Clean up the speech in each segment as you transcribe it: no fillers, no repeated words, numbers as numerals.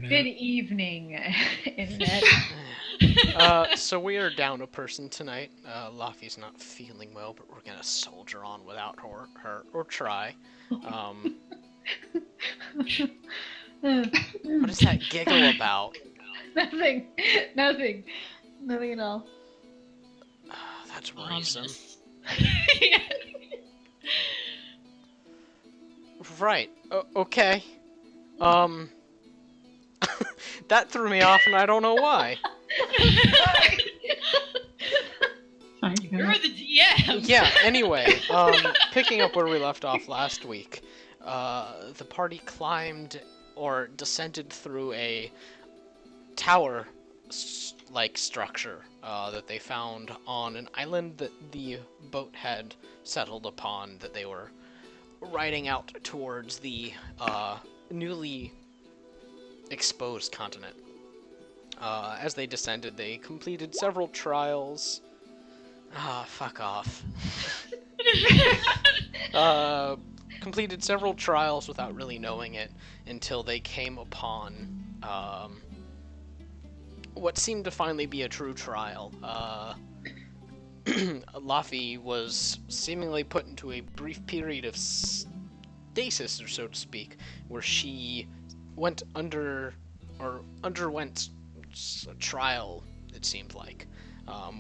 Good evening, Internet. So we are down a person tonight. Laffy's not feeling well, but we're gonna soldier on without her or try. What is that giggle about? Nothing at all. That's worrisome. Yeah. Right. Okay. That threw me off, and I don't know why. You're the DM. Yeah. Anyway, picking up where we left off last week, the party climbed or descended through a tower-like structure that they found on an island that the boat had settled upon, that they were riding out towards the newly exposed continent. As they descended, they completed several trials. Fuck off. Completed several trials without really knowing it until they came upon what seemed to finally be a true trial. Laffy was seemingly put into a brief period of stasis, or so to speak, where she underwent a trial, it seemed like.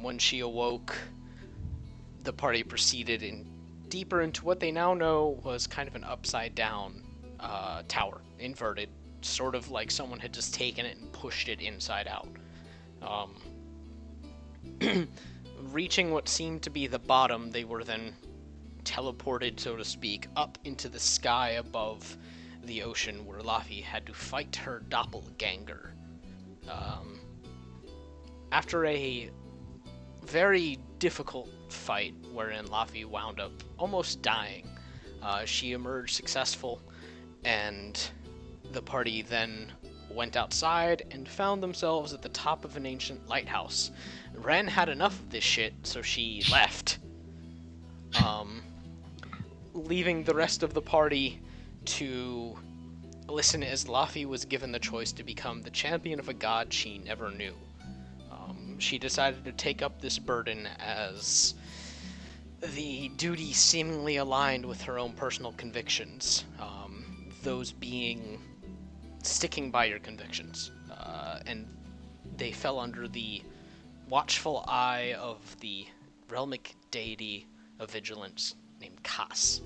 When she awoke, the party proceeded deeper into what they now know was kind of an upside-down tower, inverted, sort of like someone had just taken it and pushed it inside out. Reaching what seemed to be the bottom, they were then teleported, so to speak, up into the sky above the ocean, where Laffy had to fight her doppelganger. After a very difficult fight, wherein Laffy wound up almost dying, she emerged successful, and the party then went outside and found themselves at the top of an ancient lighthouse. Ren had enough of this shit, so she left, leaving the rest of the party to listen as Laffy was given the choice to become the champion of a god she never knew. She decided to take up this burden as the duty seemingly aligned with her own personal convictions, those being sticking by your convictions, and they fell under the watchful eye of the realmic deity of vigilance named Kas.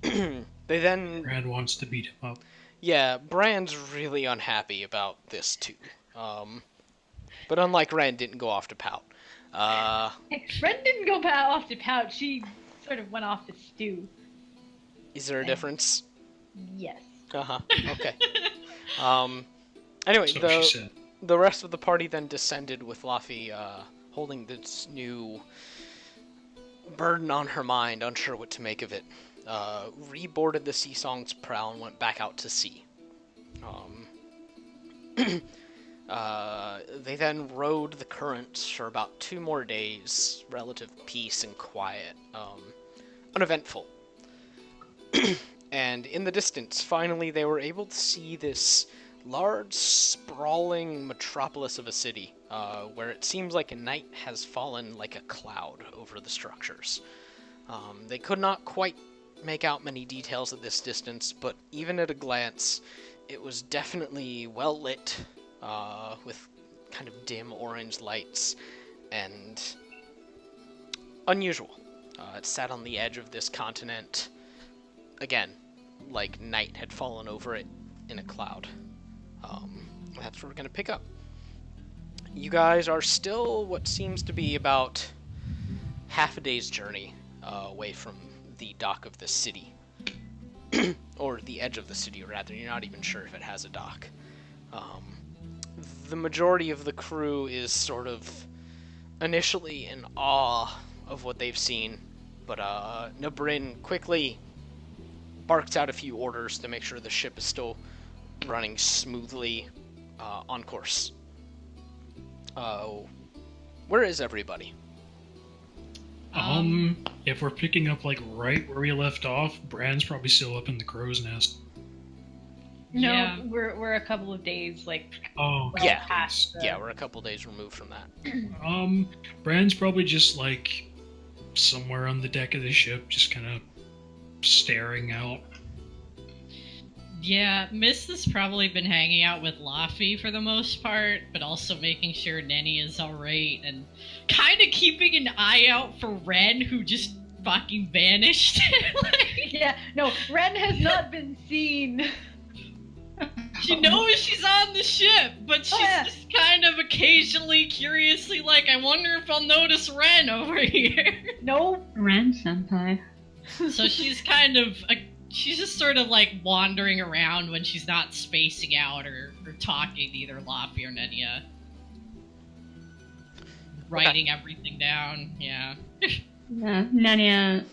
They then... Brad wants to beat him up. Yeah, Brand's really unhappy about this too. But unlike Ren, didn't go off to pout. Ren didn't go off to pout. She sort of went off to stew. Is there a difference? Yes. Uh-huh. Okay. Anyway, the rest of the party then descended with Laffy holding this new burden on her mind, unsure what to make of it. Reboarded the Sea Song's prow and went back out to sea. They then rode the currents for about 2 more days, relative peace and quiet, uneventful. And in the distance, finally, they were able to see this large, sprawling metropolis of a city, where it seems like a night has fallen like a cloud over the structures. They could not quite make out many details at this distance, but even at a glance, it was definitely well lit, with kind of dim orange lights, and unusual. It sat on the edge of this continent, again, like night had fallen over it in a cloud. That's where we're going to pick up. You guys are still what seems to be about half a day's journey away from the dock of the city. Or the edge of the city, rather. You're not even sure if it has a dock. The majority of the crew is sort of initially in awe of what they've seen, but Nabrin quickly barks out a few orders to make sure the ship is still running smoothly on course. Where is everybody? If we're picking up, like, right where we left off, Brand's probably still up in the crow's nest. No, Yeah. we're a couple of days Oh, Yeah. past. Yeah, we're a couple days removed from that. Brand's probably just like somewhere on the deck of the ship, just kind of staring out. Yeah, Miss has probably been hanging out with Laffy for the most part, but also making sure Nenny is alright and kind of keeping an eye out for Ren, who just fucking vanished. Yeah, no, Ren has not been seen. She knows she's on the ship, but she's just kind of occasionally, curiously like, I wonder if I'll notice Ren over here. No. Ren senpai. So she's kind of, she's just sort of like wandering around when she's not spacing out or talking to either Laffy or Nenia. Writing everything down, yeah. Yeah, Nania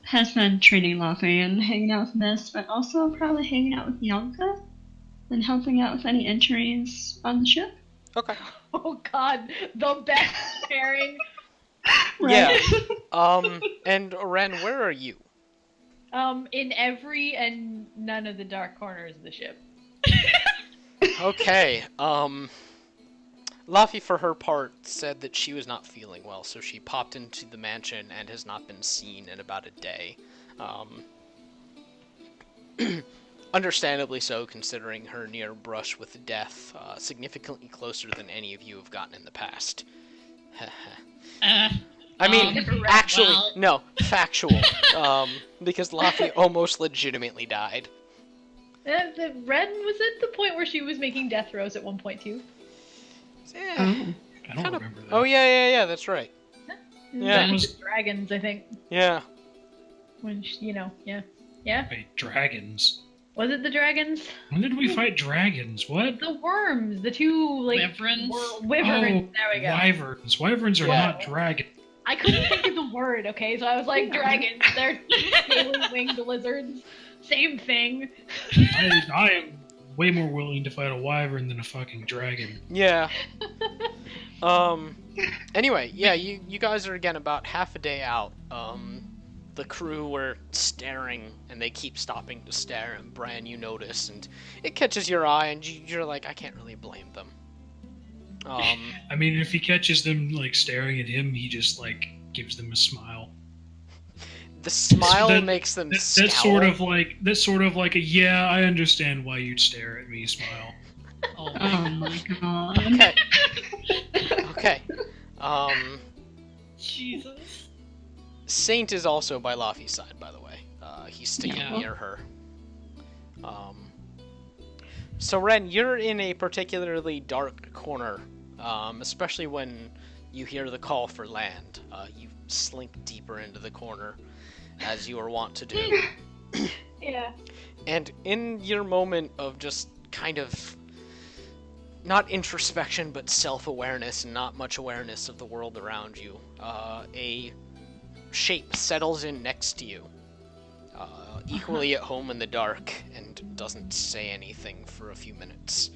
has been treating Laffy and hanging out with Miss, but also probably hanging out with Bianca and helping out with any entries on the ship. Okay. Oh god, the best pairing. Yeah. And Ren, where are you? In every and none of the dark corners of the ship. Okay. Laffy, for her part, said that she was not feeling well, so she popped into the mansion and has not been seen in about a day. Understandably so, considering her near brush with death, significantly closer than any of you have gotten in the past. I mean, actually, well... no, factual. Because Laffy almost legitimately died. The Ren was at the point where she was making death throws at one point too. Yeah. I don't remember that. Oh, yeah, that's right. Yeah. That was the dragons, I think. Yeah. When she, yeah. Wait, dragons? Was it the dragons? When did we fight dragons? What? The worms, the two Wyverns? Wyverns. There we go. Wyverns. Wyverns are not dragons. I couldn't think of the word. Okay, so I was like, dragons. They're scaly winged lizards. Same thing. I am way more willing to fight a wyvern than a fucking dragon. Yeah. Anyway, yeah, you guys are again about half a day out. The crew were staring, and they keep stopping to stare, and Bran, you notice, and it catches your eye, and you're like, I can't really blame them. I mean, if he catches them, like, staring at him, he just, like, gives them a smile. The smile makes them scowl. That's sort of like a, yeah, I understand why you'd stare at me smile. Oh my god. Okay. Jesus. Saint is also by Laffy's side, by the way. He's sticking near her. So Ren, you're in a particularly dark corner, especially when you hear the call for land. You slink deeper into the corner, as you are wont to do. Yeah. And in your moment of just kind of, not introspection, but self-awareness and not much awareness of the world around you, a shape settles in next to you, equally at home in the dark, and doesn't say anything for a few minutes.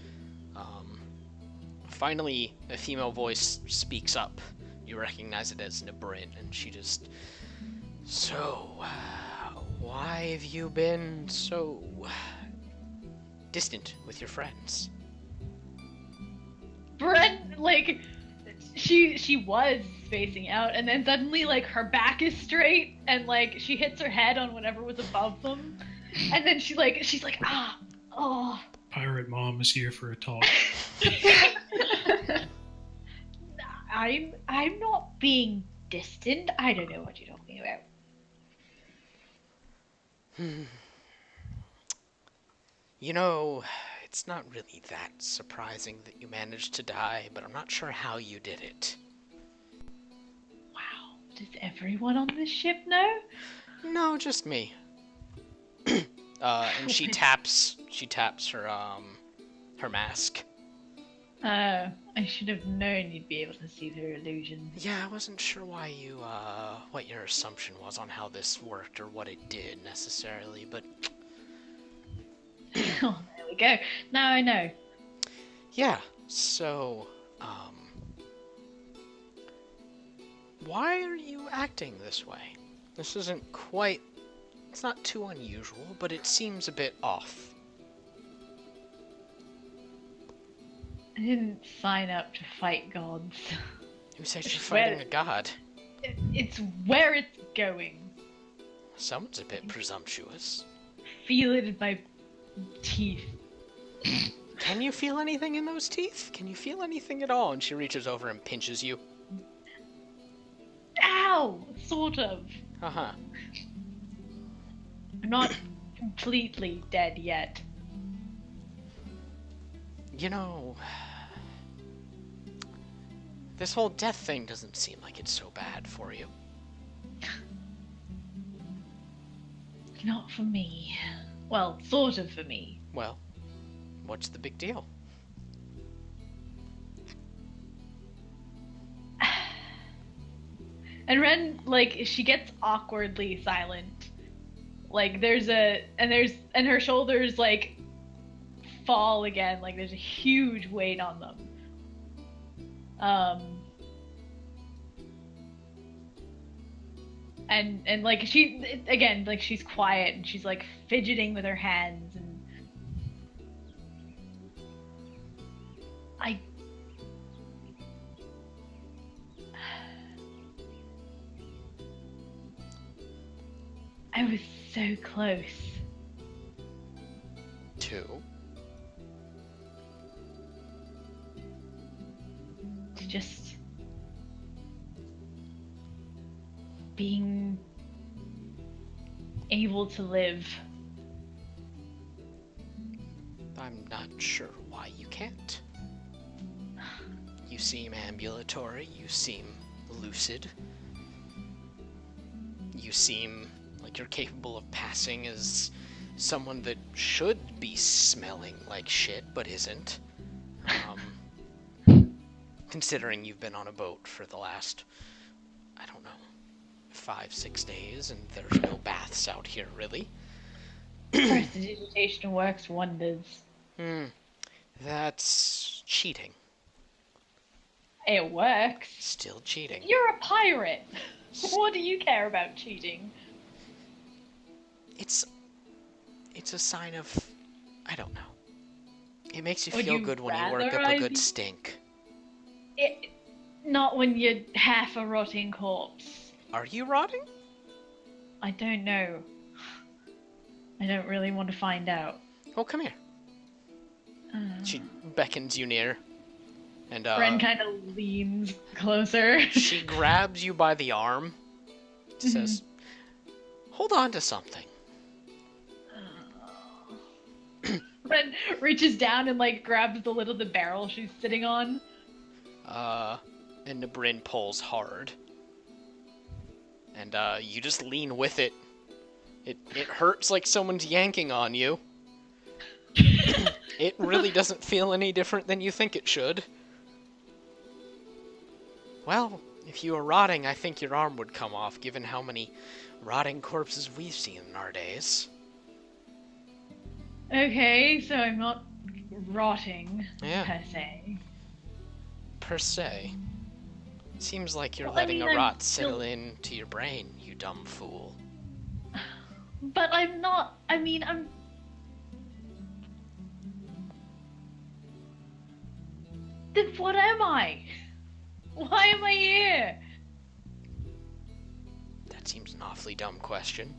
Finally, a female voice speaks up. You recognize it as Nabrin, and she just... So, why have you been so distant with your friends? Bren, like, she was spacing out, and then suddenly, like, her back is straight, and, like, she hits her head on whatever was above them, and then she's like, oh. Pirate Mom is here for a talk. I'm not being distant. I don't know what you're talking about. You know, it's not really that surprising that you managed to die, but I'm not sure how you did it. Wow. Does everyone on this ship know? No, just me. And she taps her mask. I should have known you'd be able to see through illusions. Yeah, I wasn't sure why you, what your assumption was on how this worked or what it did necessarily, but... Oh, there we go. Now I know. Yeah, so, why are you acting this way? This isn't quite... It's not too unusual, but it seems a bit off. didn't sign up to fight gods. Who says you're It's fighting where- a god? It's where it's going. Someone's a bit presumptuous. Feel it in my teeth. Can you feel anything in those teeth? Can you feel anything at all? And she reaches over and pinches you. Ow! Sort of. Uh-huh. I'm not completely dead yet. You know, this whole death thing doesn't seem like it's so bad for you. Not for me. Well, sort of for me. Well, what's the big deal? And Ren, like, she gets awkwardly silent. Like, and her shoulders, like, fall again. Like, there's a huge weight on them. And like, again, like, she's quiet, and she's, like, fidgeting with her hands, and I was so close. Two. To just being able to live. I'm not sure why you can't. You seem ambulatory, you seem lucid. You seem like you're capable of passing as someone that should be smelling like shit, but isn't. Considering you've been on a boat for the last, I don't know, 5-6 days, and there's no baths out here, really. Prestidigitation works wonders. That's cheating. It works. Still cheating. You're a pirate. What do you care about cheating? It's a sign of, I don't know. It makes you Would feel you good when you work rather up a I good be- stink. Not when you're half a rotting corpse. Are you rotting? I don't know. I don't really want to find out. Oh, come here. She beckons you near. And Ren kind of leans closer. she grabs you by the arm. Says, hold on to something. Ren reaches down and like grabs the lid of the barrel she's sitting on. And the Bryn pulls hard. And you just lean with it. It hurts like someone's yanking on you. It really doesn't feel any different than you think it should. Well, if you were rotting, I think your arm would come off, given how many rotting corpses we've seen in our days. Okay, so I'm not rotting, Yeah. per se. Per se. Seems like you're Well, I letting mean, a I'm rot still- settle into your brain, you dumb fool. But I'm not, I'm... Then what am I? Why am I here? That seems an awfully dumb question.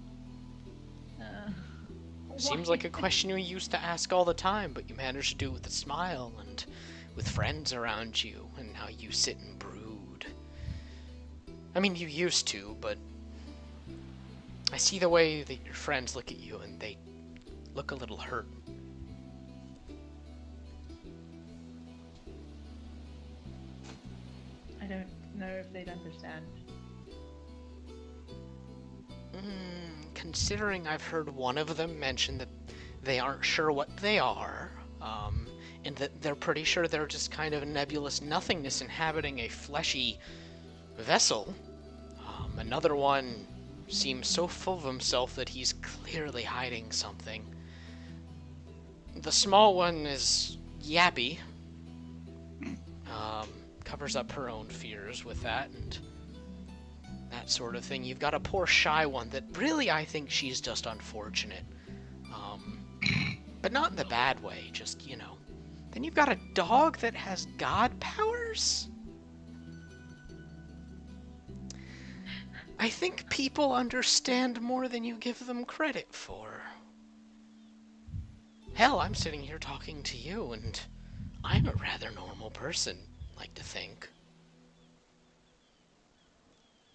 Why? Seems like a question you used to ask all the time, but you managed to do it with a smile and with friends around you, and now you sit and brood. I mean, you used to, but I see the way that your friends look at you, and they look a little hurt. I don't know if they'd understand. Considering I've heard one of them mention that they aren't sure what they are, and that they're pretty sure they're just kind of a nebulous nothingness inhabiting a fleshy vessel. Another one seems so full of himself that he's clearly hiding something. The small one is yappy. Covers up her own fears with that, and that sort of thing. You've got a poor shy one that really I think she's just unfortunate. But not in the bad way, just, Then you've got a dog that has god powers? I think people understand more than you give them credit for. Hell, I'm sitting here talking to you, and I'm a rather normal person, like to think.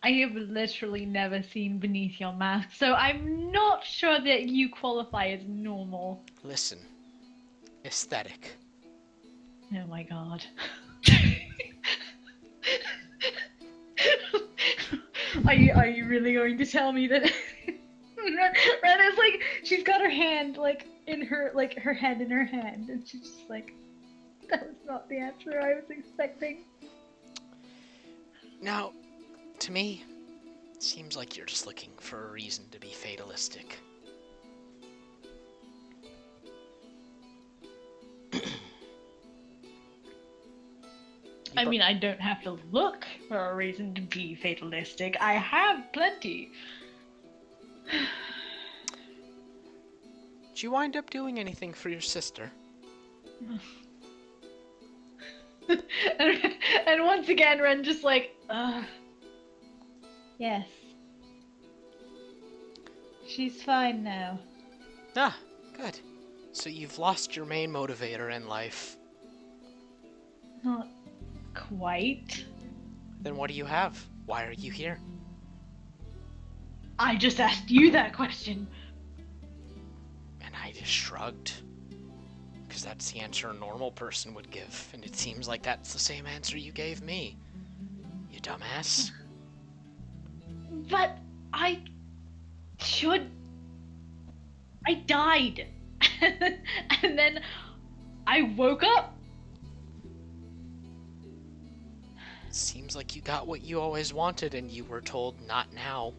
I have literally never seen beneath your mask, so I'm not sure that you qualify as normal. Listen, aesthetic. Oh my god. Are you really going to tell me that Ren is like, she's got her hand like in her, like her head in her hand, and she's just like, that was not the answer I was expecting. Now, to me, it seems like you're just looking for a reason to be fatalistic. I mean, I don't have to look for a reason to be fatalistic. I have plenty. Did you wind up doing anything for your sister? and once again, Ren just like, yes. She's fine now. Ah, good. So you've lost your main motivator in life. Not quite. Then what do you have? Why are you here? I just asked you that question. And I just shrugged. Because that's the answer a normal person would give. And it seems like that's the same answer you gave me. You dumbass. But I died. And then I woke up. Seems like you got what you always wanted and you were told not now.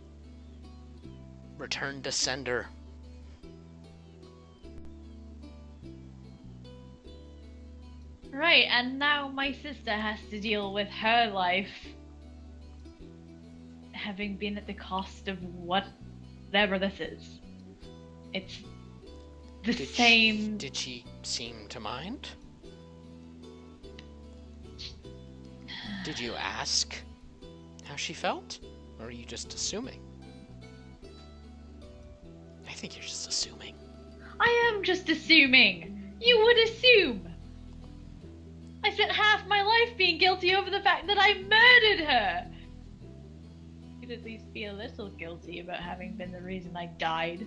Return to sender. Right, and now my sister has to deal with her life having been at the cost of whatever this is. It's the same. Did she seem to mind? Did you ask how she felt? Or are you just assuming? I think you're just assuming. I am just assuming. You would assume. I spent half my life being guilty over the fact that I murdered her. You'd at least be a little guilty about having been the reason I died.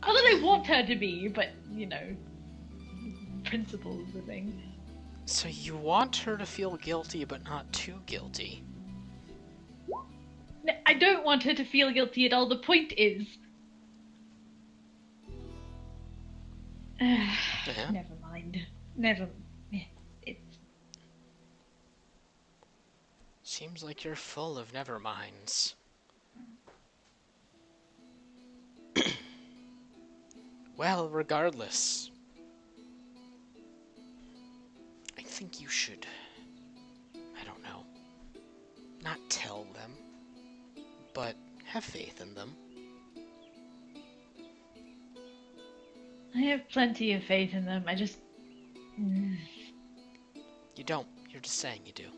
Not that I want her to be, but, you know, principle is the thing. So you want her to feel guilty, but not too guilty? No, I don't want her to feel guilty at all. The point is... Never mind. It's... Seems like you're full of never-minds. Well, regardless, I think you should, I don't know, not tell them, but have faith in them. I have plenty of faith in them. I just... You don't. You're just saying you do.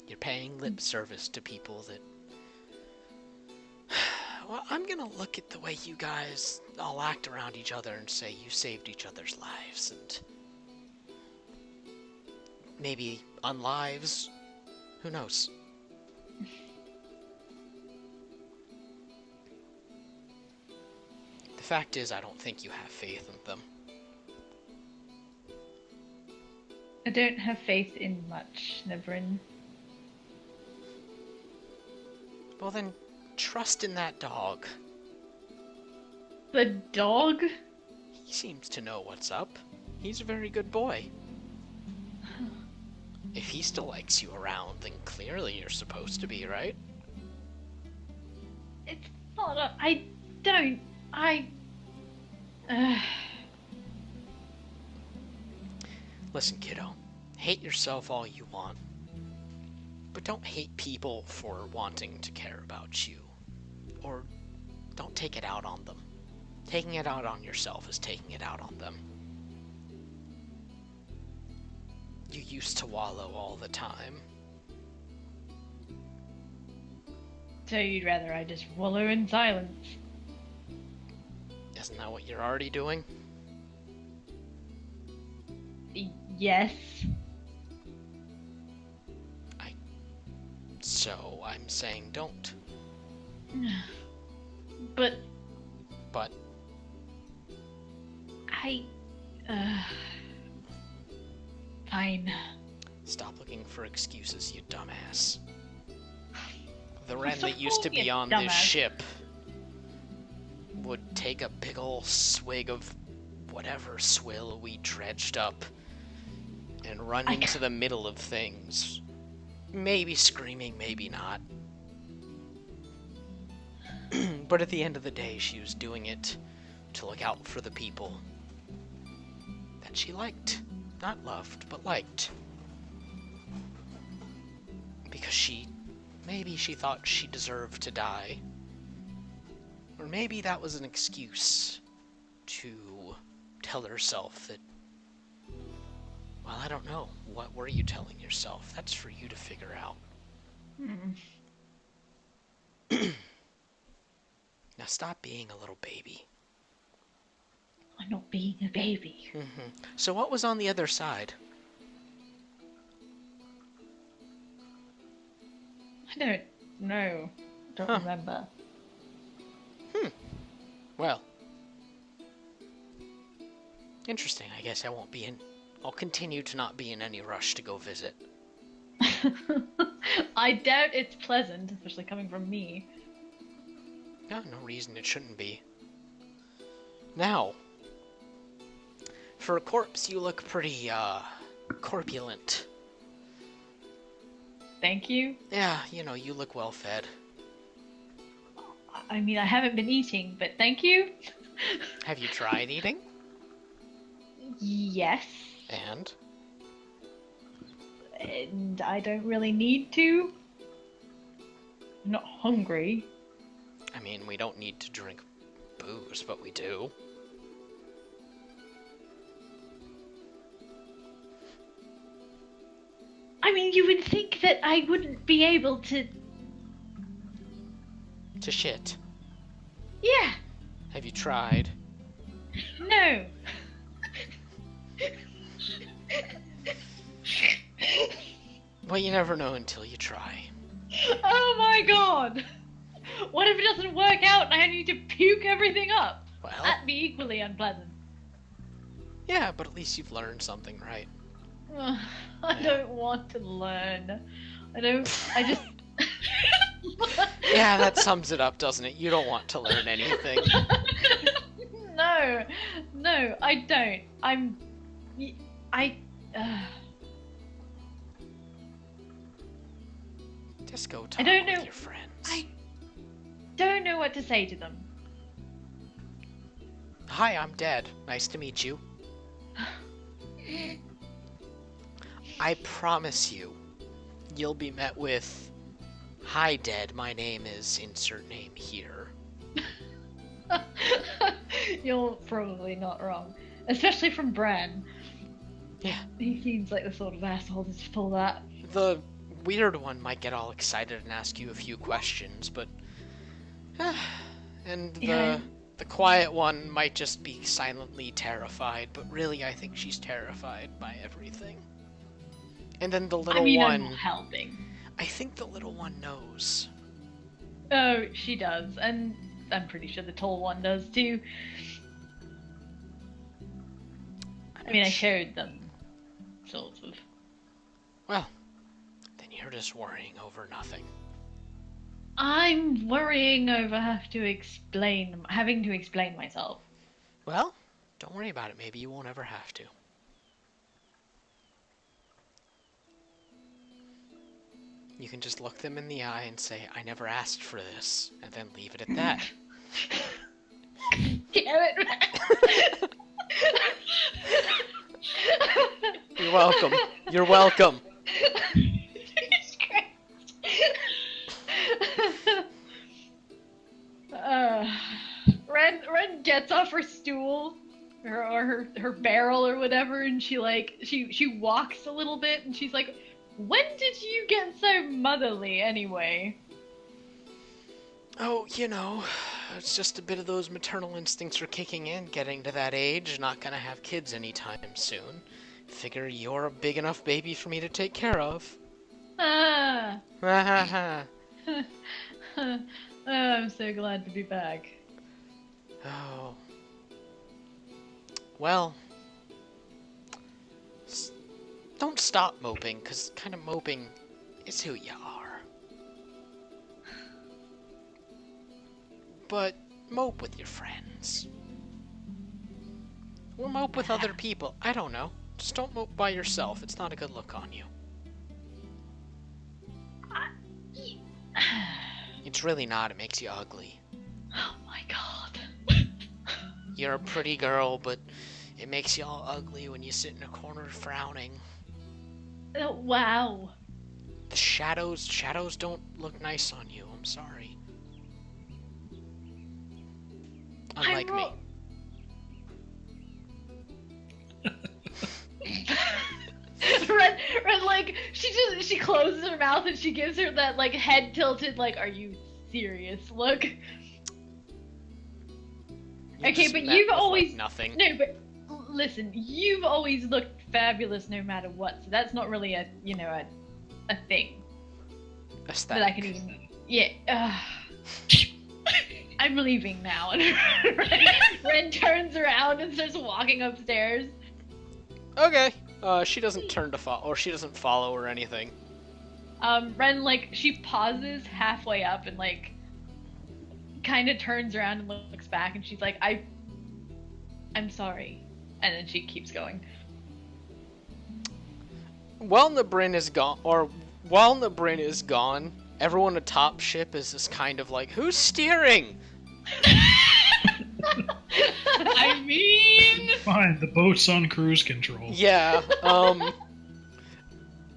You're paying lip service to people that... Well, I'm gonna look at the way you guys all act around each other and say you saved each other's lives, and... maybe unlives. Who knows? The fact is, I don't think you have faith in them. I don't have faith in much, Nebrin. Well then, trust in that dog. The dog? He seems to know what's up. He's a very good boy. If he still likes you around, then clearly you're supposed to be, right? It's not a... Listen, kiddo. Hate yourself all you want. But don't hate people for wanting to care about you. Or don't take it out on them. Taking it out on yourself is taking it out on them. You used to wallow all the time. So you'd rather I just wallow in silence? Isn't that what you're already doing? Yes. So I'm saying don't. But But fine. stop looking for excuses, you dumbass. The Ren Stop that used to calling me be a on this dumbass. ship would take a big ol' swig of whatever swill we dredged up and run into the middle of things. Maybe screaming, maybe not. But at the end of the day, she was doing it to look out for the people that she liked. Not loved, but liked. Because maybe she thought she deserved to die. Or maybe that was an excuse to tell herself that, well, I don't know. What were you telling yourself? That's for you to figure out. Now stop being a little baby. I'm not being a baby. So what was on the other side? I don't know. Don't Huh. remember. Well, interesting. I guess I'll continue to not be in any rush to go visit. I doubt it's pleasant, especially coming from me. Yeah, no reason it shouldn't be. Now, for a corpse, you look pretty, corpulent. Thank you. Yeah, you look well fed. I mean, I haven't been eating, but thank you. Have you tried eating? Yes. And? And I don't really need to. I'm not hungry. I mean, we don't need to drink booze, but we do. I mean, you would think that I wouldn't be able to. To shit. Yeah. Have you tried? No. Well, you never know until you try. Oh my god. What if it doesn't work out and I need to puke everything up? Well, That'd be equally unpleasant. yeah, but at least you've learned something, right? I don't want to learn. I just. Yeah, that sums it up, doesn't it? You don't want to learn anything. No, I don't. Just go talk I don't with know. your friends. I don't know what to say to them. Hi, I'm Dad. Nice to meet you. I promise you'll be met with, "Hi, Dad, my name is insert name here." You're probably not wrong. Especially from Bran. Yeah. He seems like the sort of asshole to just pull that. The weird one might get all excited and ask you a few questions, but... and Yeah. the quiet one might just be silently terrified, but really I think she's terrified by everything. And then the little I'm one... not helping. I think the little one knows. Oh, she does, and I'm pretty sure the tall one does too. I mean, I showed them, sort of. Well, then you're just worrying over nothing. I'm worrying over having to explain myself. Well, don't worry about it. Maybe you won't ever have to. You can just look them in the eye and say, "I never asked for this," and then leave it at that. Damn it! You're welcome. You're welcome. Jesus Christ. gets off her stool or her barrel or whatever, and she walks a little bit, and she's like, "When did you get so motherly, anyway?" Oh, it's just a bit of those maternal instincts are kicking in, getting to that age, not gonna have kids anytime soon. Figure you're a big enough baby for me to take care of. Ah. Ha ha ha. Oh, I'm so glad to be back. Oh. Well. Don't stop moping, because kind of moping is who you are. But mope with your friends. Or mope with other people. I don't know. Just don't mope by yourself. It's not a good look on you. It's really not. It makes you ugly. Oh my god. You're a pretty girl, but it makes you all ugly when you sit in a corner frowning. Oh, wow. The shadows don't look nice on you. I'm sorry. Unlike me. Red, like, she closes her mouth and she gives her that, like, head tilted, like, are you serious look? Okay, but you've always... Like, nothing. No, but listen, you've always looked fabulous no matter what, so that's not really a thing. Aesthetic. That I can even... Yeah. I'm leaving now. And Ren turns around and starts walking upstairs. Okay. She doesn't turn to follow, or she doesn't follow or anything. Ren, like, she pauses halfway up and, like, kind of turns around and looks back, and she's like, I'm sorry. And then she keeps going. While Nabrin is gone, everyone atop ship is just kind of like, who's steering? I mean... Fine, the boat's on cruise control. Yeah,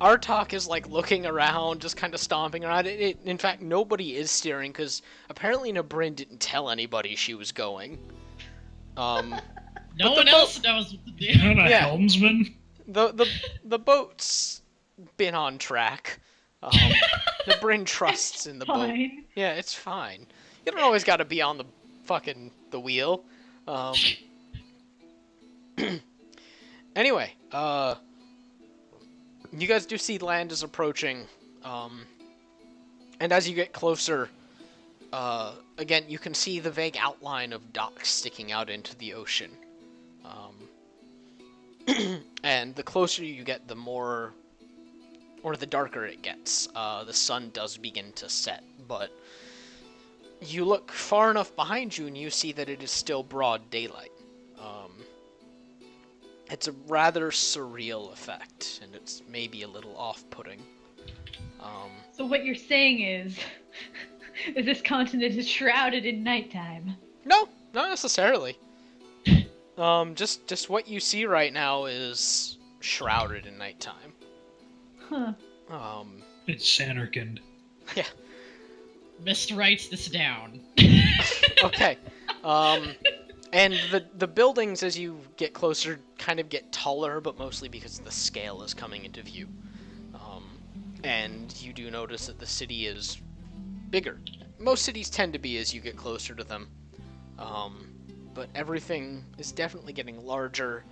Artok is, like, looking around, just kind of stomping around. In fact, nobody is steering, because apparently Nabrin didn't tell anybody she was going. No one else knows what to do. You're not a helmsman? The boat's been on track. Nabrin trusts in the boat. Fine. Yeah, it's fine. You don't always gotta be on the wheel. Anyway, you guys do see land is approaching, and as you get closer, again, you can see the vague outline of docks sticking out into the ocean. And the closer you get, the more, or the darker it gets. The sun does begin to set, but you look far enough behind you and you see that it is still broad daylight. It's a rather surreal effect, and it's maybe a little off-putting. So what you're saying is this continent is shrouded in nighttime. No, not necessarily. Just what you see right now is shrouded in nighttime. Huh. It's Samarkand. Yeah. Mist writes this down. Okay. And the buildings, as you get closer, kind of get taller, but mostly because the scale is coming into view. And you do notice that the city is bigger. Most cities tend to be as you get closer to them. But everything is definitely getting larger.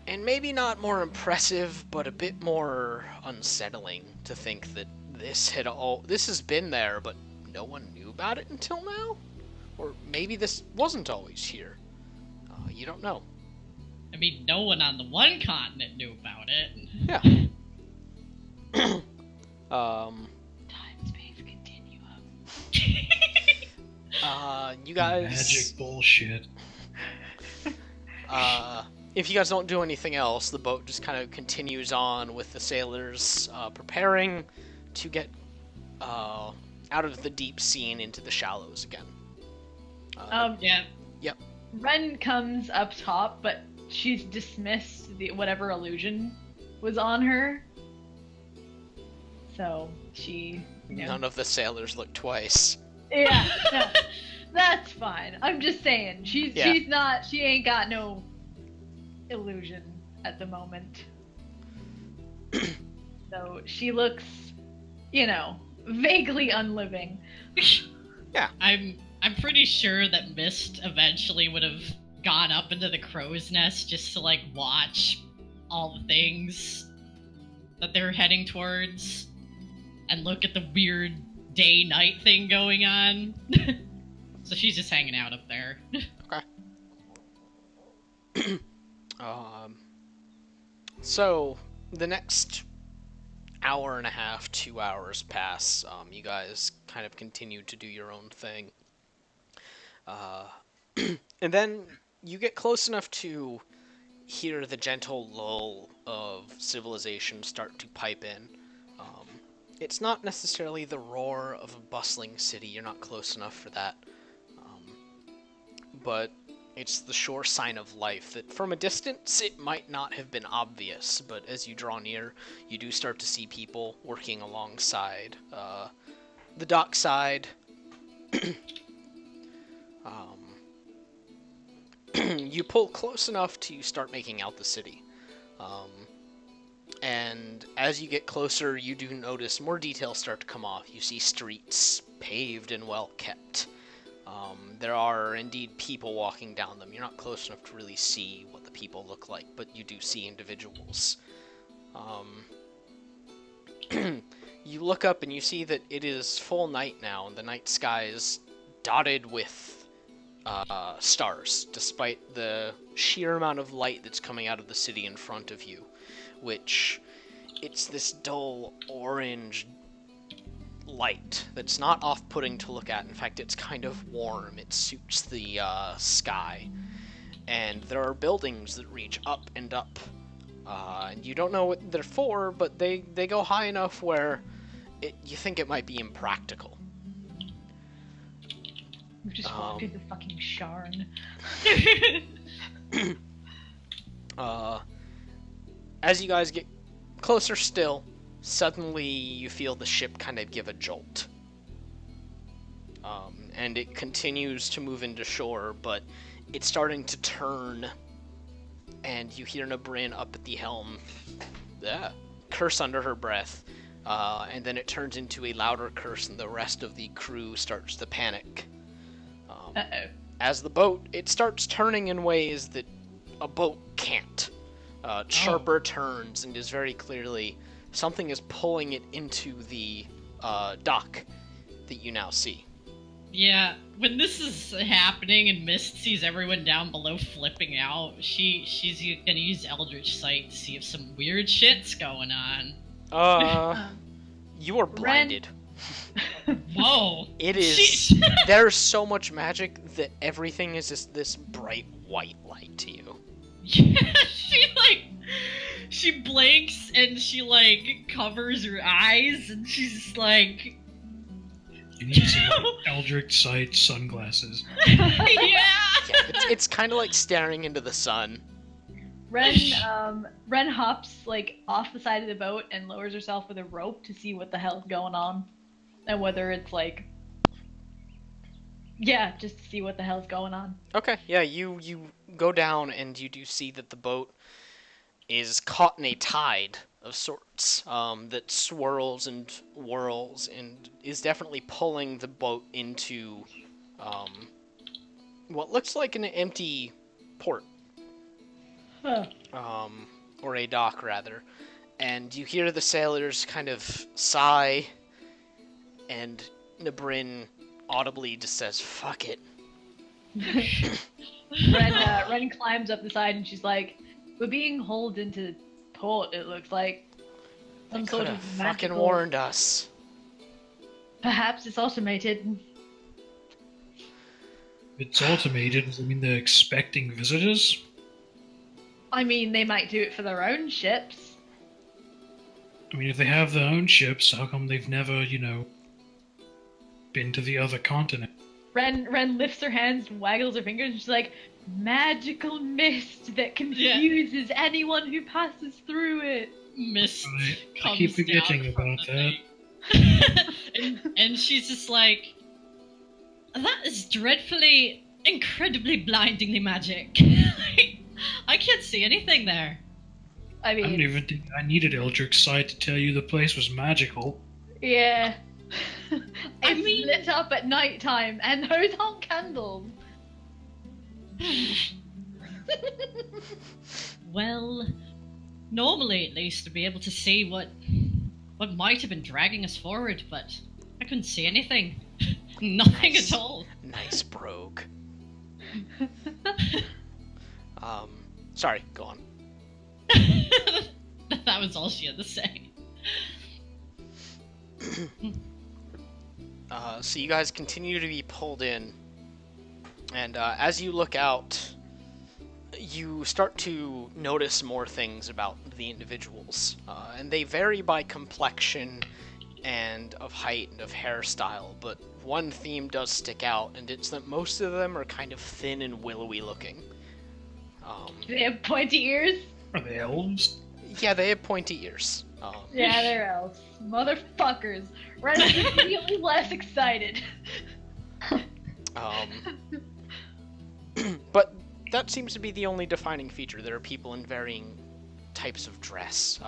And maybe not more impressive, but a bit more unsettling to think that this has been there, but no one knew about it until now? Or maybe this wasn't always here. You don't know. I mean, no one on the one continent knew about it. Yeah. Time-space continuum. You guys... Magic bullshit. If you guys don't do anything else, the boat just kind of continues on with the sailors preparing to get out of the deep sea and into the shallows again. Yeah. Yep. Ren comes up top, but she's dismissed whatever illusion was on her. So she, None of the sailors look twice. Yeah. That's fine. I'm just saying, she's not. She ain't got no illusion at the moment. So she looks, vaguely unliving. Yeah. I'm pretty sure that Mist eventually would have gone up into the crow's nest just to watch all the things that they're heading towards and look at the weird day-night thing going on. So she's just hanging out up there. Okay. So the next hour and a half, 2 hours pass. You guys kind of continue to do your own thing. And then you get close enough to hear the gentle lull of civilization start to pipe in. It's not necessarily the roar of a bustling city, you're not close enough for that. But it's the sure sign of life that from a distance it might not have been obvious, but as you draw near, you do start to see people working alongside the dockside. You pull close enough to start making out the city. And as you get closer, you do notice more details start to come off. You see streets paved and well kept. There are indeed people walking down them. You're not close enough to really see what the people look like, but you do see individuals. You look up and you see that it is full night now, and the night sky is dotted with stars, despite the sheer amount of light that's coming out of the city in front of you, which it's this dull orange light that's not off-putting to look at. In fact, it's kind of warm. It suits the sky. And there are buildings that reach up and up. And you don't know what they're for, but they go high enough where you think it might be impractical. We just walked into fucking Sharn. As you guys get closer still, suddenly you feel the ship kind of give a jolt. And it continues to move into shore, but it's starting to turn, and you hear Nabrin up at the helm curse under her breath, and then it turns into a louder curse, and the rest of the crew starts to panic. As the boat, it starts turning in ways that a boat can't. Sharper turns, and is very clearly something is pulling it into the dock that you now see. Yeah, when this is happening and Mist sees everyone down below flipping out, she's gonna use Eldritch Sight to see if some weird shit's going on. You are blinded. Whoa. It is. There's so much magic that everything is just this bright white light to you. Yeah, she blinks and she covers her eyes and she's just like, you need some Eldritch Sight sunglasses. Yeah, it's kind of like staring into the sun. Ren hops off the side of the boat and lowers herself with a rope to see what the hell's going on, and whether it's just to see what the hell's going on. Okay, yeah, you go down and you do see that the boat is caught in a tide of sorts that swirls and whirls and is definitely pulling the boat into what looks like an empty port. Huh. Or a dock, rather. And you hear the sailors kind of sigh, and Nabrin audibly just says, "Fuck it." Ren climbs up the side and she's like, "We're being hauled into port, it looks like. Some They sort could of have magical... fucking warned us. Perhaps it's automated." It's automated. Does it mean they're expecting visitors? I mean, they might do it for their own ships. I mean, if they have their own ships, how come they've never, been to the other continent? Ren lifts her hands and waggles her fingers and she's like, "Magical mist that confuses anyone who passes through it." Mist comes I keep forgetting down from about the that. thing. and she's just like, That is dreadfully, incredibly blindingly magic. I can't see anything there. I I don't mean, even think I needed Eldrick's sight to tell you the place was magical. yeah. I It's mean- lit up at night time, and those aren't candles. Well, normally at least to be able to see what might have been dragging us forward, but I couldn't see anything. Nothing Nice. at all. Nice brogue. Sorry, go on. That was all she had to say. So you guys continue to be pulled in, and as you look out, you start to notice more things about the individuals, and they vary by complexion and of height and of hairstyle, but one theme does stick out, and it's that most of them are kind of thin and willowy looking. Do they have pointy ears? Are they elves? Yeah, they have pointy ears. Yeah, they're elves. Motherfuckers. Ren is immediately less excited. But that seems to be the only defining feature. There are people in varying types of dress.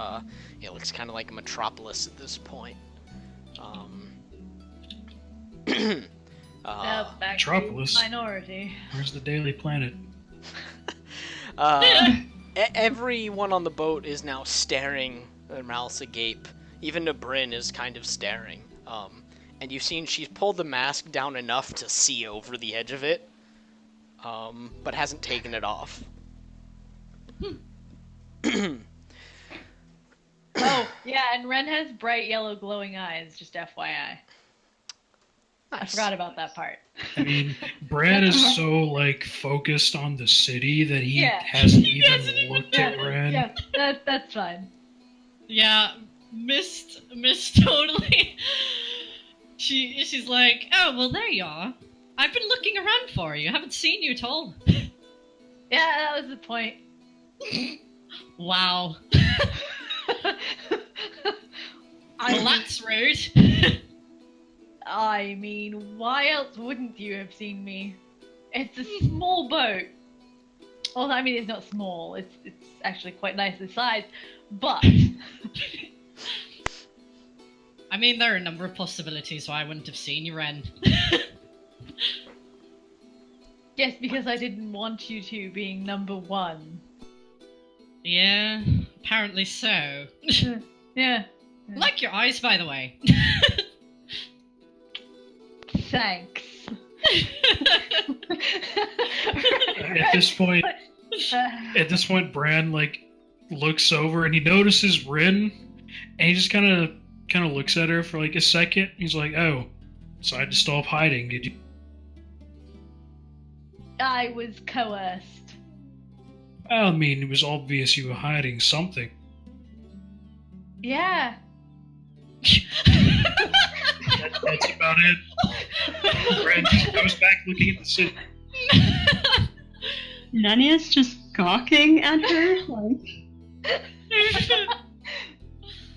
It looks kind of like a metropolis at this point. Now back Metropolis. to minority. Where's the Daily Planet? Everyone on the boat is now staring, their mouths agape. Even Bryn is kind of staring. And you've seen she's pulled the mask down enough to see over the edge of it, but hasn't taken it off. Oh, yeah, and Ren has bright yellow glowing eyes, just FYI. I Nice. forgot about that part. I mean, Brad is so, like, focused on the city that he Yeah. hasn't He even hasn't even looked at Ren. Yeah, that's fine. Yeah, missed totally. She's like, oh well, there you are. I've been looking around for you. Haven't seen you at all. Yeah, that was the point. Wow. Well, that's rude. I mean, why else wouldn't you have seen me? It's a small boat. Well, I mean, it's not small. It's actually quite nicely sized, but I mean, there are a number of possibilities why I wouldn't have seen you, Ren. yes, because I didn't want you to being number one. Yeah, apparently so. Yeah. Like your eyes, by the way. Thanks. At this point, Bran, like, looks over and he notices Rin, and he just kind of looks at her for, like, a second. He's like, oh, decided to stop hiding, did you? I was coerced. Well, I mean, it was obvious you were hiding something. Yeah. That's about it. Bran just goes back looking at the city. Nania's just gawking at her, like,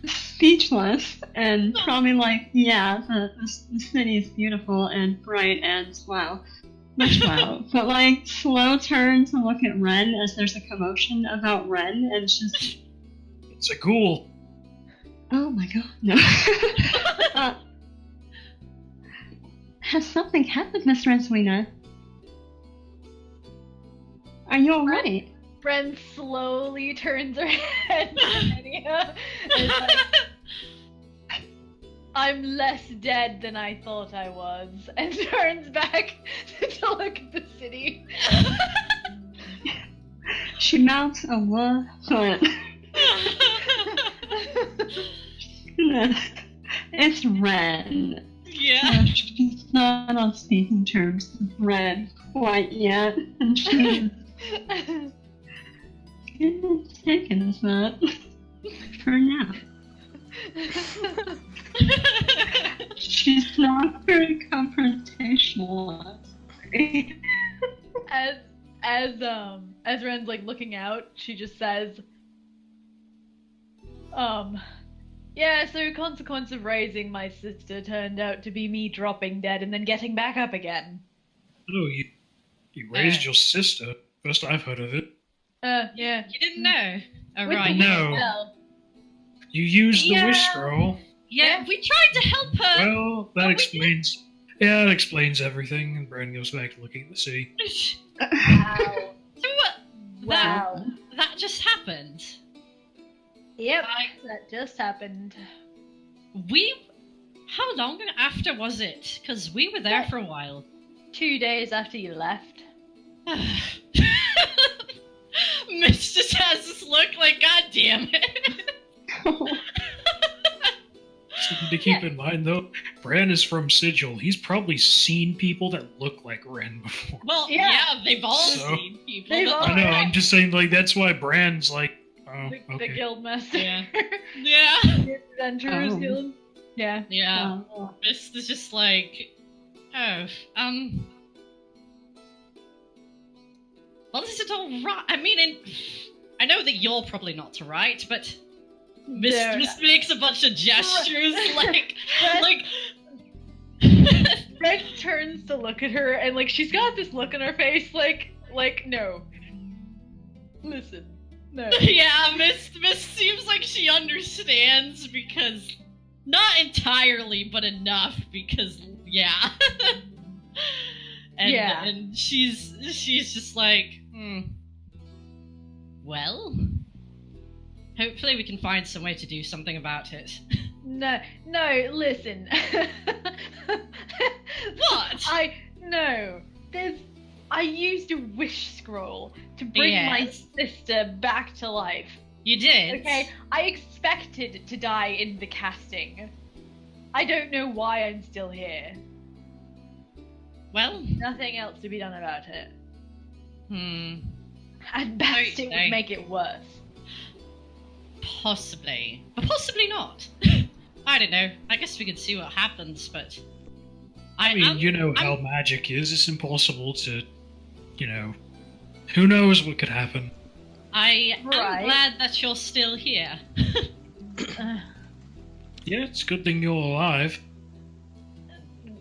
speechless, and probably like, yeah, the city is beautiful and bright and wow. Much wow. But like, slow turn to look at Ren as there's a commotion about Ren, and it's just, It's a ghoul. oh my god, no. Has something happened, Miss Renslina? Are you alright? Bren slowly turns her head to Nania and is like, I'm less dead than I thought I was, and turns back to look at the city. She mouths a what? But it's Ren. Yeah. She's not on speaking terms with Ren quite yet, and she's taken as that for now. She's not very confrontational. As Ren's like looking out, she just says, Yeah, so consequence of raising my sister turned out to be me dropping dead and then getting back up again. Oh, you raised your sister. First I've heard of it. Yeah. You didn't know? Oh, With right. the No. wish spell. You used the Yeah. wish scroll. Yeah, we tried to help her. Well, that explains. Yeah, that explains everything. And Brandon goes back to looking at the city. Wow. So what? Wow. That just happened. Yep, that just happened. How long after was it? Because we were there for a while. 2 days after you left. Mitch just has this look like, God damn it. Something to keep in mind, though, Bran is from Sigil. He's probably seen people that look like Ren before. Well, Yeah. yeah, they've all So- seen people. They've that all- I know, look I'm just saying, like, that's why Bran's like, oh, The okay. guild master. Yeah. Yeah. The Adventurers Oh. Guild. Yeah. Yeah. Oh. This is just like, oh, well, this is all right. I mean, I know that you're probably not right, but Miss makes a bunch of gestures, like, Red- like. Red turns to look at her, and like she's got this look on her face, like no. Listen, no. Yeah, Miss seems like she understands because not entirely, but enough because yeah. And she's just like, well, hopefully we can find some way to do something about it. No, listen. What? I used a wish scroll to bring my Yes. sister back to life. You did? Okay, I expected to die in the casting. I don't know why I'm still here. Well, Nothing else to be done about it. At best, Right, it would right. make it worse. Possibly. But possibly not. I don't know. I guess we could see what happens, but... I mean, you know how magic is. It's impossible to, who knows what could happen. I am Right. glad that you're still here. Yeah, it's a good thing you're alive.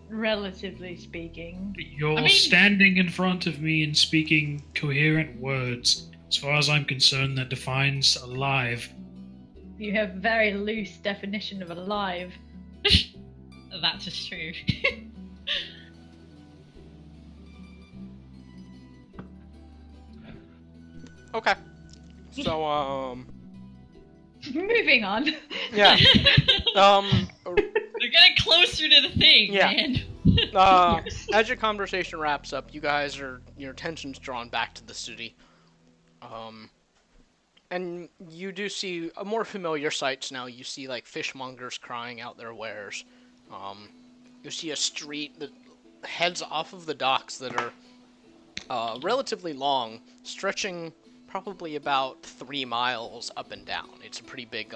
Relatively speaking. You're I mean- standing in front of me and speaking coherent words. As far as I'm concerned, that defines alive. You have a very loose definition of alive. That is true. Okay. So, Moving on. yeah. We're getting closer to the thing, Yeah. man. As your conversation wraps up, your attention's drawn back to the city. And you do see a more familiar sights now. You see, like, fishmongers crying out their wares. You see a street that heads off of the docks that are relatively long, stretching probably about 3 miles up and down. It's a pretty big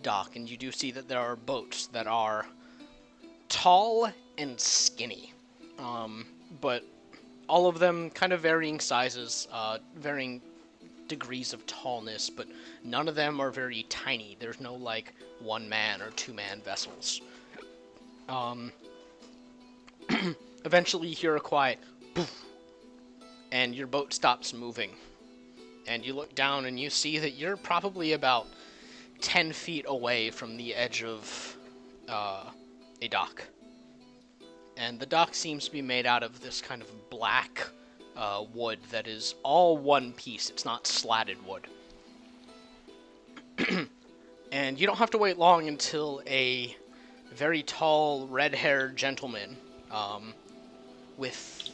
dock, and you do see that there are boats that are tall and skinny, but all of them kind of varying sizes, varying degrees of tallness, but none of them are very tiny. There's no, like, 1-man or 2-man vessels. Eventually you hear a quiet poof, and your boat stops moving. And you look down and you see that you're probably about 10 feet away from the edge of a dock. And the dock seems to be made out of this kind of black wood that is all one piece. It's not slatted wood. And you don't have to wait long until a very tall, red-haired gentleman with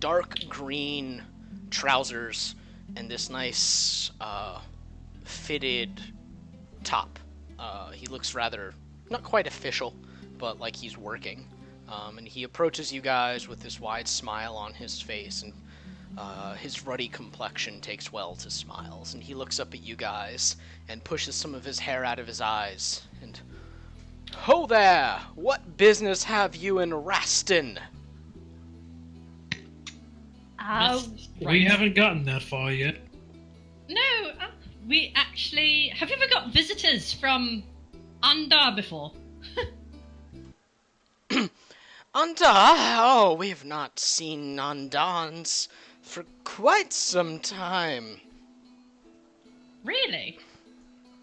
dark green trousers and this nice fitted top. He looks rather, not quite official, but like he's working. And he approaches you guys with this wide smile on his face, and his ruddy complexion takes well to smiles. And he looks up at you guys and pushes some of his hair out of his eyes. And, "Ho there! What business have you in Raston?" Right. We haven't gotten that far yet. No, we actually... Have you ever got visitors from Andar before? Andar? Oh, we have not seen Andans for quite some time. Really?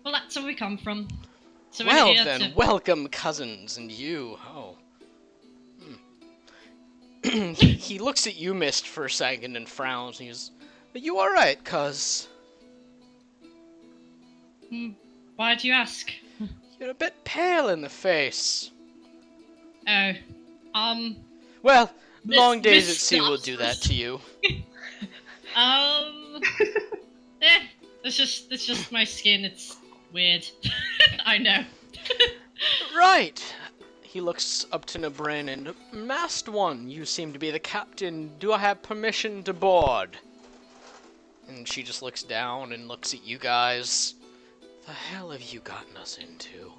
Well, that's where we come from. So we're Well here then, to... welcome cousins, and you. Oh. He looks at you, Mist, for a second and frowns, and he goes, "Are you alright, cuz? Why do you ask? You're a bit pale in the face." Oh, Well, This- long days this at sea will stuff. do that to you. It's just my skin. It's weird. I know. Right. He looks up to Nabrin and, "Masked one, you seem to be the captain. Do I have permission to board?" And she just looks down and looks at you guys. The hell have you gotten us into?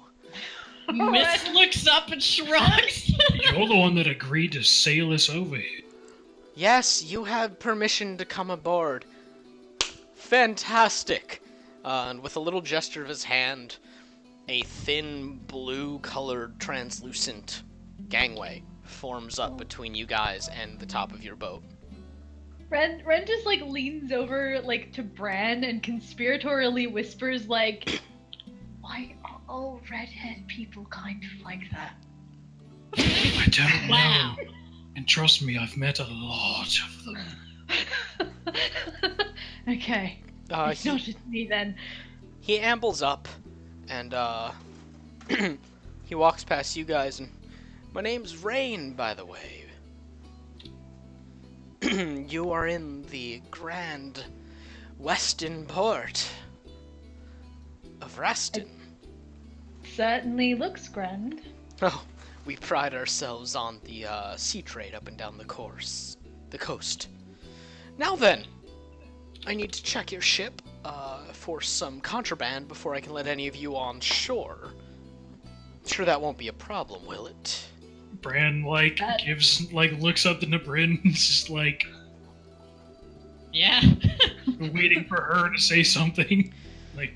Mist looks up and shrugs. You're the one that agreed to sail us over here. Yes, you have permission to come aboard. Fantastic. And with a little gesture of his hand, a thin, blue-colored, translucent gangway forms up between you guys and the top of your boat. Ren just like leans over like to Bran and conspiratorially whispers like, "Why are all redhead people kind of like that?" I don't Wow. know. And trust me, I've met a lot of them. Okay, it's not just me then. He ambles up, and he walks past you guys, and, "My name's Rain, by the way. You are in the grand western port of Raston. Certainly looks grand. Oh, we pride ourselves on the sea trade up and down the coast. Now then, I need to check your ship for some contraband before I can let any of you on shore. Sure that won't be a problem, will it?" Bran, looks up to Nabrin and is just like, Yeah. waiting for her to say something. Like,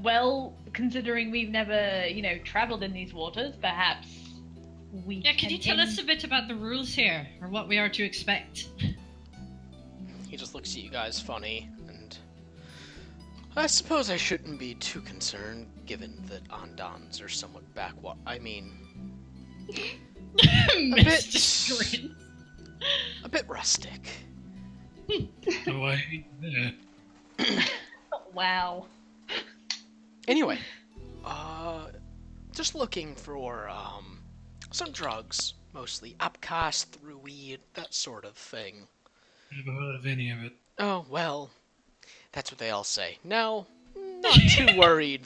Well, considering we've never, traveled in these waters, perhaps we Yeah, can you tell us a bit about the rules here, or what we are to expect? He just looks at you guys funny, and I suppose I shouldn't be too concerned, given that Andans are somewhat Mist just grins. a bit rustic. oh, I hate that. Wow. Anyway, just looking for, some drugs, mostly. Upcast through weed, that sort of thing. Never heard of any of it. Oh, well, that's what they all say. Now, not too worried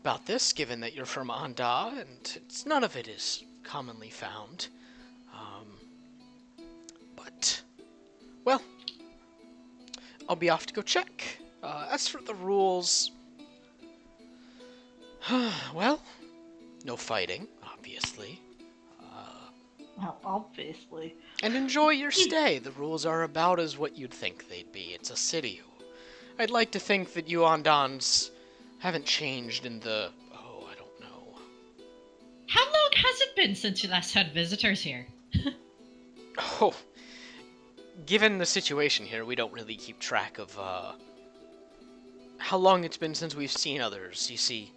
about this, given that you're from Anda, and none of it is commonly found. But, well, I'll be off to go check. As for the rules, well, no fighting, obviously. Well, obviously. And enjoy your stay. The rules are about as what you'd think they'd be. It's a city. I'd like to think that you Andans haven't changed in the... I don't know. How long has it been since you last had visitors here? Oh, given the situation here, we don't really keep track of, how long it's been since we've seen others. You see,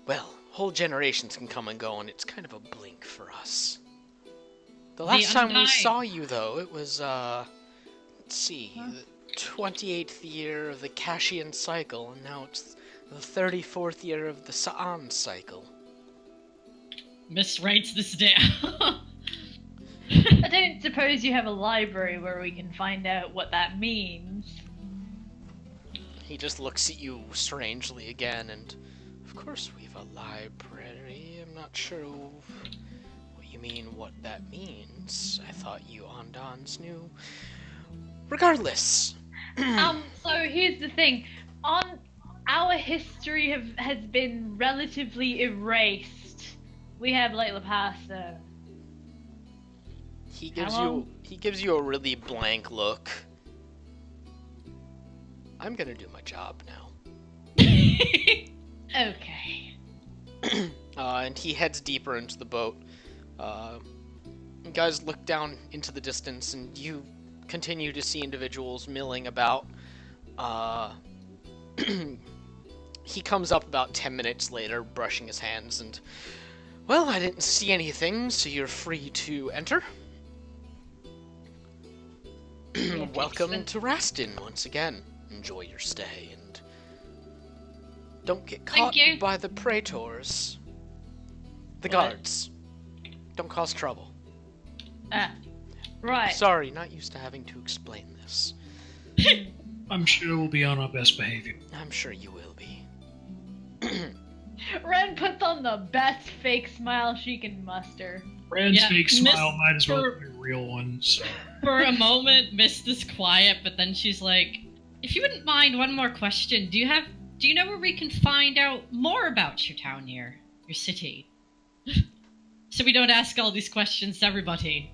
well, whole generations can come and go, and it's kind of a blink for us. The last time we Undying. saw you, though, it was, let's see, the 28th year of the Kashian cycle, and now it's the 34th year of the Sa'an cycle. Mist writes this down. I don't suppose you have a library where we can find out what that means. He just looks at you strangely again, and of course we have a library. I'm not sure what you mean what that means. I thought you Andans knew. Regardless. So here's the thing. Our history has been relatively erased. We have like the past, He gives you a really blank look. I'm gonna do my job now. Okay. And he heads deeper into the boat. You guys look down into the distance, and you continue to see individuals milling about. He comes up about 10 minutes later, brushing his hands, and... Well, I didn't see anything, so you're free to enter. Welcome to Rastin once again. Enjoy your stay, and don't get caught you. by the praetors. The guards. Don't cause trouble. Right. Sorry, not used to having to explain this. I'm sure we'll be on our best behavior. I'm sure you will be. Ren puts on the best fake smile she can muster. Rand's Yeah, fake smile might as well Mr. be a real one, so... For a moment, Mist is quiet, but then she's like, if you wouldn't mind, one more question. Do you know where we can find out more about your town here? Your city? So we don't ask all these questions to everybody.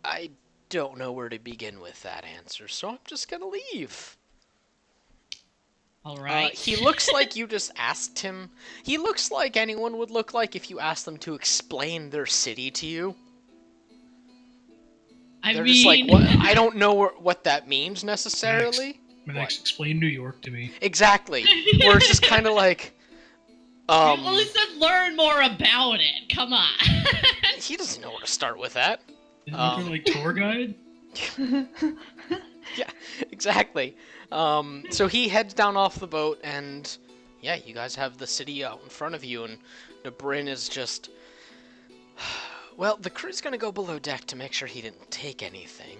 I don't know where to begin with that answer, so I'm just gonna leave. Alright. He looks like you just asked him. He looks like anyone would look like if you asked them to explain their city to you. They're just like, what? I don't know what that means necessarily. Max, explain New York to me. Exactly. Where it's just kind of like, Well, he said learn more about it. Come on. he doesn't know where to start with that. Isn't there, like, tour guide? Yeah, exactly. So he heads down off the boat, and yeah, you guys have the city out in front of you, and Bryn is just... Well, the crew's gonna go below deck to make sure he didn't take anything.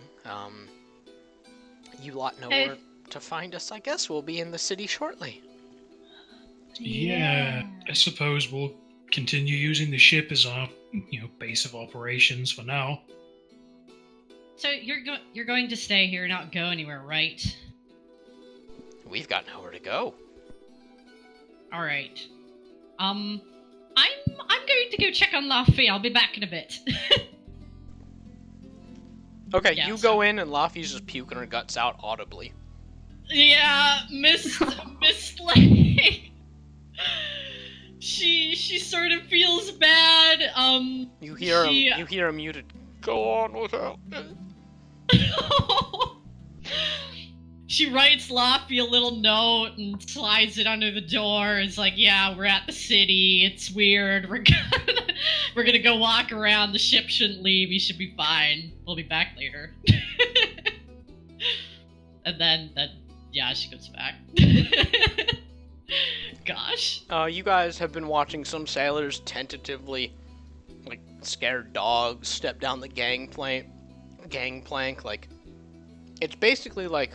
You lot know where to find us, I guess. We'll be in the city shortly. Yeah, I suppose we'll continue using the ship as our, base of operations for now. So you're going to stay here, not go anywhere, right? We've got nowhere to go. All right. I'm going to go check on Laffy. I'll be back in a bit. Okay, Yeah, you so- go in, and Laffy's just puking her guts out audibly. Yeah, Miss Lake. She sort of feels bad. You hear him. she- You hear him muted. Go on without it. She writes Laffy a little note and slides it under the door. It's like, yeah, we're at the city. It's weird. We're gonna go walk around. The ship shouldn't leave. You should be fine. We'll be back later. And then yeah, she goes back. Gosh. You guys have been watching some sailors tentatively, like scared dogs, step down the gangplank. Like, it's basically like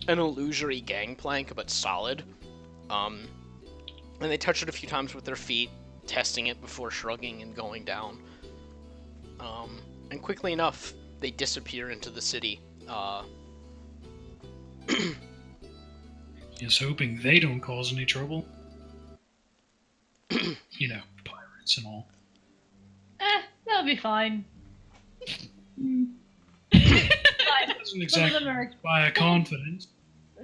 an illusory gangplank, but solid. And they touch it a few times with their feet, testing it before shrugging and going down. And quickly enough, they disappear into the city. Just hoping they don't cause any trouble. Pirates and all. That'll be fine. Doesn't Some of exactly them are inspire confidence.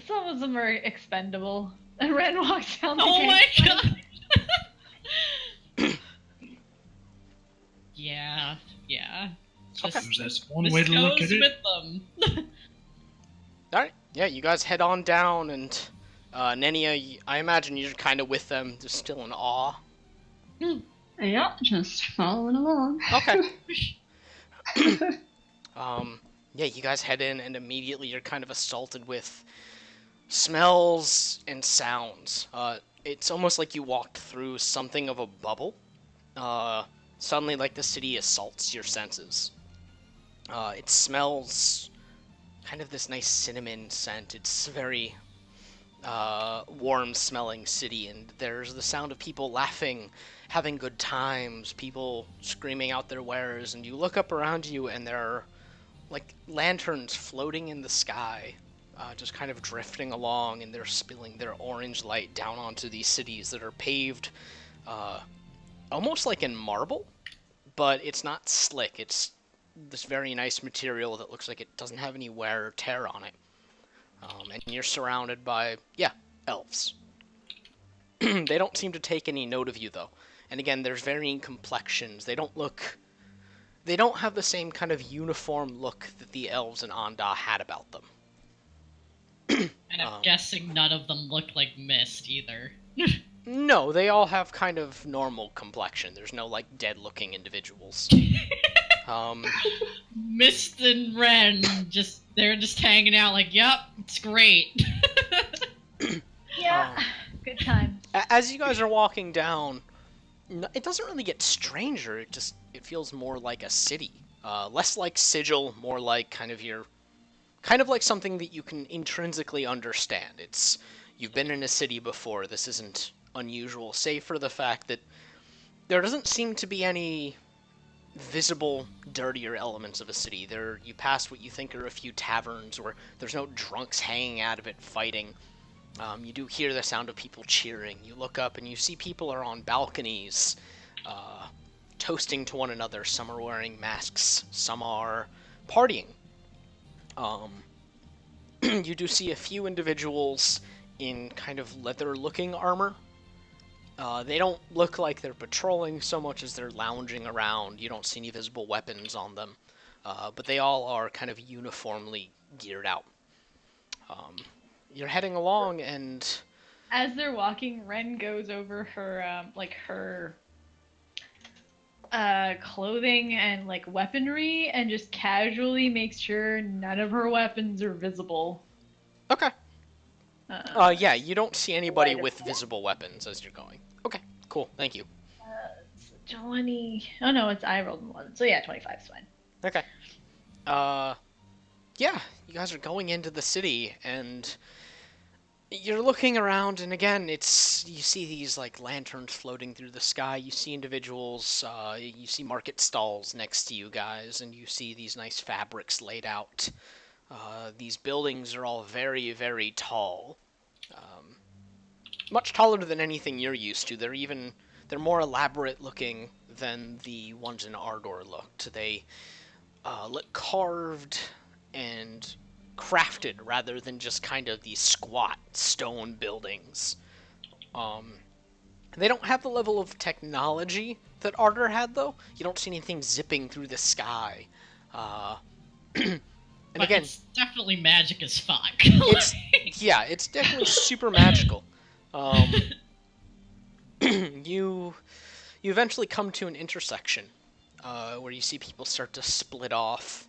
some of them are expendable. And Ren walks down the Oh my gangplank. god. Yeah. Suppose that's one This way to look goes at it. with them. Alright, yeah, you guys head on down, and Nenia, I imagine you're kind of with them, just still in awe. Yep, just following along. Okay. Yeah, you guys head in, and immediately you're kind of assaulted with smells and sounds. It's almost like you walked through something of a bubble. Suddenly, like, the city assaults your senses. It smells kind of this nice cinnamon scent. It's a very warm-smelling city, and there's the sound of people laughing, having good times, people screaming out their wares, and you look up around you, and there are, like, lanterns floating in the sky, just kind of drifting along, and they're spilling their orange light down onto these cities that are paved almost like in marble, but it's not slick. It's this very nice material that looks like it doesn't have any wear or tear on it. And you're surrounded by, elves. They don't seem to take any note of you, though. And again, there's varying complexions. They don't have the same kind of uniform look that the elves in Onda had about them. And I'm guessing none of them look like Mist either. No, they all have kind of normal complexion. There's no, like, dead-looking individuals. Mist and Ren, they're just hanging out like, yup, it's great. Yeah, good time. As you guys are walking down, it doesn't really get stranger. It feels more like a city. Less like Sigil, more like kind of like something that you can intrinsically understand. You've been in a city before. This isn't unusual, save for the fact that there doesn't seem to be any visible, dirtier elements of a city. You pass what you think are a few taverns where there's no drunks hanging out of it fighting. You do hear the sound of people cheering. You look up and you see people are on balconies, toasting to one another. Some are wearing masks, some are partying. You do see a few individuals in kind of leather-looking armor. They don't look like they're patrolling so much as they're lounging around. You don't see any visible weapons on them. But they all are kind of uniformly geared out. You're heading along, and As they're walking, Ren goes over her clothing and like weaponry and just casually makes sure none of her weapons are visible. okay. Yeah, you don't see anybody with visible weapons as you're going. Okay, cool, thank you. 20. Oh no, I rolled 1. So yeah, 25 is fine. Okay. Yeah, you guys are going into the city, and you're looking around, and again, you see these, like, lanterns floating through the sky. You see individuals, you see market stalls next to you guys, and you see these nice fabrics laid out. These buildings are all very, very tall. Much taller than anything you're used to. They're more elaborate looking than the ones in Ardor looked. They look carved and crafted rather than just kind of these squat stone buildings. They don't have the level of technology that Ardor had, though. You don't see anything zipping through the sky. And But again, it's definitely magic as fuck. it's definitely super magical. You eventually come to an intersection where you see people start to split off.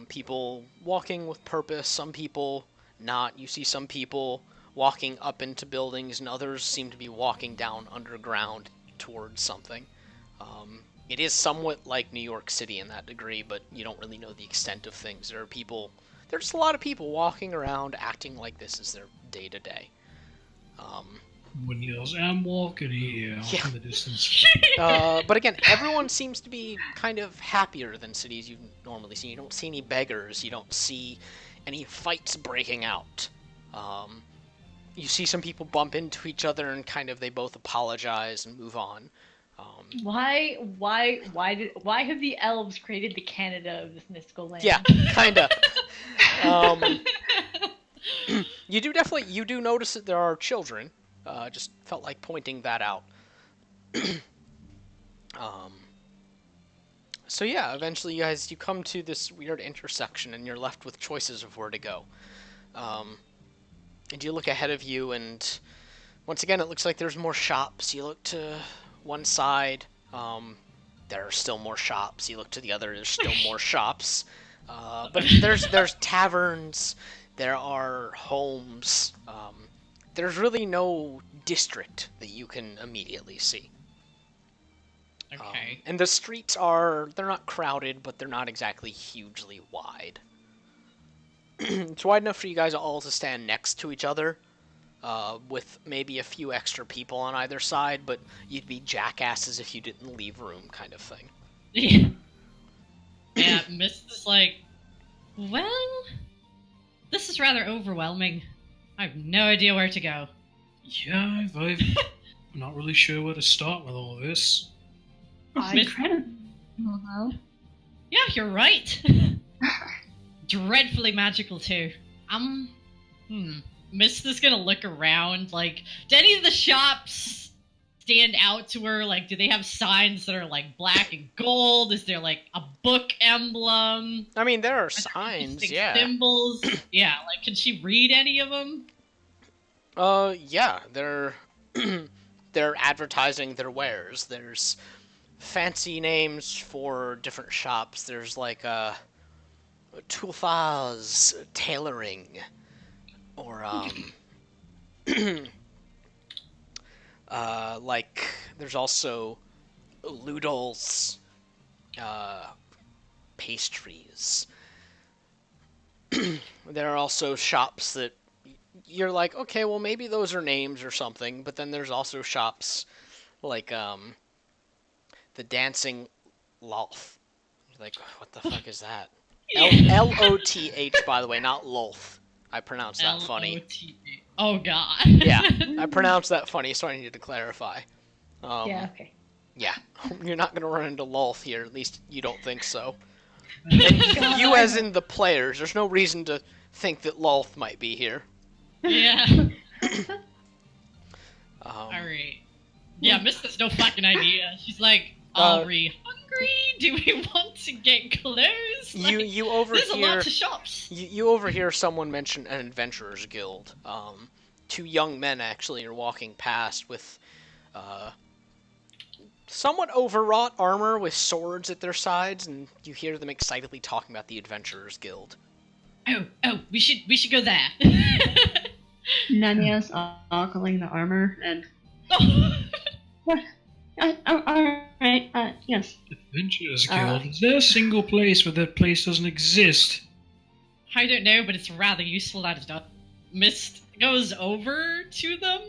People walking with purpose, some people not. You see some people walking up into buildings, and others seem to be walking down underground towards something. It is somewhat like New York City in that degree, but you don't really know the extent of things. There's just a lot of people walking around acting like this is their day-to-day. When he yells, "I'm walking here," Yeah. in the distance. But again, everyone seems to be kind of happier than cities you normally see. You don't see any beggars. You don't see any fights breaking out. You see some people bump into each other and kind of they both apologize and move on. Why have the elves created the Canada of this mystical land? Yeah, kinda. You do notice that there are children. Just felt like pointing that out. So yeah, eventually you come to this weird intersection and you're left with choices of where to go. And you look ahead of you, and once again it looks like there's more shops. You look to one side, there are still more shops. You look to the other, there's still more shops. But there's taverns, there are homes. There's really no district that you can immediately see. Okay. And the streets they're not crowded, but they're not exactly hugely wide. It's wide enough for you guys all to stand next to each other, with maybe a few extra people on either side, but you'd be jackasses if you didn't leave room, kind of thing. Yeah, Mist is like, well, this is rather overwhelming. I have no idea where to go. Yeah, I'm not really sure where to start with all this. It's Mist- incredible, though. Yeah, you're right. Dreadfully magical too. Mist is gonna look around. Like, do any of the shops stand out to her? Like, do they have signs that are like black and gold? Is there like a book emblem? I mean, there are Are there signs, interesting yeah. Symbols. Yeah, like, can she read any of them? Yeah, they're they're advertising their wares. There's fancy names for different shops. There's like Tulfa's Tailoring, or like there's also Ludol's pastries. There are also shops that you're like, okay, well maybe those are names or something, but then there's also shops like the Dancing Loth. You're like, what the fuck is that? Loth, by the way, not Loth. I pronounced that funny. L-O-T-A. Oh god. Yeah, I pronounced that funny, so I needed to clarify. Yeah, okay. Yeah, you're not gonna run into Loth here. At least you don't think so. And you, as in the players, there's no reason to think that Loth might be here. Yeah. Alright. Yeah, Mist has no fucking idea. She's like, are we hungry? Do we want to get clothes? Like, you overhear. there's a lot of shops. You overhear someone mention an adventurers guild. Two young men actually are walking past with somewhat overwrought armor with swords at their sides, and you hear them excitedly talking about the adventurers guild. Oh, we should go there. Nanya's ogling the armor and. What? Alright, yes. Adventurers Guild. Is there a single place where that place doesn't exist? I don't know, but it's rather useful that it's not. Mist goes over to them,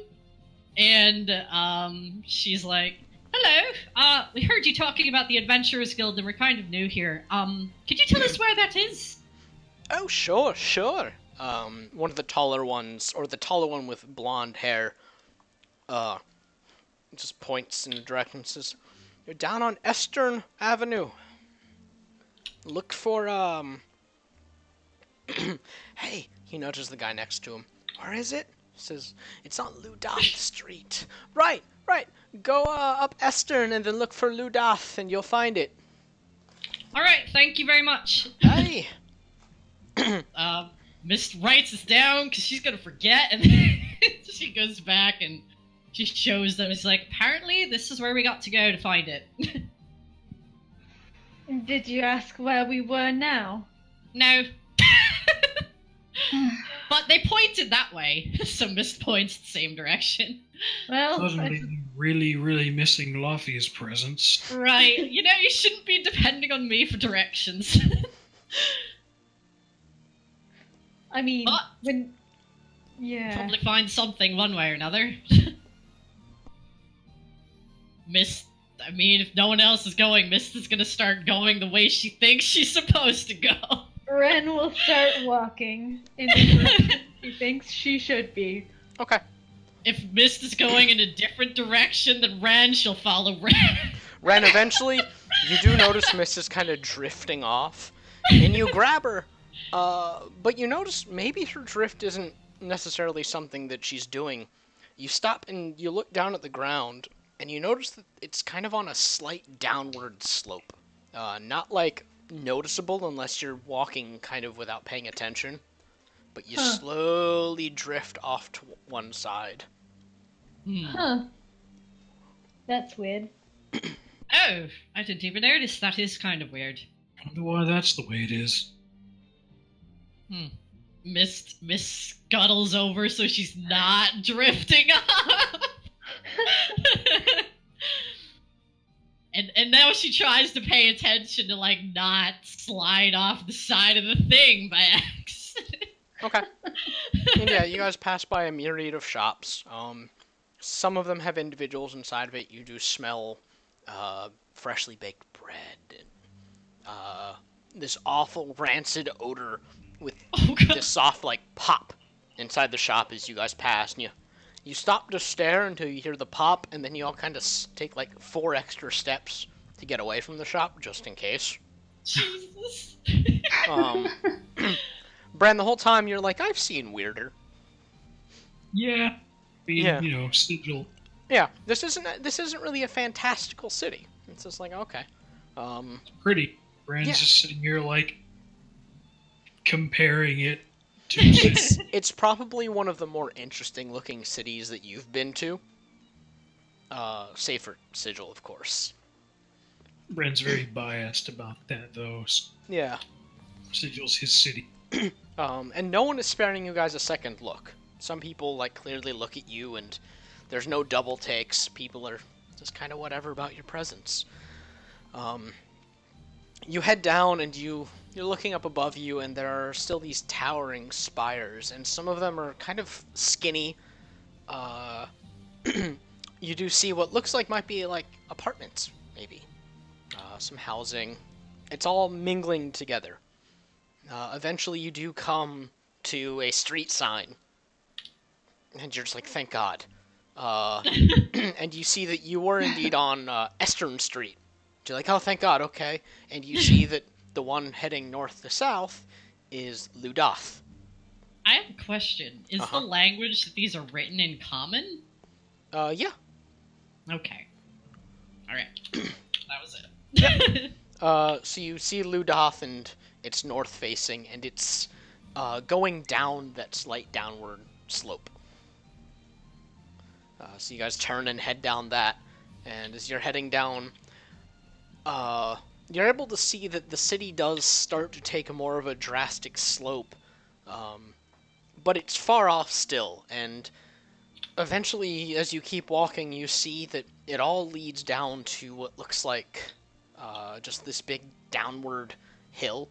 and she's like, "Hello. We heard you talking about the Adventurers Guild, and we're kind of new here. Could you tell us where that is?" Oh, sure. One of the taller ones, or the taller one with blonde hair, just points in the direction and says, "You're down on Eastern Avenue. Look for, Hey," he nudges the guy next to him. "Where is it?" He says, "It's on Ludath Street." Right. Go, up Eastern and then look for Ludath and you'll find it. Alright, thank you very much. Hey. Mist writes this down because she's gonna forget, and then she goes back and she shows them. It's like, apparently this is where we got to go to find it. Did you ask where we were now? No. But they pointed that way, so Mist points the same direction. Well, Suddenly, really, really missing Laffy's presence. Right. You know, you shouldn't be depending on me for directions. I mean, But- yeah. Probably find something one way or another. Mist, I mean, if no one else is going, Mist is gonna start going the way she thinks she's supposed to go. Ren will start walking in the direction she thinks she should be. Okay. If Mist is going in a different direction than Ren, she'll follow Ren. Ren, eventually, you do notice Miss is kind of drifting off, and you grab her, but you notice maybe her drift isn't necessarily something that she's doing. You stop and you look down at the ground, and you notice that it's kind of on a slight downward slope. Not like noticeable unless you're walking kind of without paying attention, but you slowly drift off to one side. Huh. That's weird. Oh, I didn't even notice. That is kind of weird. I wonder why that's the way it is. Mist scuttles over so she's not drifting off. And now she tries to pay attention to, like, not slide off the side of the thing by accident. Okay. And yeah, you guys pass by a myriad of shops. Some of them have individuals inside of it. You do smell freshly baked bread and this awful rancid odor with this soft like pop inside the shop as you guys pass. And you stop to stare until you hear the pop, and then you all kind of take like 4 extra steps to get away from the shop just in case. Jesus. Bran, the whole time you're like, I've seen weirder. Yeah. Yeah. You know, sigil. Yeah, this isn't really a fantastical city. It's just like, okay. Pretty. Brand's Yeah. just sitting here, like, comparing it to It's probably one of the more interesting looking cities that you've been to. Save for Sigil, of course. Brand's very biased about that, though. Yeah. Sigil's his city. And no one is sparing you guys a second look. Some people, like, clearly look at you, and there's no double takes. People are just kind of whatever about your presence. You head down, and you're looking up above you, and there are still these towering spires, and some of them are kind of skinny. You do see what looks like might be, like, apartments, maybe. Some housing. It's all mingling together. Eventually you do come to a street sign. And you're just like, thank God. And you see that you were indeed on Eastern Street. You're like, oh, thank God, okay. And you see that the one heading north to south is Ludath. I have a question. Is the language that these are written in common? Yeah. Okay. Alright. That was it. So you see Ludath, and it's north facing, and it's going down that slight downward slope. So you guys turn and head down that, and as you're heading down, you're able to see that the city does start to take a more of a drastic slope, but it's far off still, and eventually, as you keep walking, you see that it all leads down to what looks like just this big downward hill,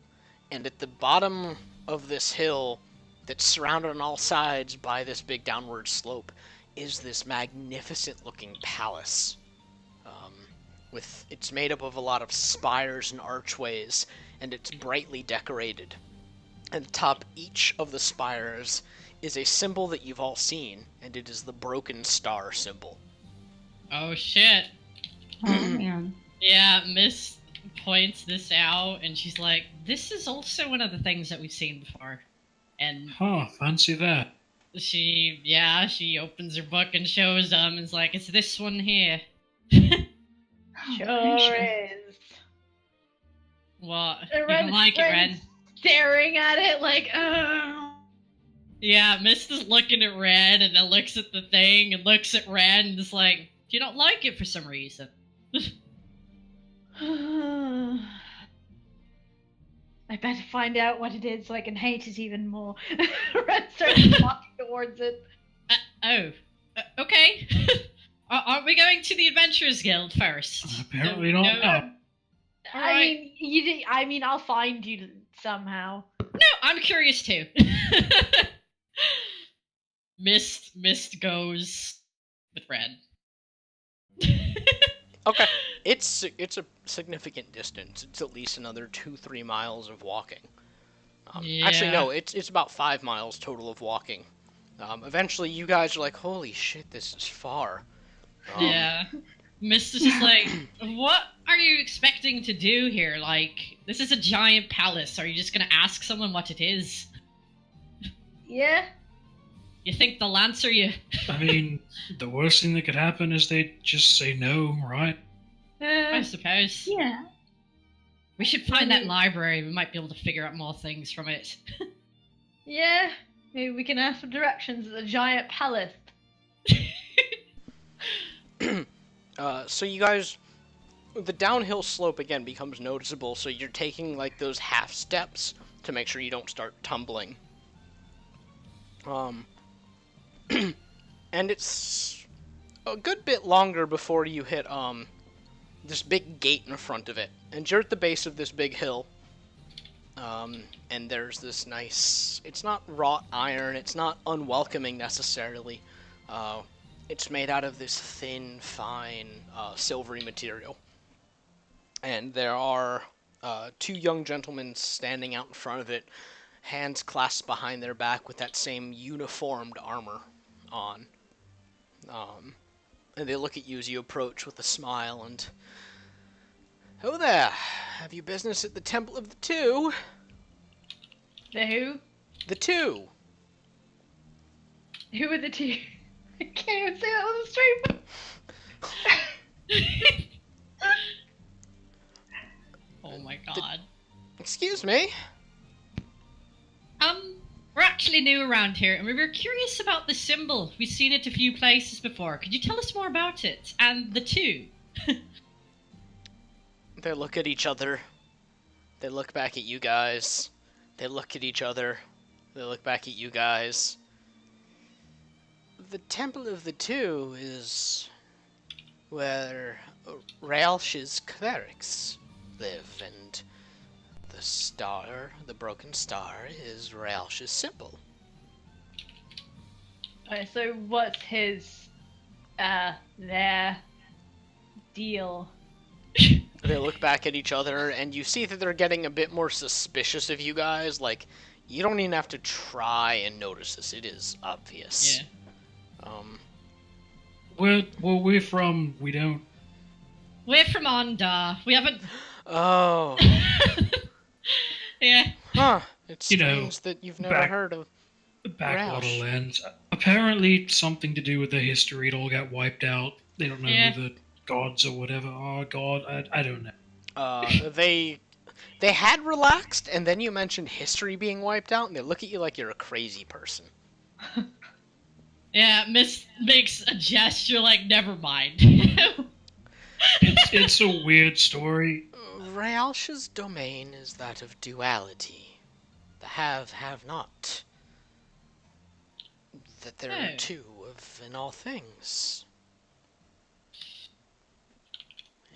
and at the bottom of this hill that's surrounded on all sides by this big downward slope is this magnificent looking palace. It's made up of a lot of spires and archways, and it's brightly decorated. And atop each of the spires is a symbol that you've all seen, and it is the broken star symbol. Oh shit. Oh man. Yeah, Miss points this out, and she's like, this is also one of the things that we've seen before. And Fancy that. she opens her book and shows them, and is like, it's this one here. Sure is. What? You don't like it, Ren? Staring at it like, oh. Yeah, Mist is looking at Ren, and then looks at the thing, and looks at Ren, and is like, you don't like it for some reason. I better find out what it is so I can hate it even more. Ren starts walking towards it. Okay. Aren't we going to the Adventurers Guild first? Apparently not. No. I mean, I'll find you somehow. No, I'm curious too. Mist goes with Red. Okay, it's a significant distance. It's at least another 2-3 miles of walking. Actually, no, it's about 5 miles total of walking. Eventually, you guys are like, holy shit, this is far. Yeah. Mist is just like, what are you expecting to do here? Like, this is a giant palace. Are you just gonna ask someone what it is? Yeah. You think they'll answer you? I mean, the worst thing that could happen is they just say no, right? I suppose. Yeah. We should find that library. We might be able to figure out more things from it. Yeah. Maybe we can ask for directions at the giant palace. So you guys, the downhill slope again becomes noticeable, so you're taking like those half steps to make sure you don't start tumbling. And it's a good bit longer before you hit this big gate in front of it, and you're at the base of this big hill. And there's this nice, it's not wrought iron, it's not unwelcoming necessarily. It's made out of this thin, fine, silvery material. And there are 2 young gentlemen standing out in front of it, hands clasped behind their back with that same uniformed armor on. And they look at you as you approach with a smile, and Oh there. Have you business at the Temple of the Two? The who? The Two. Who are the two? I can't even say that on the stream. Oh my god. Excuse me? We're actually new around here, and we were curious about the symbol. We've seen it a few places before. Could you tell us more about it? And the two? They look at each other. They look back at you guys. They look at each other. They look back at you guys. The Temple of the Two is where Raelsh's clerics live, and the star, the broken star, is Raelsh's symbol. Alright, so what's his, their deal? They look back at each other, and you see that they're getting a bit more suspicious of you guys. Like, you don't even have to try and notice this. It is obvious. Yeah. Where we're from, we don't. We're from Ondar. We haven't... Oh. Yeah. Huh. It's You know, strange that you've never back- heard of Backwater Roush. lands. Apparently, something to do with the history. It all got wiped out. They don't know Yeah. who the gods or whatever are. God, I don't know. They had relaxed, and then you mentioned history being wiped out, and they look at you like you're a crazy person. Yeah, Miss makes a gesture like, never mind. It's a weird story. Raelsh's domain is that of duality. The have not. That there are Oh. two of in all things.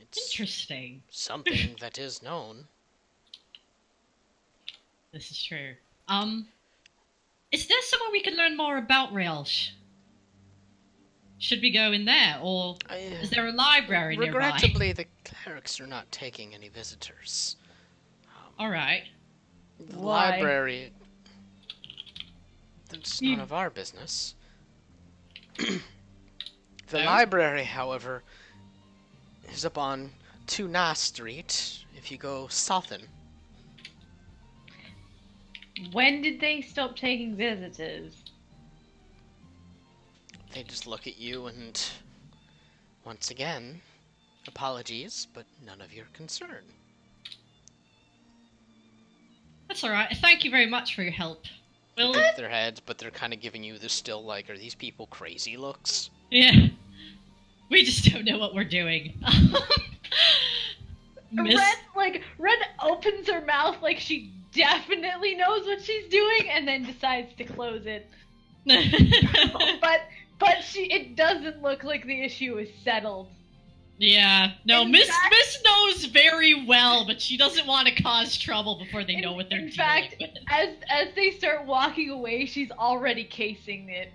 It's Interesting. something that is known. This is true. Is there somewhere we can learn more about Raelsh? Should we go in there, or is there a library nearby? Regrettably, the clerics are not taking any visitors. Alright. The Why? library... That's none of our business. The Oh? library, however, is up on Tuna Street, if you go southin. When did they stop taking visitors? They just look at you and... Once again, apologies, but none of your concern. That's alright. Thank you very much for your help. They Well, dip their heads, but they're kind of giving you the still like, are these people crazy looks? yeah. We just don't know what we're doing. Miss... Red opens her mouth like she definitely knows what she's doing, and then decides to close it. But it doesn't look like the issue is settled. Yeah, no, In Miss fact- Miss knows very well, but she doesn't want to cause trouble before they know what they're In dealing fact, with. as they start walking away, she's already casing it.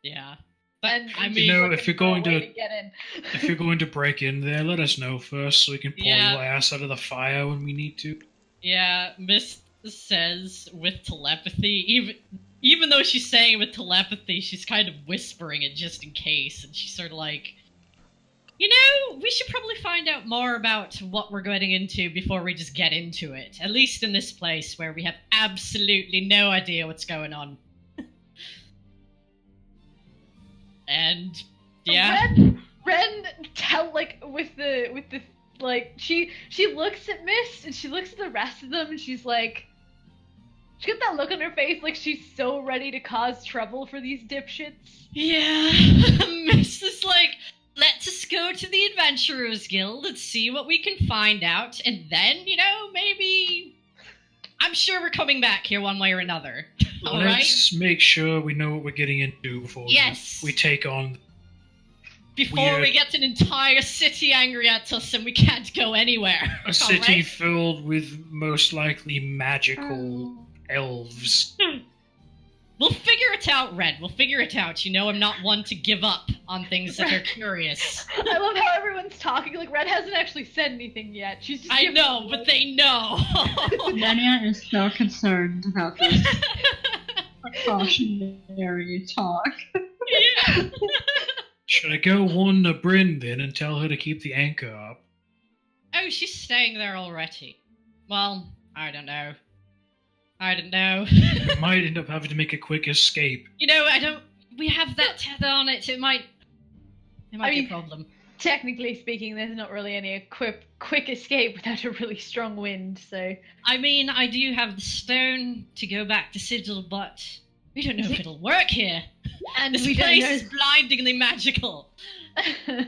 Yeah, but And I she's mean, You know, looking if you're for a going way to- get in. If you're going to break in there, let us know first so we can pull Yeah. your ass out of the fire when we need to. yeah, Miss says with telepathy, even though she's saying it with telepathy, she's kind of whispering it just in case, and she's sort of like, you know, we should probably find out more about what we're getting into before we just get into it. At least in this place where we have absolutely no idea what's going on. And yeah, Ren she looks at Mist and she looks at the rest of them and she's like, she got that look on her face like she's so ready to cause trouble for these dipshits. yeah. Miss is like, let's just go to the Adventurers Guild and see what we can find out, and then, you know, maybe. I'm sure we're coming back here one way or another. All right. Let's make sure we know what we're getting into before Yes. we take on. Before we weird- get an entire city angry at us and we can't go anywhere. A city Alright? filled with most likely magical elves. We'll figure it out, Red. We'll figure it out. You know, I'm not one to give up on things that are curious. I love how everyone's talking like Red hasn't actually said anything yet. She's just I giving know, a but look. they know. Nanya is so concerned about this precautionary talk. Yeah. Should I go warn the Bryn then and tell her to keep the anchor up? Oh, she's staying there already. Well, I don't know. We might end up having to make a quick escape. You know, we have that tether on it, so it might be a problem. Technically speaking, there's not really any quick escape without a really strong wind, so... I mean, I do have the stone to go back to Sigil, but we don't know if it'll work here. And This we place don't is blindingly magical. know...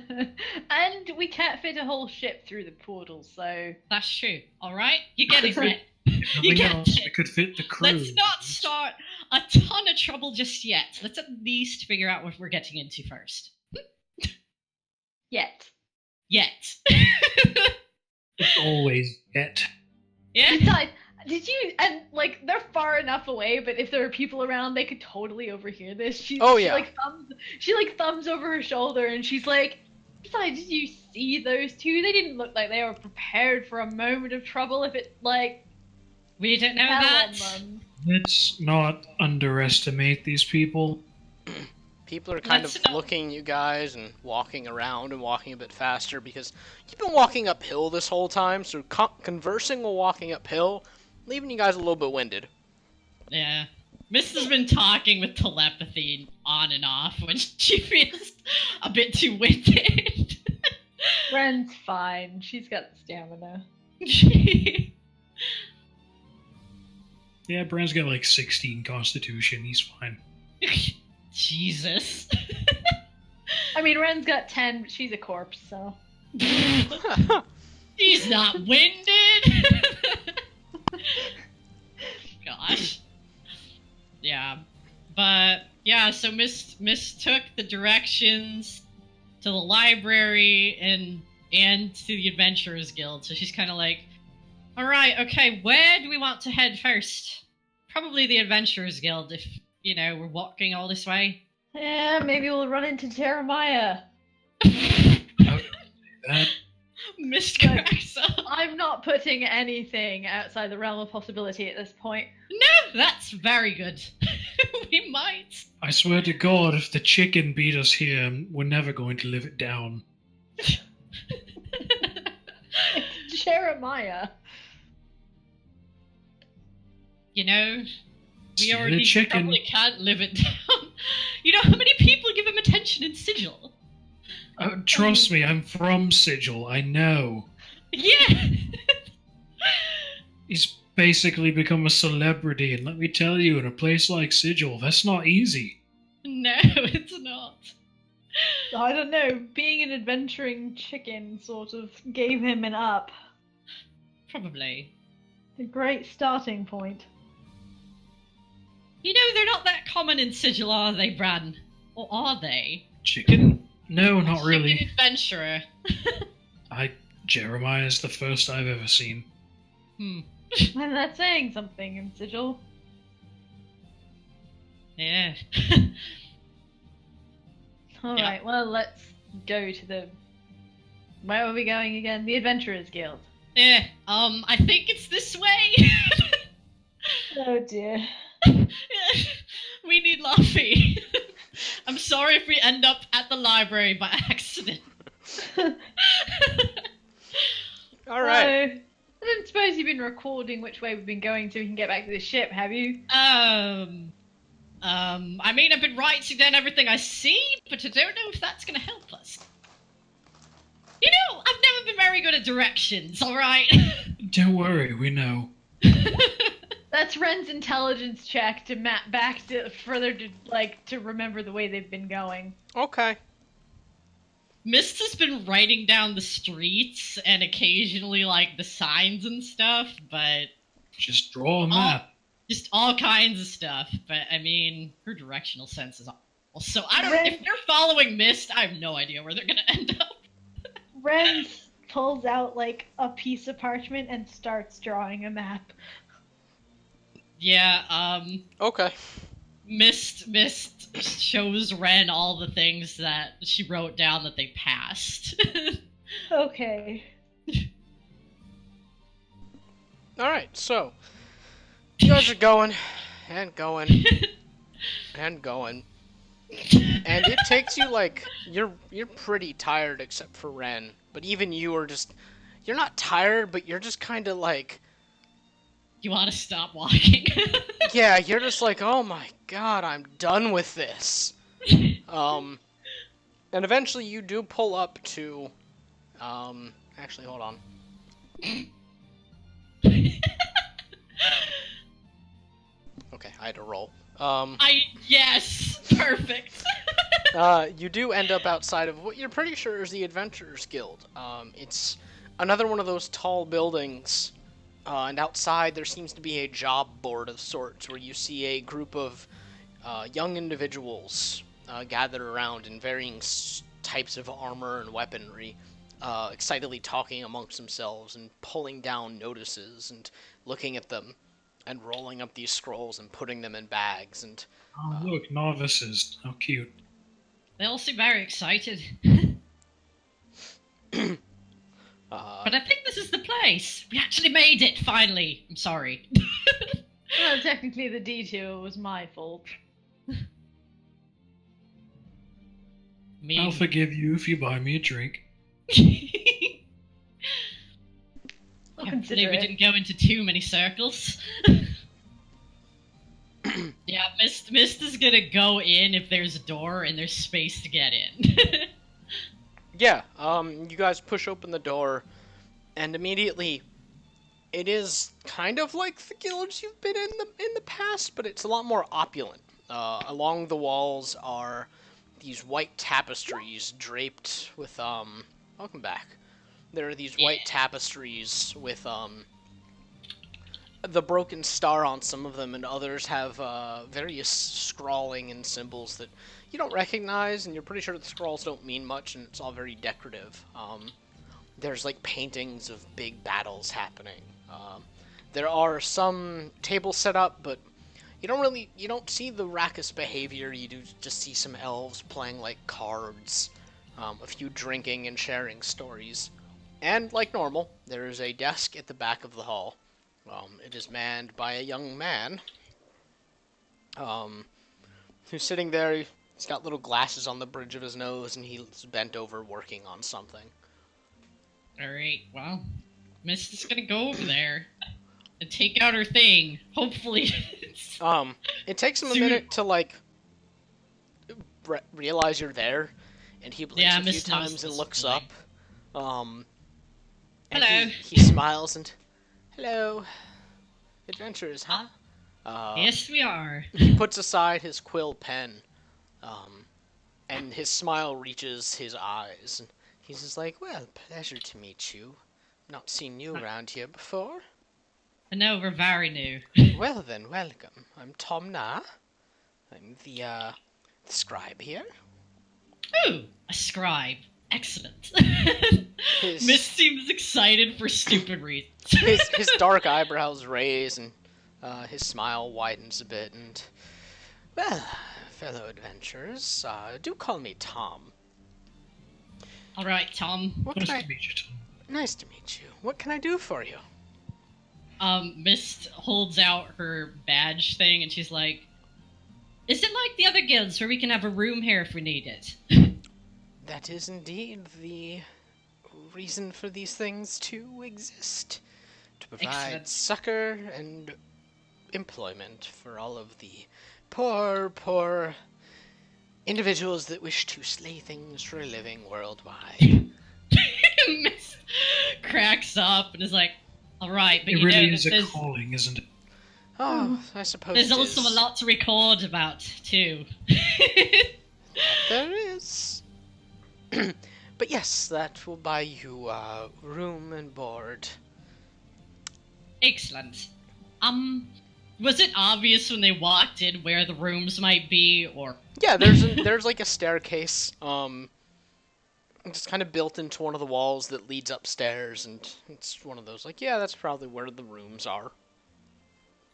and we can't fit a whole ship through the portal, so... That's true. Alright? You get it, Red. If You nothing get else, it. we could fit the crew. Let's not start a ton of trouble just yet. Let's at least figure out what we're getting into first. Yet. It's always yet. Yeah? Besides, and like they're far enough away, but if there are people around, they could totally overhear this. She thumbs over her shoulder and she's like, besides, did you see those two? They didn't look like they were prepared for a moment of trouble if it We don't know fell that. on them. Let's not underestimate these people. People are kind Let's of not- looking at you guys and walking around and walking a bit faster because you've been walking uphill this whole time, so conversing while walking uphill, leaving you guys a little bit winded. Yeah. Miss has been talking with telepathy on and off when she feels a bit too winded. Ren's fine. She's got stamina. Yeah, Brand's got like 16 constitution. He's fine. Jesus. I mean, Ren's got 10, but she's a corpse, so... He's not winded. Gosh. Yeah. But yeah, so Miss took the directions to the library and to the Adventurers Guild. So she's kind of like, all right, okay, where do we want to head first? Probably the Adventurers Guild if, we're walking all this way. Yeah, maybe we'll run into Jeremiah. That Mist cracks up. I'm not putting anything outside the realm of possibility at this point. No, that's very good. We might. I swear to God, if the chicken beat us here, we're never going to live it down. Jeremiah. We See the already chicken. probably can't live it down. You know how many people give him attention in Sigil? Trust me, I'm from Sigil. I know. Yeah. He's basically become a celebrity, and let me tell you, in a place like Sigil, that's not easy. No, it's not. I don't know, being an adventuring chicken sort of gave him an up. Probably. A great starting point. They're not that common in Sigil, are they, Bran? Or are they? Chicken? No, not Chicken really. adventurer. Jeremiah's the first I've ever seen. Hmm. And that's saying something in Sigil. Yeah. Alright, well, let's go to the... Where are we going again? The Adventurers Guild. Yeah, I think it's this way. Oh dear. We need Luffy. I'm sorry if we end up at the library by accident. All right. So, I don't suppose you've been recording which way we've been going so we can get back to the ship, have you? I mean, I've been writing down everything I see, but I don't know if that's gonna help us. I've never been very good at directions, alright? Don't worry, we know. That's Ren's intelligence check to map back to further to remember the way they've been going. Okay. Mist has been writing down the streets and occasionally, the signs and stuff, but Just draw a map. just all kinds of stuff. But, I mean, her directional sense is awful. So, I don't Ren- if they're following Mist, I have no idea where they're gonna end up. Ren pulls out a piece of parchment and starts drawing a map. Yeah, Okay. Mist shows Ren all the things that she wrote down that they passed. Okay. All right. So you guys are going and going and going. And it takes you like you're pretty tired except for Ren, but even you are just you're not tired, but you're just kind of like You want to stop walking? yeah, you're just like, "Oh my god, I'm done with this." And eventually you do pull up to actually hold on. Okay, I had to roll. Yes, perfect. You do end up outside of what you're pretty sure is the Adventurers Guild. It's another one of those tall buildings, and outside there seems to be a job board of sorts where you see a group of young individuals gathered around in varying types of armor and weaponry, excitedly talking amongst themselves and pulling down notices and looking at them and rolling up these scrolls and putting them in bags and Oh, look, novices. How cute. They all seem very excited. But I think this is the place. We actually made it, finally. I'm sorry. Well, technically the detour was my fault. I'll forgive you if you buy me a drink. I'll Hopefully consider we it. didn't go into too many circles. Yeah, Mist is gonna go in if there's a door and there's space to get in. yeah, you guys push open the door, and immediately it is kind of like the guilds you've been in the past, but it's a lot more opulent. Along the walls are these white tapestries draped with welcome back. There are these white tapestries with the broken star on some of them, and others have various scrawling and symbols that you don't recognize, and you're pretty sure the scrawls don't mean much, and it's all very decorative. There's like paintings of big battles happening. There are some tables set up, but you don't see the raucous behavior. You do just see some elves playing like cards, a few drinking and sharing stories. And like normal, there is a desk at the back of the hall. It is manned by a young man who's sitting there. He's got little glasses on the bridge of his nose, and he's bent over working on something. Alright, well, Mist is gonna go over there and take out her thing. Hopefully it's... It takes him a minute to, like, realize you're there, and he blinks a few Mist times knows and this looks feeling. up. And Hello. He smiles and, hello, adventurers, huh? Yes, we are. He puts aside his quill pen, and his smile reaches his eyes. And he's just like, well, pleasure to meet you. Not seen you around here before. No, we're very new. Well then, welcome. I'm Tom Na. I'm the scribe here. Ooh, a scribe. Excellent. His- Mist seems excited for stupid reasons. His dark eyebrows raise, and his smile widens a bit, and... Well, fellow adventurers, do call me Tom. Alright, Tom. What Nice can I... to meet you, Tom. Nice to meet you. What can I do for you? Mist holds out her badge thing and she's like, is it like the other guilds where we can have a room here if we need it? That is indeed the reason for these things to exist. To provide Excellent. succor and employment for all of the poor individuals that wish to slay things for a living worldwide. Mist cracks up and is like, alright, but It you really know, is a there's, calling, isn't it? Oh, I suppose there's it also is. a lot to record about, too. There is. But yes, that will buy you room and board. Excellent. Was it obvious when they walked in where the rooms might be, or... Yeah, there's like a staircase, just kind of built into one of the walls that leads upstairs, and it's one of those like, yeah, that's probably where the rooms are.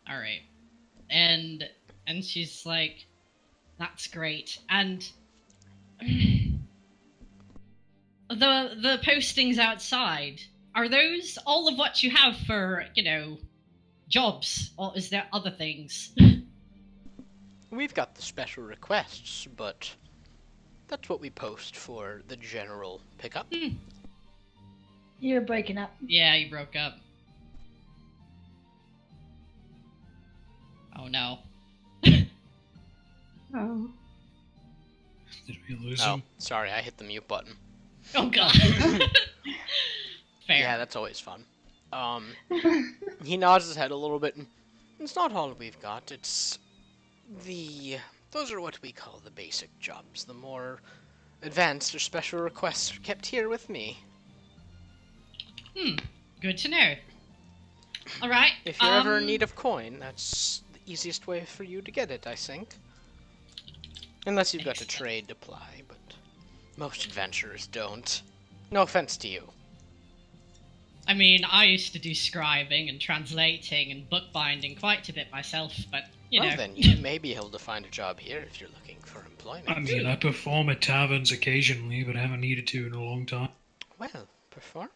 Alright. And she's like, that's great. And the postings outside, are those all of what you have for, jobs? Or is there other things? We've got the special requests, but That's what we post for the general pickup. You're breaking up. Yeah, you broke up. Oh no. Oh. Did we lose Oh, him? sorry, I hit the mute button. Oh god. Fair. Yeah, that's always fun. He nods his head a little bit, and it's not all we've got. Those are what we call the basic jobs. The more advanced or special requests are kept here with me. Good to know. Alright. If you're ever in need of coin, that's the easiest way for you to get it, I think. Unless you've got a trade to ply, but most adventurers don't. No offense to you. I mean, I used to do scribing and translating and bookbinding quite a bit myself, but, you know. Well, then you may be able to find a job here if you're looking for employment. I mean, I perform at taverns occasionally, but I haven't needed to in a long time. Well, performer.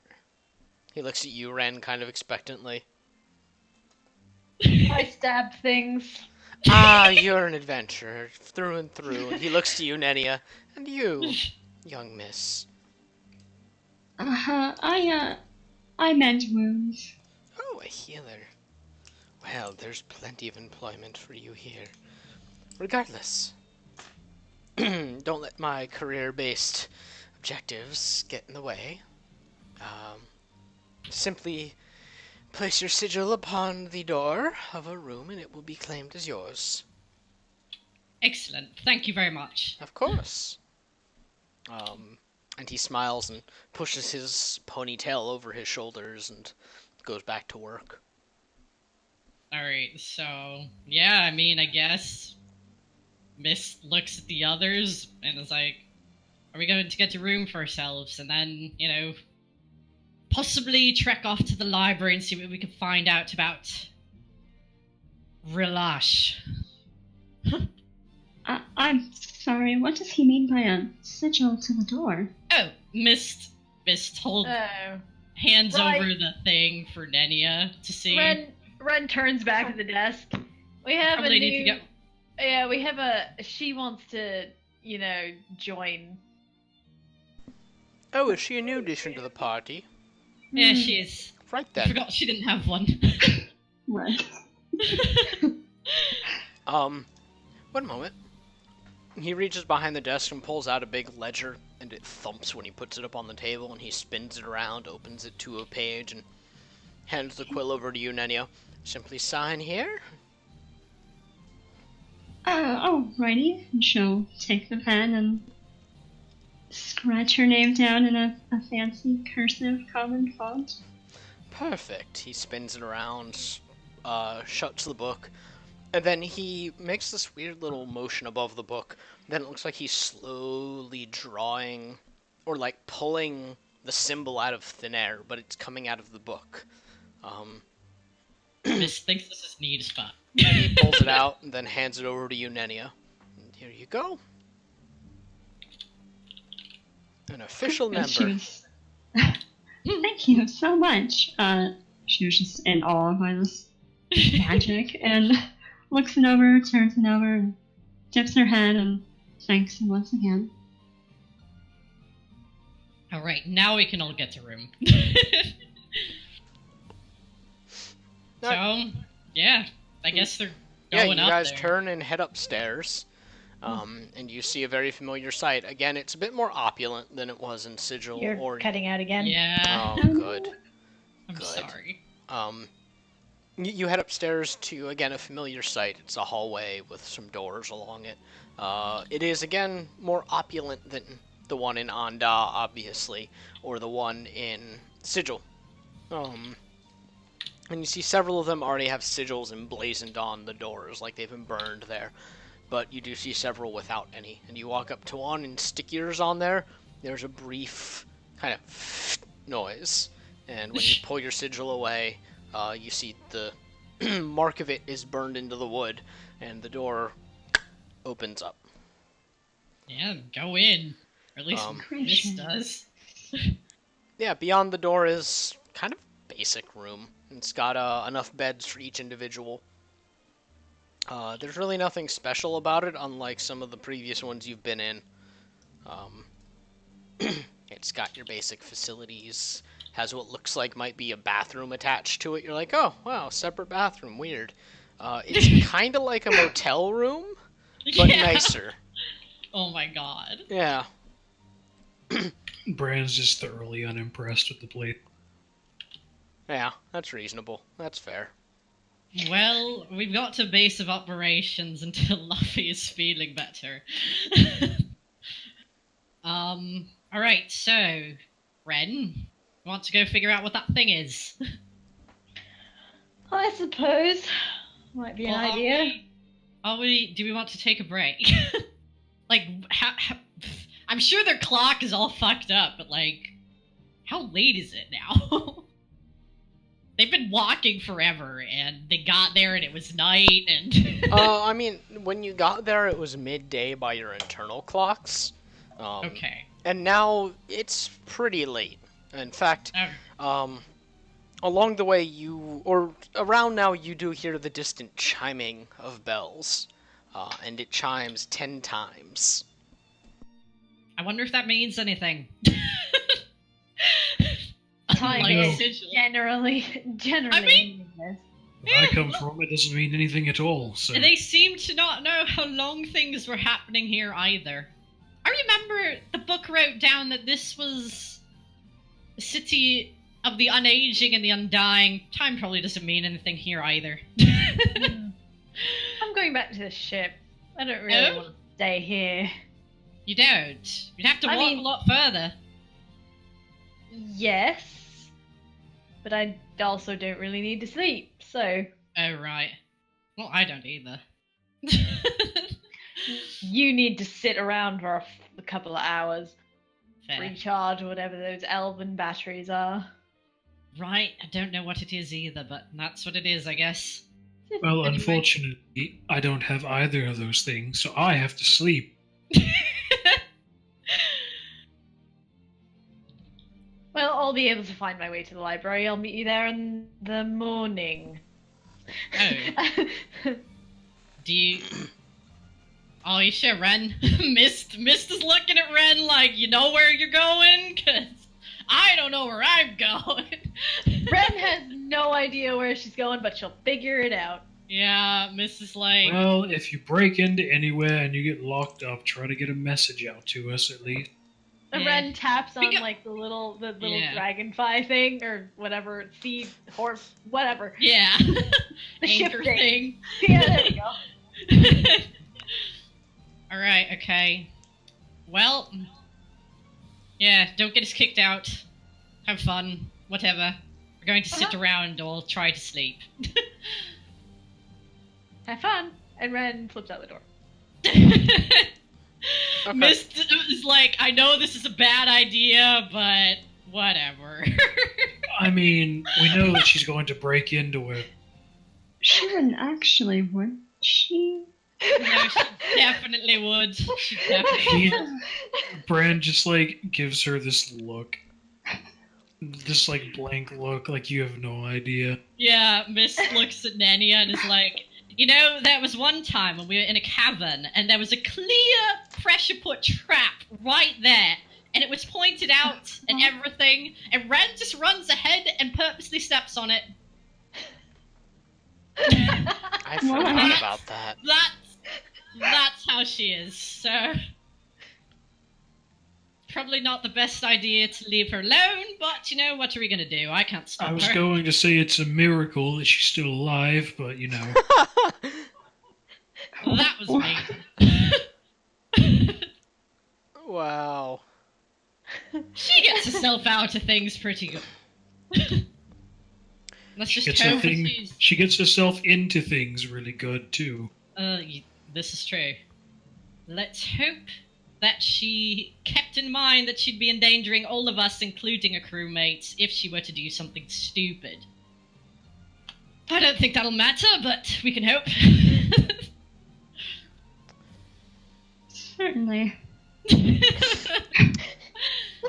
He looks at you, Ren, kind of expectantly. I stab things. Ah, you're an adventurer, through and through. And he looks to you, Nenia. And you, young miss. I mend wounds. Oh, a healer. Well, there's plenty of employment for you here. Regardless, don't let my career-based objectives get in the way. Simply place your sigil upon the door of a room and it will be claimed as yours. Excellent. Thank you very much. Of course. And he smiles and pushes his ponytail over his shoulders and goes back to work. Alright, so, yeah, I mean, I guess Mist looks at the others and is like, are we going to get a room for ourselves? And then, you know, possibly trek off to the library and see what we can find out about Relash. I'm sorry, what does he mean by a sigil to the door? Oh, Mist hold Oh. hands Right. over the thing for Nenia to see. Ren turns back to the desk. We have Probably a need to new. get. Yeah, we have a. She wants to, join. Oh, is she a new addition to the party? Yeah, she is. Right I then. forgot she didn't have one. Right. One moment. He reaches behind the desk and pulls out a big ledger, and it thumps when he puts it up on the table, and he spins it around, opens it to a page, and hands the quill over to you, Nenio. Simply sign here. Alrighty. And she'll take the pen and scratch her name down in a fancy cursive common font. Perfect. He spins it around, shuts the book, and then he makes this weird little motion above the book. Then it looks like he's slowly drawing, or like pulling the symbol out of thin air, but it's coming out of the book. Mist thinks this is neat as fuck. He pulls it out and then hands it over to you, Nenia. And here you go. An official And she member. was, thank you so much. She was just in awe by this magic and looks it over, turns it over, and dips her head and thanks him once again. Alright, now we can all get to room. So, yeah, I guess they're Yeah, going you up guys there. turn and head upstairs. And you see a very familiar sight. Again, it's a bit more opulent than it was in Sigil You're or... cutting out again. Yeah, Oh, good. I'm good. sorry. You head upstairs to, again, a familiar sight. It's a hallway with some doors along it. It is, again, more opulent than the one in Anda, obviously, or the one in Sigil. And you see several of them already have sigils emblazoned on the doors, like they've been burned there. But you do see several without any. And you walk up to one and stick yours on there. There's a brief kind of noise. And when you pull your sigil away, you see the mark of it is burned into the wood. And the door opens up. Yeah, go in. Or at least Mist Gracious. does. Yeah, beyond the door is kind of basic room. It's got enough beds for each individual. There's really nothing special about it, unlike some of the previous ones you've been in. Um, it's got your basic facilities, has what looks like might be a bathroom attached to it. You're like, oh, wow, separate bathroom, weird. It's kind of like a motel room, but Yeah. nicer. Oh my god. Yeah. Brand's just thoroughly unimpressed with the place. Yeah, that's reasonable. That's fair. Well, we've got to base of operations until Luffy is feeling better. Alright, so, Ren, want to go figure out what that thing is? I suppose. Might be an Well, idea. do we want to take a break? Like, how, I'm sure their clock is all fucked up, but like, how late is it now? They've been walking forever, and they got there and it was night, and... I mean, when you got there, it was midday by your internal clocks. Okay. And now it's pretty late. In fact, along the way around now, you do hear the distant chiming of bells. And it chimes 10 times. I wonder if that means anything. Time Like, is sigil. generally I mean- meaningless. Where I come from, it doesn't mean anything at all. So And they seem to not know how long things were happening here either. I remember the book wrote down that this was the city of the unaging and the undying. Time probably doesn't mean anything here either. I'm going back to the ship. I don't really Oh? want to stay here. You don't. You'd have to I walk mean- a lot further. Yes. But I also don't really need to sleep, so Oh, right. Well, I don't either. you need to sit around for a couple of hours, Fair. recharge whatever those elven batteries are. Right, I don't know what it is either, but that's what it is, I guess. well, Anyway. unfortunately, I don't have either of those things, so I have to sleep. Well, I'll be able to find my way to the library. I'll meet you there in the morning. Oh. Do you... Oh, you sure, Ren? Mist is looking at Ren like, you know where you're going? 'Cause I don't know where I'm going. Ren has no idea where she's going, but she'll figure it out. Yeah, Mist is like... Well, if you break into anywhere and you get locked up, try to get a message out to us at least. And Yeah. Ren taps on Because- like the little Yeah. dragonfly thing or whatever, seed, horse, whatever. Yeah. The ship Anchor thing. thing. Yeah, there we go. Alright, okay. Well... Yeah, don't get us kicked out. Have fun. Whatever. We're going to sit around or try to sleep. Have fun. And Ren flips out the door. Okay. Mist is like, I know this is a bad idea, but whatever. I mean, we know that she's going to break into it. She wouldn't actually, would she? No, she definitely would. She definitely He, Brand just like gives her this look. This like blank look, like you have no idea. Yeah, Mist looks at Nenya and is like, you know, there was one time when we were in a cavern and there was a clear pressure put trap right there. And it was pointed out and everything. And Ren just runs ahead and purposely steps on it. I forgot What? about that. That's how she is, so... Probably not the best idea to leave her alone, but you know, what are we gonna do? I can't stop I was her. going to say it's a miracle that she's still alive, but you know. Well, that was me. Wow. She gets herself out of things pretty good. Let's She just gets, hope she gets herself into things really good too. this is true. Let's hope that she kept in mind that she'd be endangering all of us, including her crewmates, if she were to do something stupid. I don't think that'll matter, but we can hope. Certainly.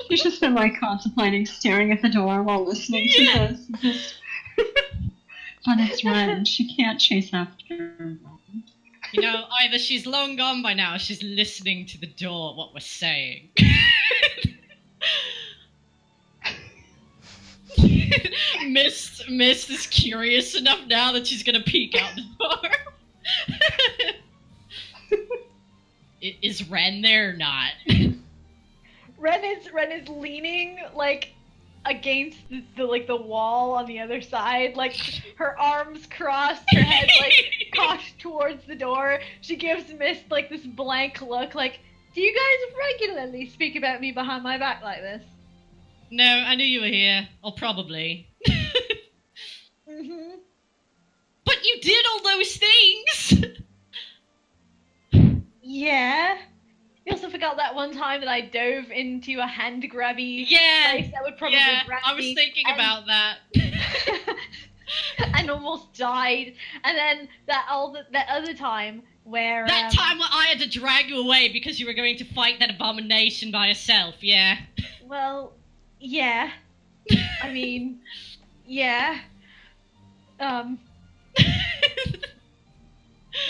She's just been like contemplating, staring at the door while listening to this. But it's Ren. She can't chase after her. You know, either she's long gone by now, or she's listening to the door, what we're saying. Mist is curious enough now that she's gonna peek out the door. Is Ren there or not? Ren is leaning like against the wall on the other side, like her arms crossed, her head like cocked towards the door. She gives Mist like this blank look, like, do you guys regularly speak about me behind my back like this? No, I knew you were here. Or probably. Mm-hmm. But you did all those things! Yeah. You also forgot that one time that I dove into a hand grabby Yeah! place that would probably grab I was me thinking about that. and almost died. And then that other time where That time when I had to drag you away because you were going to fight that abomination by yourself, yeah? well, yeah. I mean, yeah.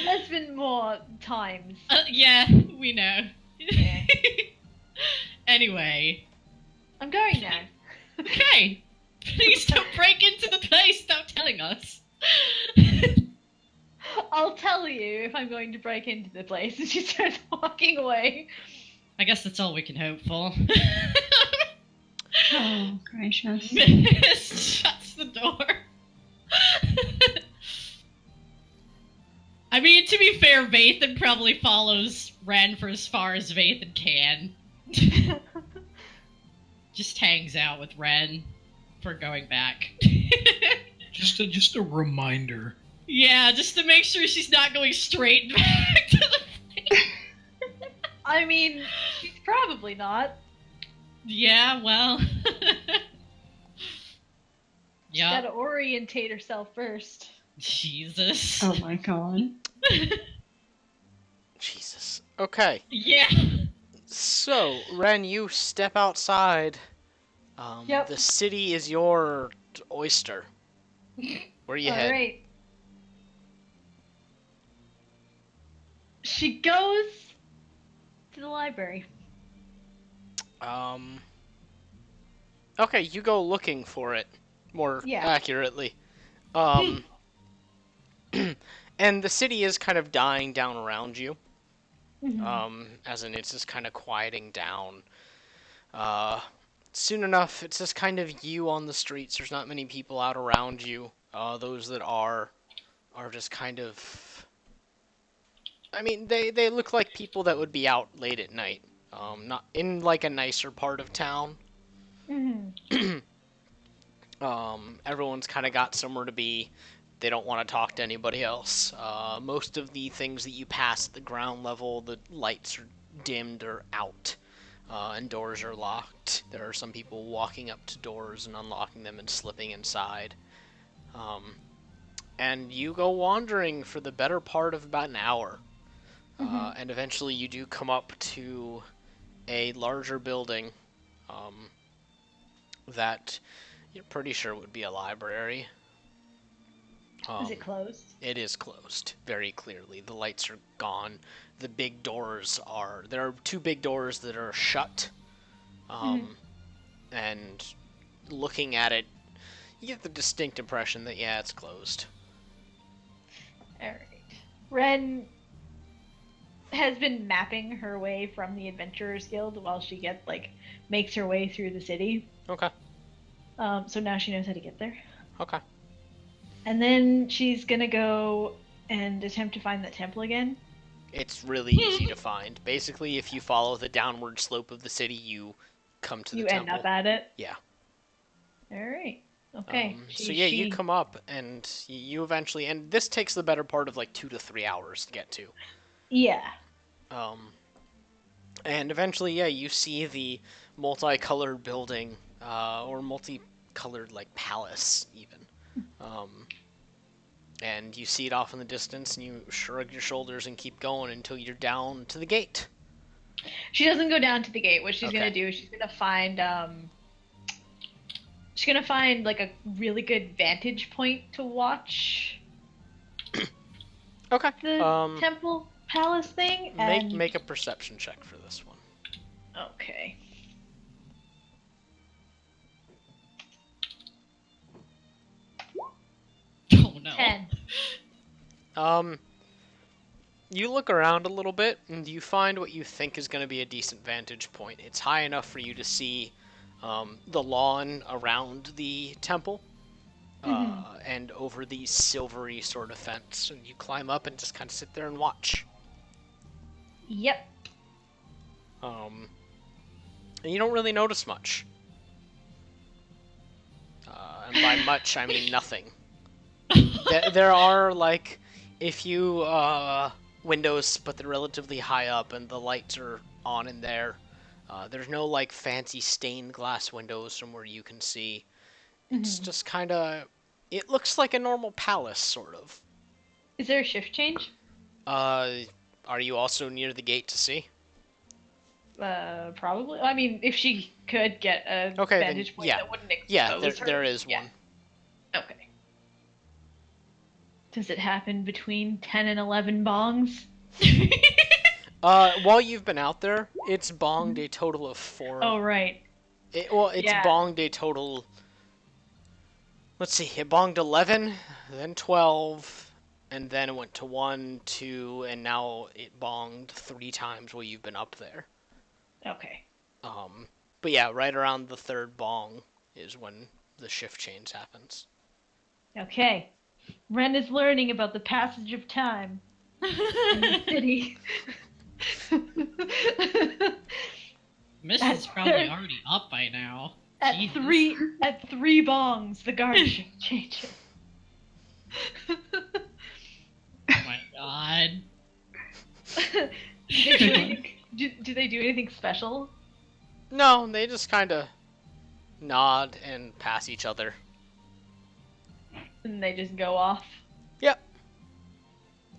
There's been more times. Yeah, we know. Yeah. Anyway. I'm going now. Okay. Please don't break into the place without telling us. I'll tell you if I'm going to break into the place. And she starts walking away. I guess that's all we can hope for. Oh, gracious. Mist shuts the door. I mean, to be fair, Vathan probably follows Ren for as far as Vathan can. Just hangs out with Ren for going back. Just a reminder. Yeah, just to make sure she's not going straight back to the place. I mean, she's probably not. Yeah, well. She's gotta orientate herself first. Jesus. Oh my god. Jesus. Okay. Yeah. So, Ren, you step outside. Yep. The city is your oyster. Where you head? Alright. She goes to the library. Okay, you go looking for it, more Yeah. accurately. And the city is kind of dying down around you. As in it's just kind of quieting down. Soon enough, it's just kind of you on the streets. There's not many people out around you. Those that are just kind of... I mean, they look like people that would be out late at night. Not in, like, a nicer part of town. Everyone's kind of got somewhere to be. They don't want to talk to anybody else. Most of the things that you pass at the ground level, the lights are dimmed or out, and doors are locked. There are some people walking up to doors and unlocking them and slipping inside. And you go wandering for the better part of about an hour. And eventually you do come up to a larger building that you're pretty sure would be a library. Is it closed? It is closed, very clearly. The lights are gone. The big doors are... There are two big doors that are shut. And looking at it, you get the distinct impression that, yeah, it's closed. Alright. Ren has been mapping her way from the Adventurers Guild while she makes her way through the city. Okay. So now she knows how to get there. Okay. And then she's gonna go and attempt to find that temple again. It's really easy to find. Basically, if you follow the downward slope of the city, you come to the temple. You end up at it? Yeah. Alright. Okay. So yeah, you come up, and you eventually... And this takes the better part of, 2 to 3 hours to get to. Yeah. And eventually, yeah, you see the multicolored building, or multicolored, palace, even. And you see it off in the distance, and you shrug your shoulders and keep going until you're down to the gate. She doesn't go down to the gate. What she's Okay. gonna do is she's gonna find a really good vantage point to watch. Okay. the temple palace thing. And Make a perception check for this one. okay. Oh no. 10. You look around a little bit, and you find what you think is going to be a decent vantage point. It's high enough for you to see the lawn around the temple, and over the silvery sort of fence. And you climb up and just kind of sit there and watch. Yep. And you don't really notice much. And by much, I mean nothing. There are, like, a few windows, but they're relatively high up, and the lights are on in there. There's no, like, fancy stained glass windows from where you can see. It's just kind of... It looks like a normal palace, sort of. Is there a shift change? Are you also near the gate to see? Probably. I mean, if she could get a vantage point that wouldn't expose her. There is one. Okay. Does it happen between 10 and 11 bongs? While you've been out there, it's bonged a total of 4. Oh, right. It's bonged a total... Let's see, it bonged 11, then 12, and then it went to 1, 2, and now it bonged 3 times while you've been up there. Okay. But yeah, right around the 3rd bong is when the shift change happens. Okay. Ren is learning about the passage of time in the city. Miss is probably already up by now. At Jesus. three bongs, the guard should change it. Oh my god. Do they do anything special? No, they just kind of nod and pass each other. And they just go off? Yep.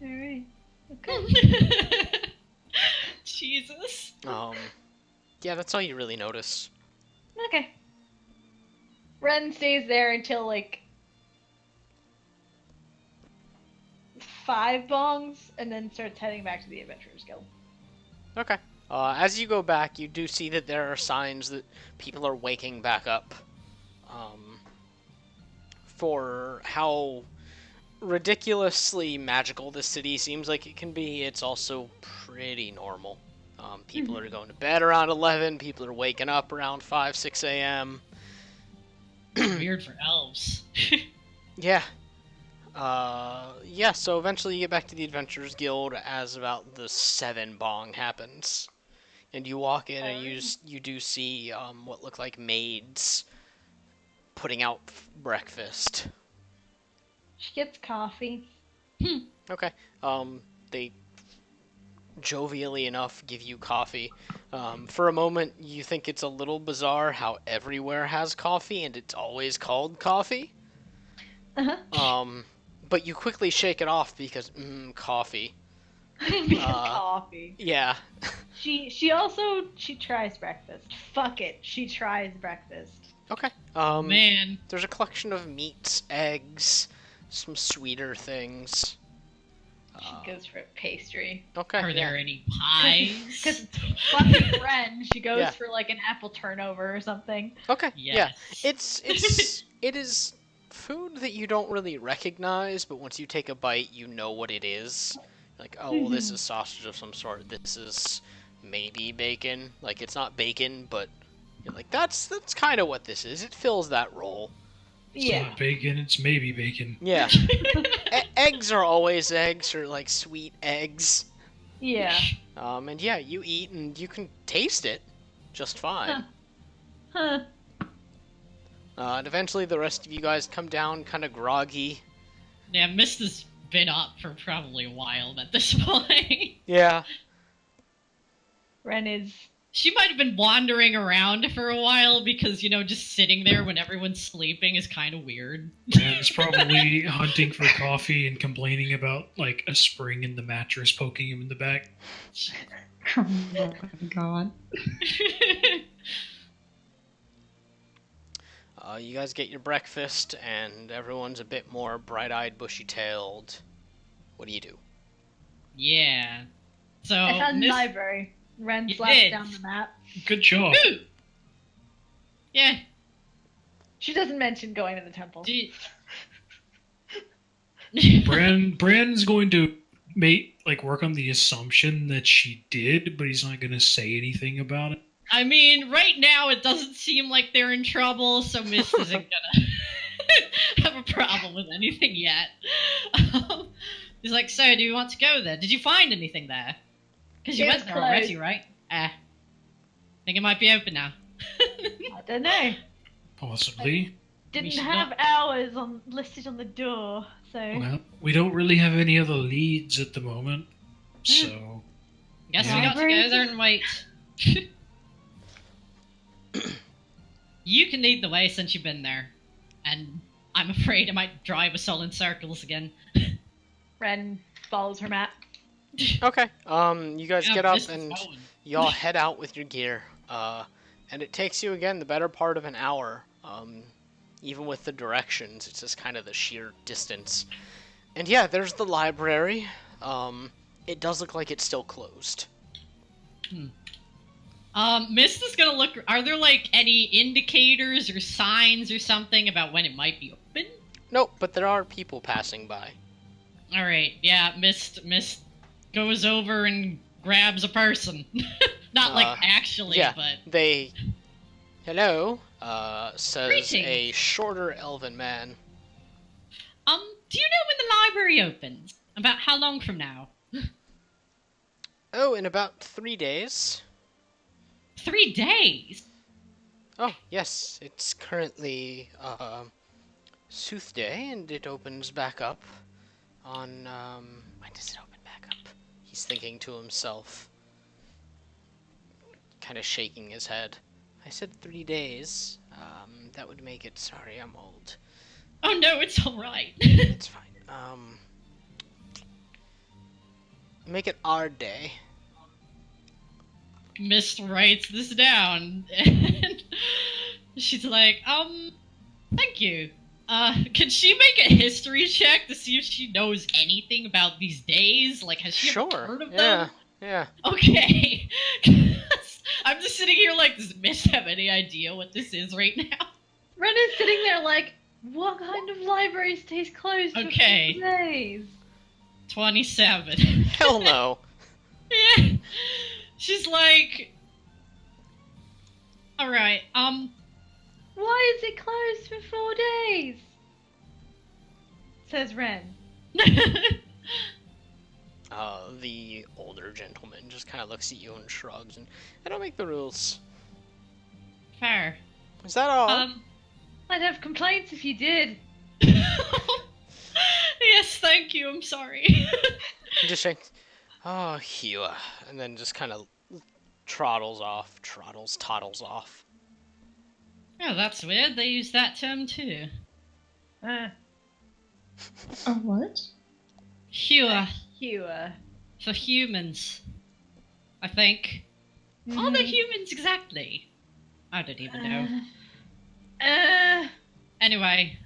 Alright. Okay. Jesus. Yeah, that's all you really notice. Okay. Ren stays there until, like, 5 bongs, and then starts heading back to the Adventurers Guild. Okay. As you go back, you do see that there are signs that people are waking back up. For how ridiculously magical this city seems like it can be, it's also pretty normal. People are going to bed around 11, people are waking up around 5, 6 a.m. Weird for elves. Yeah. So eventually you get back to the Adventurers Guild as about the 7 bong happens. And you walk in and you do see what look like maids putting out breakfast. She gets coffee. Okay. They jovially enough give you coffee. For a moment, you think it's a little bizarre how everywhere has coffee and it's always called coffee. But you quickly shake it off because, coffee. Coffee. Yeah. She tries breakfast. Fuck it. She tries breakfast. Okay. Man. There's a collection of meats, eggs, some sweeter things. She goes for pastry. Okay. Are there any pies? Because it's fucking Ren. She goes Yeah. for like an apple turnover or something. Okay. Yes. Yeah. It is food that you don't really recognize, but once you take a bite, you know what it is. Like, oh, well, this is sausage of some sort. This is maybe bacon. Like, it's not bacon, but you're like, that's kind of what this is. It fills that role. It's not bacon, it's maybe bacon. Yeah. Eggs are always eggs, or like sweet eggs. Yeah. And yeah, you eat and you can taste it just fine. Huh. And eventually the rest of you guys come down kind of groggy. Yeah, Miss has been up for probably a while at this point. Yeah. Ren is... She might have been wandering around for a while because, just sitting there when everyone's sleeping is kind of weird. And it's probably hunting for coffee and complaining about, like, a spring in the mattress poking him in the back. Oh my god. You guys get your breakfast, and everyone's a bit more bright-eyed, bushy-tailed. What do you do? Yeah. So I found the Miss- library. Ren You slaps did. down the map. Good job. Ooh. Yeah. She doesn't mention going to the temple. Brand's going to work on the assumption that she did, but he's not going to say anything about it. I mean, right now it doesn't seem like they're in trouble, so Mist isn't gonna have a problem with anything yet. He's like, so do you want to go there? Did you find anything there? Because you It went was there closed. already, right? Think it might be open now. I don't know. Possibly. Didn't should have not- hours listed on the door, so Well, we don't really have any other leads at the moment, so Guess Yeah. we got to go there and wait. You can lead the way since you've been there. And I'm afraid I might drive us all in circles again. Ren follows her map. Okay. You guys Yeah, get up Mist is and going. y'all head out with your gear. And it takes you again the better part of an hour. Even with the directions, it's just kind of the sheer distance. And yeah, there's the library. It does look like it's still closed. Mist is gonna look. Are there like any indicators or signs or something about when it might be open? Nope, but there are people passing by. All right, yeah. Mist goes over and grabs a person. Not like actually, yeah, but they... Hello, says Greetings. a shorter elven man. do you know when the library opens? About how long from now? Oh, in about 3 days. 3 days. Oh, yes, it's currently, Sooth Day, and it opens back up on, when does it open back up? He's thinking to himself, kind of shaking his head. I said 3 days. That would make it, sorry, I'm old. Oh no, it's all right. It's fine. Make it our day. Mist writes this down, and she's like, thank you. Can she make a history check to see if she knows anything about these days? Like, has she ever heard of them? Yeah. Okay. I'm just sitting here like, does Mist have any idea what this is right now? Ren is sitting there like, what kind of library stays closed Okay. for 4 days? 27. Hell no. Yeah. She's like, alright, Why is it closed for 4 days? Says Ren. The older gentleman just kind of looks at you and shrugs, and I don't make the rules. Fair. Is that all? I'd have complaints if you did. Yes, thank you, I'm sorry. He just shakes. Oh, Hua. And then just kind of toddles off. Oh, that's weird, they use that term too. A what? Hua, Hua. for humans. I think. Are they humans exactly? I don't even know. Anyway,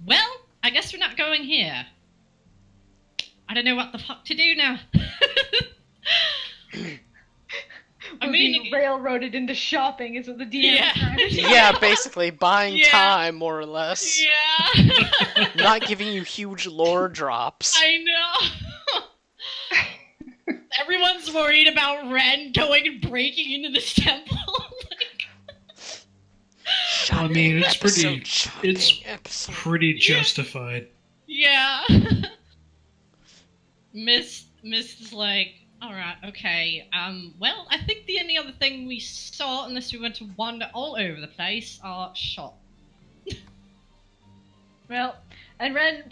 well, I guess we're not going here. I don't know what the fuck to do now. I We're mean, being railroaded into shopping is what the DM Yeah. is trying to say. Yeah, basically buying Yeah. time, more or less. yeah. Not giving you huge lore drops. I know. Everyone's worried about Ren going and breaking into this temple. I mean, it's Episode pretty, shopping it's episode. pretty justified. Yeah. Mist is like, alright, okay. Well, I think the only other thing we saw, unless we went to wander all over the place, are shop. Well, and Ren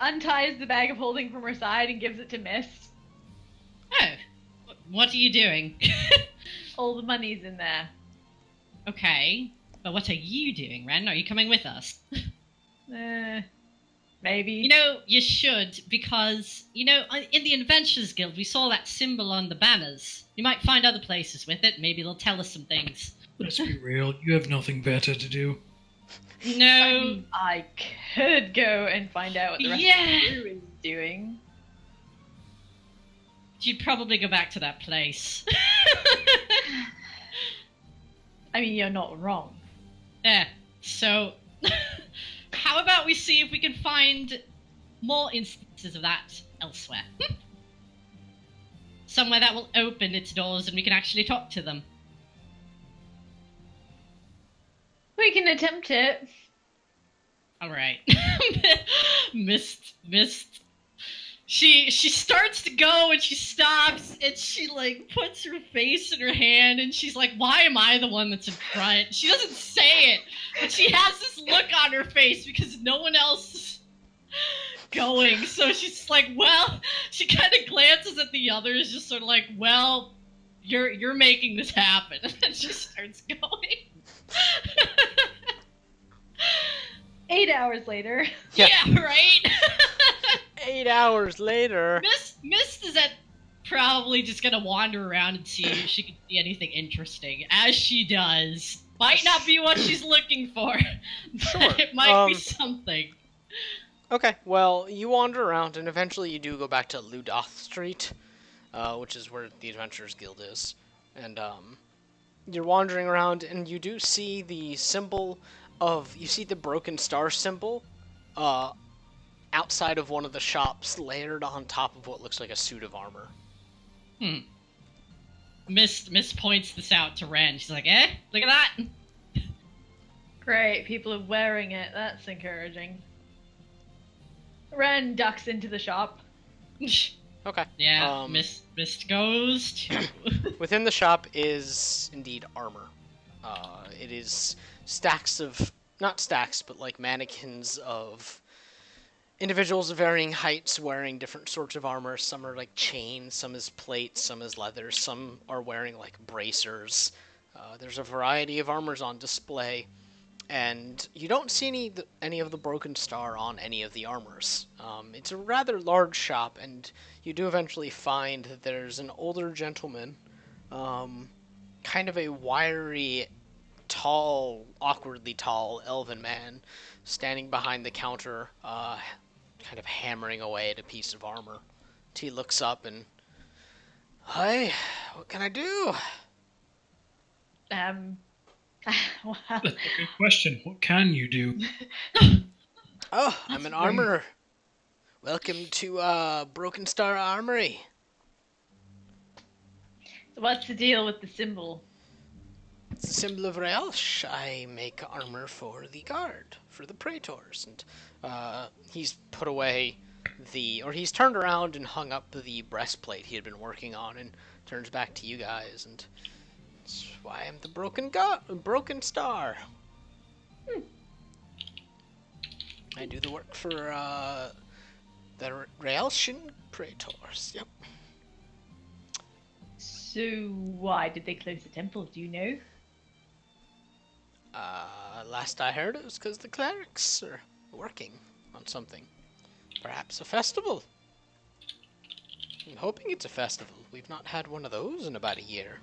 unties the bag of holding from her side and gives it to Mist. Oh. What are you doing? All the money's in there. Okay. But what are you doing, Ren? Are you coming with us? Maybe. You know, you should, because, you know, in the Adventurers Guild, we saw that symbol on the banners. You might find other places with it. Maybe they'll tell us some things. Let's be real, you have nothing better to do. No. I could go and find out what the rest Yeah. of the crew is doing. You'd probably go back to that place. I mean, you're not wrong. Yeah, so how about we see if we can find more instances of that elsewhere? Somewhere that will open its doors and we can actually talk to them. We can attempt it. Alright. Mist. She starts to go and she stops and she like puts her face in her hand and she's like, why am I the one that's in front? She doesn't say it, but she has this look on her face because no one else is going. So she's like, well, she kind of glances at the others, just sort of like, well, you're making this happen. And then she starts going. 8 hours later. Yeah, right? 8 hours later. Mist is probably just gonna wander around and see if she can see anything interesting. As she does. Might not be what she's looking for. Sure. But it might be something. Okay, well, you wander around, and eventually you do go back to Ludoth Street, which is where the Adventurers Guild is. And, you're wandering around, and you do see the symbol of... You see the broken star symbol, outside of one of the shops, layered on top of what looks like a suit of armor. Mist points this out to Ren. She's like, look at that! Great, people are wearing it. That's encouraging. Ren ducks into the shop. Okay. Yeah, Mist goes to... Within the shop is indeed armor. It is stacks of... Not stacks, but like mannequins of individuals of varying heights wearing different sorts of armor. Some are like chains, some is plate, some is leather, some are wearing like bracers. There's a variety of armors on display, and you don't see any of the broken star on any of the armors. It's a rather large shop, and you do eventually find that there's an older gentleman, kind of a wiry, tall, awkwardly tall elven man, standing behind the counter, kind of hammering away at a piece of armor. He looks up and, "Hi, what can I do?" Well, That's a good question. What can you do? "Oh, I'm an armorer. Welcome to, Broken Star Armory." what's the deal with the symbol? It's the symbol of Realsh. I make armor for the guard, for the praetors, and he's put away he's turned around and hung up the breastplate he had been working on, and turns back to you guys, and that's why I'm the Broken Star. I do the work for the Realshian praetors. Yep. So why did they close the temple? Do you know? Last I heard, it was because the clerics are working on something. Perhaps a festival. I'm hoping it's a festival. We've not had one of those in about a year.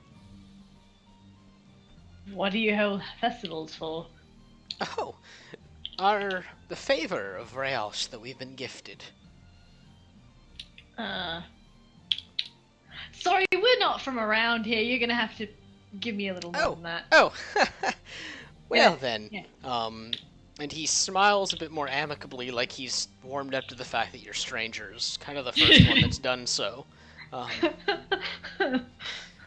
What do you hold festivals for? Oh, the favor of Realsh that we've been gifted. Sorry, we're not from around here. You're gonna have to give me a little more than that. Oh, well Yeah, then. yeah. And he smiles a bit more amicably, like he's warmed up to the fact that you're strangers. Kind of the first one that's done so.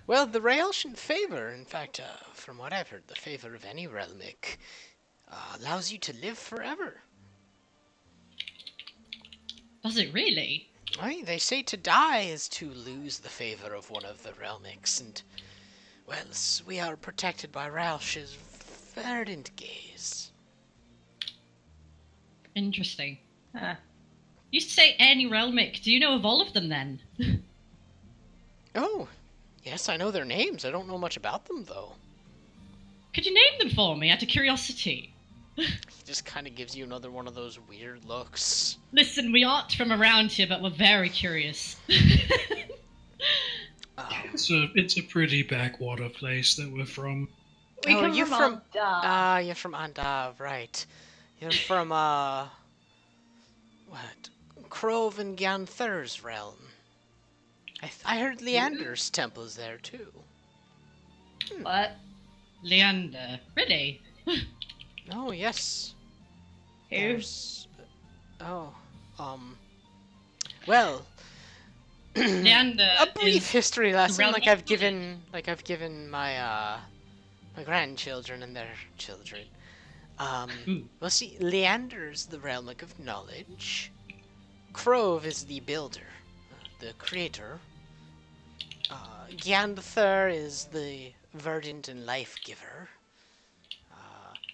Well, the Realshian favor, in fact, from what I've heard, the favor of any Relmic, allows you to live forever. Does it really? Aye, they say to die is to lose the favor of one of the Relmics, and, well, we are protected by Realsh's verdant gaze. Interesting. Huh. You say any Relmic. Do you know of all of them then? Oh, yes, I know their names. I don't know much about them, though. Could you name them for me out of curiosity? He just kind of gives you another one of those weird looks. Listen, we aren't from around here, but we're very curious. It's a pretty backwater place that we're from. We Oh, come you from Alda. You're from Andav, right. You're from, what? Crove and Ganther's realm. I heard Leander's temple's there too. What? Leander. Really? Oh yes. Who? There's. Well. Leander A brief is history lesson, realm like of I've given my my grandchildren and their children. Ooh. Well, see, Leander's the realm of knowledge. Crove is the builder, the creator. Gandalf is the verdant and life giver.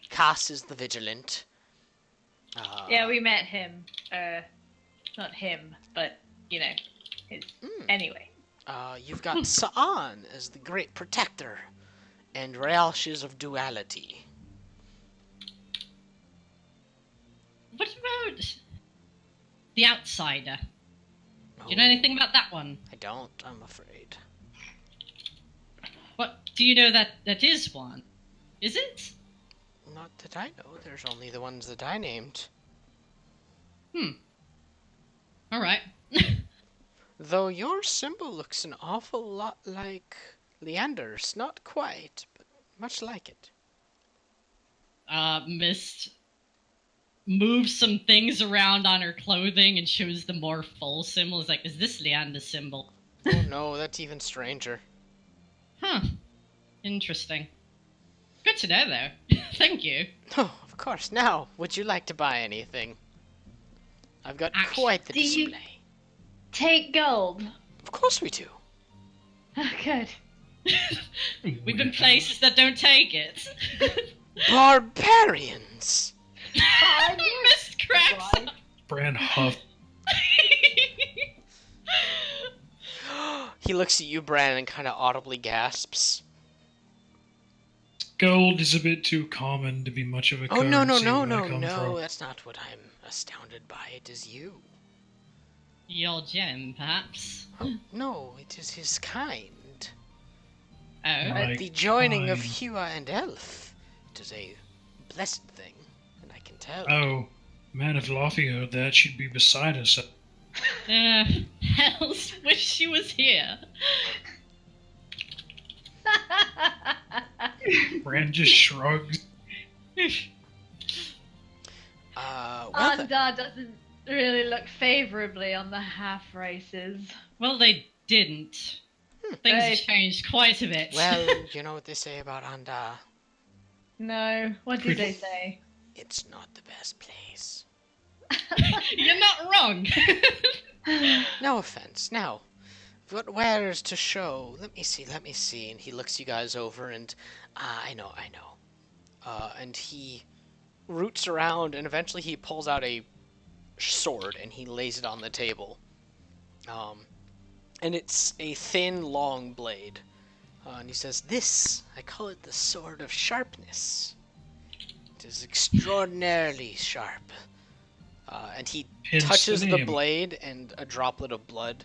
Cass is the vigilant. Yeah, we met him. Not him, but you know, his. Anyway. You've got Sa'an as the great protector, and Realsh is of duality. What about the outsider? Do you know anything about that one? I don't, I'm afraid. What do you know that is one? Is it? Not that I know. There's only the ones that I named. All right. Though your symbol looks an awful lot like Leander's. Not quite, but much like it. Mist moves some things around on her clothing and shows the more full symbol. It's like, is this Leander's symbol? Oh no, that's even stranger. Huh. Interesting. Good to know, though. Thank you. Oh, of course. Now, would you like to buy anything? I've got Actually, quite the do you- display. Take gold. Of course we do. Oh, good. We've been places that don't take it. Barbarians! Mist cracks up. Bran huff. He looks at you, Bran, and kind of audibly gasps. Gold is a bit too common to be much of a Oh, currency no, where I come from. that's not what I'm astounded by. It is you. Your gem, perhaps? Oh, no, it is his kind. Oh. Right. The joining of Fine. Hua and Elf. It is a blessed thing, and I can tell. Oh, man, if Laufey heard that, she'd be beside herself. Hells wish she was here. Bran just shrugs. Well, Andar doesn't really look favorably on the half races. Well, they didn't. Things Right. have changed quite a bit. well, you know what they say about Anda. No, what did they say? It's not the best place. You're not wrong. No offense. Now, what wares to show? Let me see. And he looks you guys over, and I know. And he roots around, and eventually he pulls out a sword, and he lays it on the table. And it's a thin, long blade. And he says, "This, I call it the Sword of Sharpness. It is extraordinarily sharp." And he Hence touches the name. blade, and a droplet of blood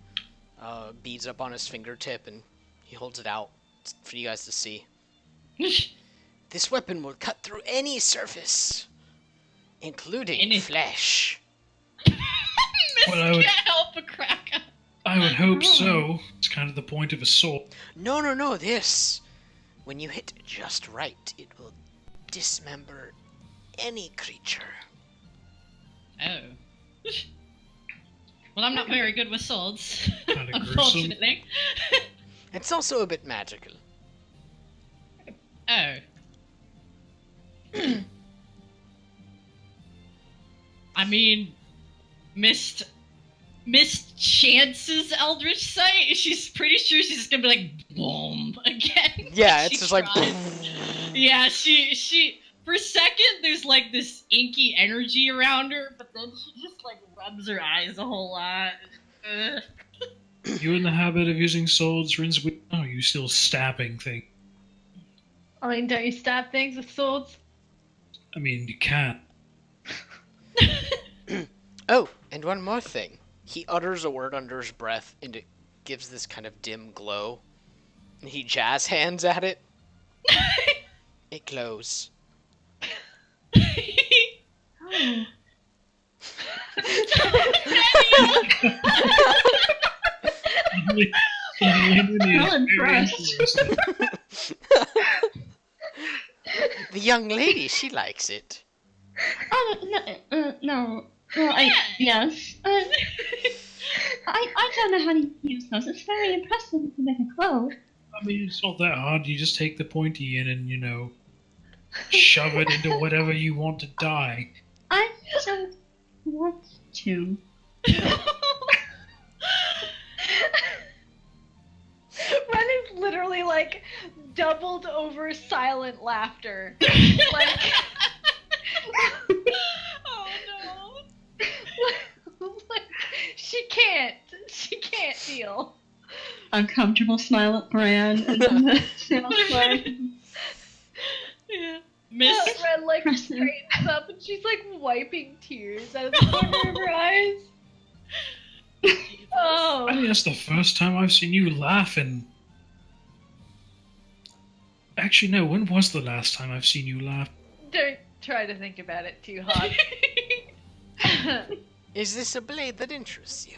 beads up on his fingertip, and he holds it out for you guys to see. This weapon will cut through any surface, including Any- flesh. Mist Well, I would- can't help but crack up. I would hope so. It's kind of the point of a sword. No, this. When you hit just right, it will dismember any creature. Oh. Well, I'm not very good with swords, Kinda gruesome. unfortunately. It's also a bit magical. Oh. I mean, Mist chances Eldritch Sight. She's pretty sure she's just gonna be like, boom, again. Yeah, when it's she just like. tries. Yeah, she for a second there's like this inky energy around her, but then she just like rubs her eyes a whole lot. Ugh. You in the habit of using swords, Rin's? Oh, you still stabbing thing. I mean, don't you stab things with swords? I mean, you can't. Oh, and one more thing. He utters a word under his breath, and it gives this kind of dim glow. And he jazz hands at it. It glows. Oh. Lenny is I'm very impressed. interested. The young lady, she likes it. Oh, no. Well, yes. I don't know how to use those. It's very impressive to make a clove. I mean, it's not that hard. You just take the pointy end and, shove it into whatever you want to dye. I don't want to. Ren is literally like doubled over silent laughter. Like, Oh no. like, she can't deal. Uncomfortable smile at Bran and then the sales clerk. Yeah. Miss. Ren like Impressive. straightens up and she's like wiping tears out of the corner of her eyes. Oh. I think that's the first time I've seen you laugh in... Actually, no, when was the last time I've seen you laugh? Don't try to think about it too hard. Is this a blade that interests you?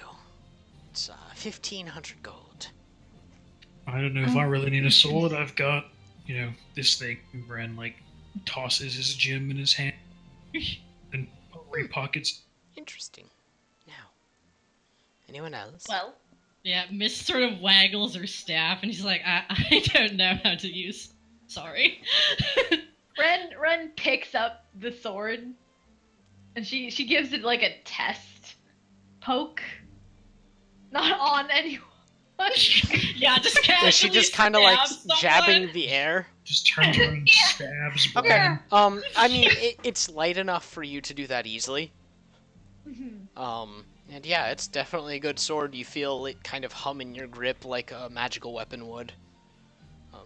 It's 1,500 gold. I don't know if I really need a sword. I've got, this thing. Bran, tosses his gem in his hand and pockets. Interesting. Now, anyone else? Well, Yeah, Miss sort of waggles her staff and she's like, I don't know how to use. Sorry. Ren picks up the sword and she gives it like a test poke. Not on anyone. Yeah, just casually Is she just kind of like stab someone. jabbing the air? Just turns around and stabs Okay. Bran. I mean, it's light enough for you to do that easily. And yeah, it's definitely a good sword. You feel it kind of hum in your grip like a magical weapon would.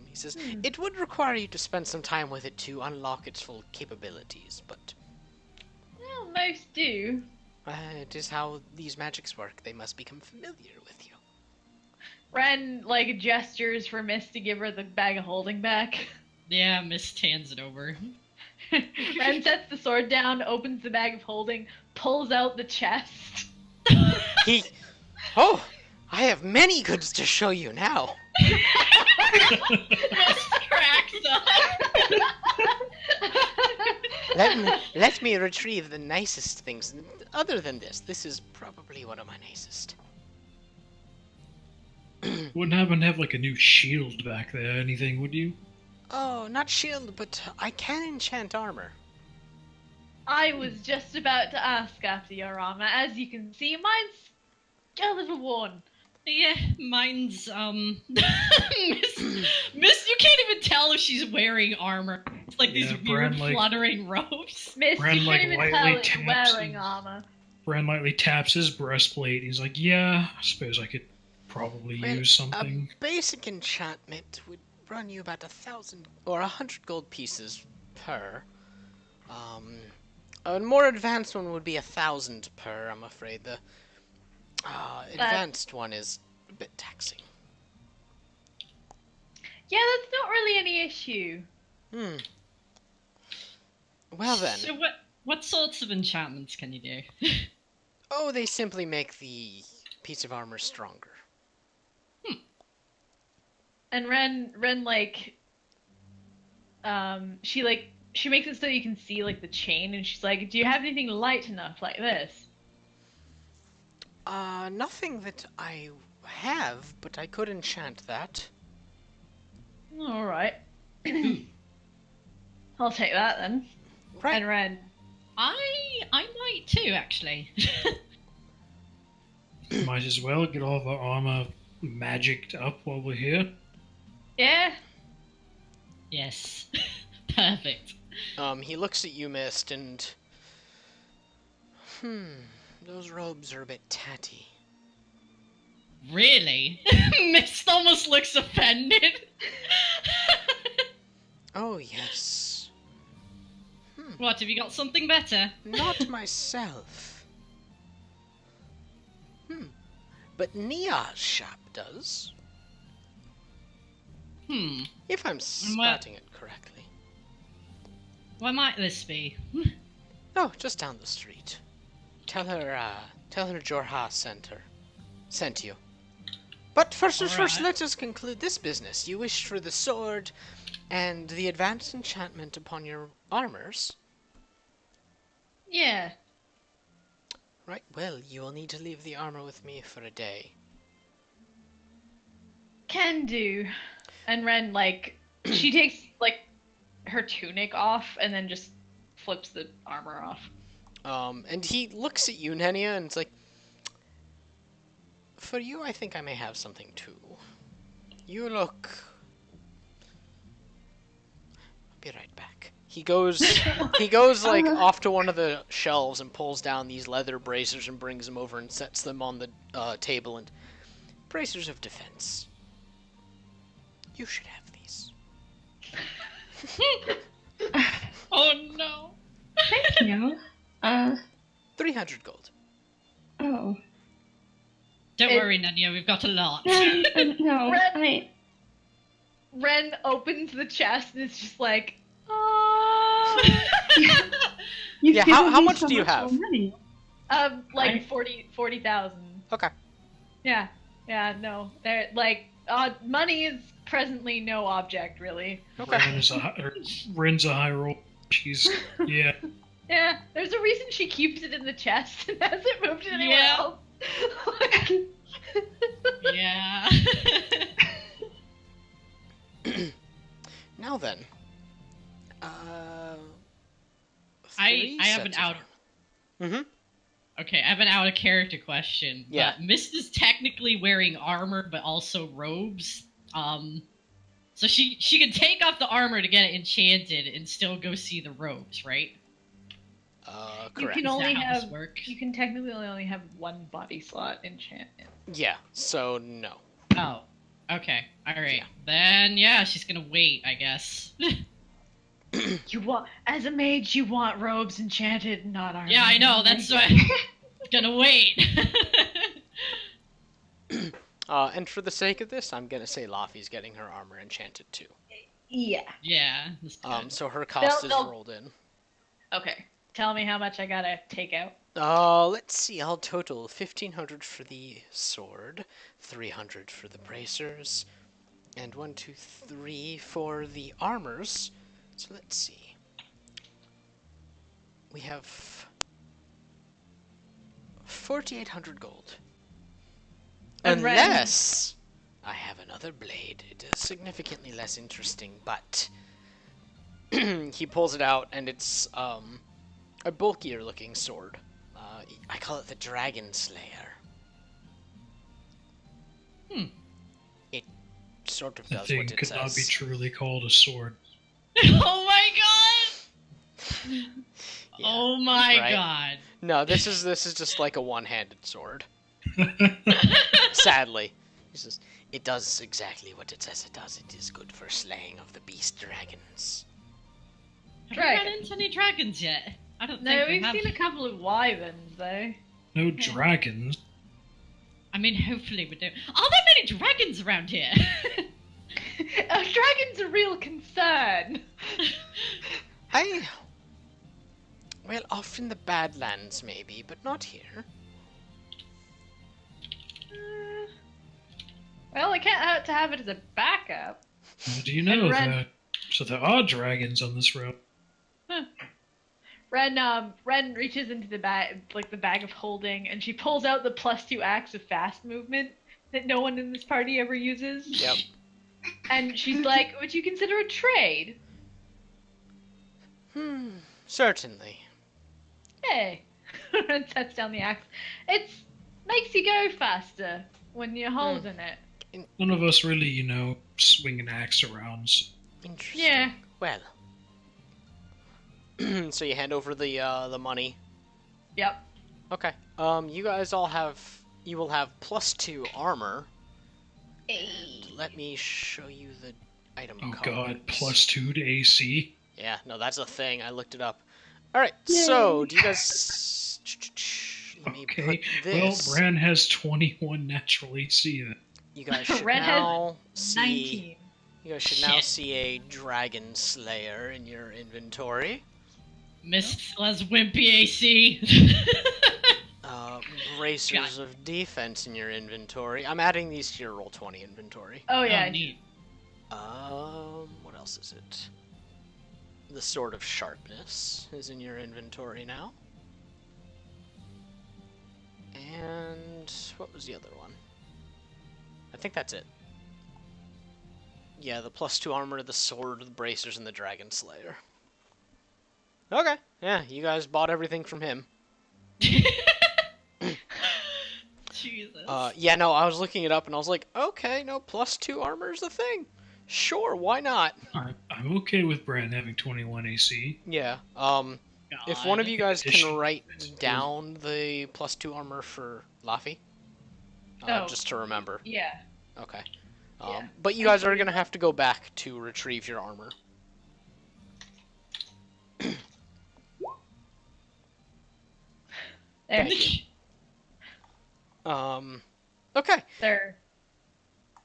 He says, it would require you to spend some time with it to unlock its full capabilities, but Well, most do. it is how these magics work. They must become familiar with you. Ren like gestures for Miss to give her the bag of holding back. Yeah, Miss hands it over. Ren sets the sword down, opens the bag of holding, pulls out the chest. Oh, I have many goods to show you now. Miss cracks up. Let me retrieve the nicest things. Other than this is probably one of my nicest. Wouldn't happen to have a new shield back there, anything, would you? Oh, not shield, but I can enchant armor. I was just about to ask after your armor. As you can see, mine's a little worn. Yeah, mine's, Miss, you can't even tell if she's wearing armor. It's like these Yeah, weird Bran, fluttering robes. Miss, Bran, you can't even lightly tell it's taps wearing his- armor. Bran lightly taps his breastplate. He's like, yeah, I suppose I could probably Well, use something. A basic enchantment would run you about 1,000 or 100 gold pieces per. A more advanced one would be 1,000 per. I'm afraid the advanced one is a bit taxing. Yeah, that's not really any issue. Well then. So what sorts of enchantments can you do? Oh, they simply make the piece of armor stronger. And Ren she makes it so you can see the chain, and she's like, "Do you have anything light enough like this?" Nothing that I have, but I could enchant that. All right. I'll take that then. Right. And Ren, I might too, actually. Might as well get all of our armor magicked up while we're here. yeah. Yes. Perfect. He looks at you, Mist, and... those robes are a bit tatty. Really? Mist almost looks offended. Oh, yes. What, have you got something better? Not myself. But Nia's shop does. If I'm spotting it correctly. Where might this be? Oh, just down the street. Tell her Jorha sent you. But first things first, Alright. let us conclude this business. You wished for the sword and the advanced enchantment upon your armors. Yeah. Right, well, you will need to leave the armor with me for a day. Can do. And Ren, like, she takes, like, her tunic off and then just flips the armor off. And he looks at you, Nenia, and it's like, for you, I think I may have something too. You look... I'll be right back. He goes like off to one of the shelves and pulls down these leather bracers and brings them over and sets them on the table. And bracers of defense. You should have these. Oh no. Thank you. 300 gold. Oh. Don't worry, Nanya, we've got a lot. No, Ren- Ren opens the chest and it's just like, You've Yeah, given how me much so do you have? already. like 40,000. Okay. Yeah, no, they're like, money is presently no object, really. Okay. Ren's a high roll. She's yeah. Yeah, there's a reason she keeps it in the chest and hasn't moved it anywhere Yeah. else. Yeah. Now then. I have an out. Mm-hmm. Okay, I have an out of character question. Yeah. But Mist is technically wearing armor, but also robes. So she can take off the armor to get it enchanted and still go see the robes, right? Correct. You can only Is that how this have. works? You can technically only have one body slot enchanted. Yeah, so no. Oh, okay, all right. Yeah. Then yeah, she's gonna wait, I guess. You want, as a mage, you want robes enchanted, not armor. Yeah, I know. That's why I'm gonna wait. And for the sake of this, I'm gonna say Laffy's getting her armor enchanted too. Yeah. Yeah. That's good. So her cost is They'll- rolled in. Okay. Tell me how much I gotta take out. Let's see. I'll total 1,500 for the sword, 300 for the bracers, and 1, 2, 3 for the armors. So let's see. We have 4,800 gold. And Ren- Unless I have another blade. It is significantly less interesting, but he pulls it out and it's a bulkier looking sword. I call it the Dragon Slayer. It sort of The does thing what it could says. not be truly called a sword. Oh my god! Yeah, Oh my right? god! No, this is just like a one-handed sword. Sadly, it does exactly what it says it does. It is good for slaying of the beast dragons. Have we Dragon. run into any dragons yet? I don't No, think we we've have. seen a couple of wyverns though. No dragons. I mean, hopefully we do. Are there many dragons around here? A dragon's a real concern. Well, off in the Badlands maybe, but not here. Well, I can't have to have it as a backup. How do you know And Ren- that? So there are dragons on this road. Ren reaches into the bag, like the bag of holding, and she pulls out the +2 acts of fast movement that no one in this party ever uses. Yep. And she's like, "Would you consider a trade?" Certainly. Hey. Ren sets down the axe. It makes you go faster when you're holding it. None of us really, swing an axe around. So Interesting. Yeah. Well. So you hand over the money. Yep. Okay. You guys all you will have +2 armor. Let me show you the item oh codes. god, +2 to AC. Yeah, no, that's a thing. I looked it up. Alright, so do you guys... Let me Okay. put this... Well, Bran has 21 natural AC. Then. You guys should Ren has now see... 19. You guys should now Shit. see a Dragon Slayer in your inventory. Mist still has wimpy AC. Bracers of defense in your inventory. I'm adding these to your Roll20 inventory. Oh yeah. neat. What else is it? The Sword of Sharpness is in your inventory now. And what was the other one? I think that's it. Yeah, the +2 armor, the sword, the bracers, and the Dragon Slayer. Okay, yeah, you guys bought everything from him. Jesus. Yeah, no, I was looking it up and I was like, okay, no, +2 armor is a thing. Sure, why not? I'm okay with Bran having 21 AC. Yeah, if God. one of you guys can Addition- write down the +2 armor for Laffy, Oh. just to remember. Yeah. Okay. Yeah. But you guys are gonna have to go back to retrieve your armor. There. Thank Okay. There.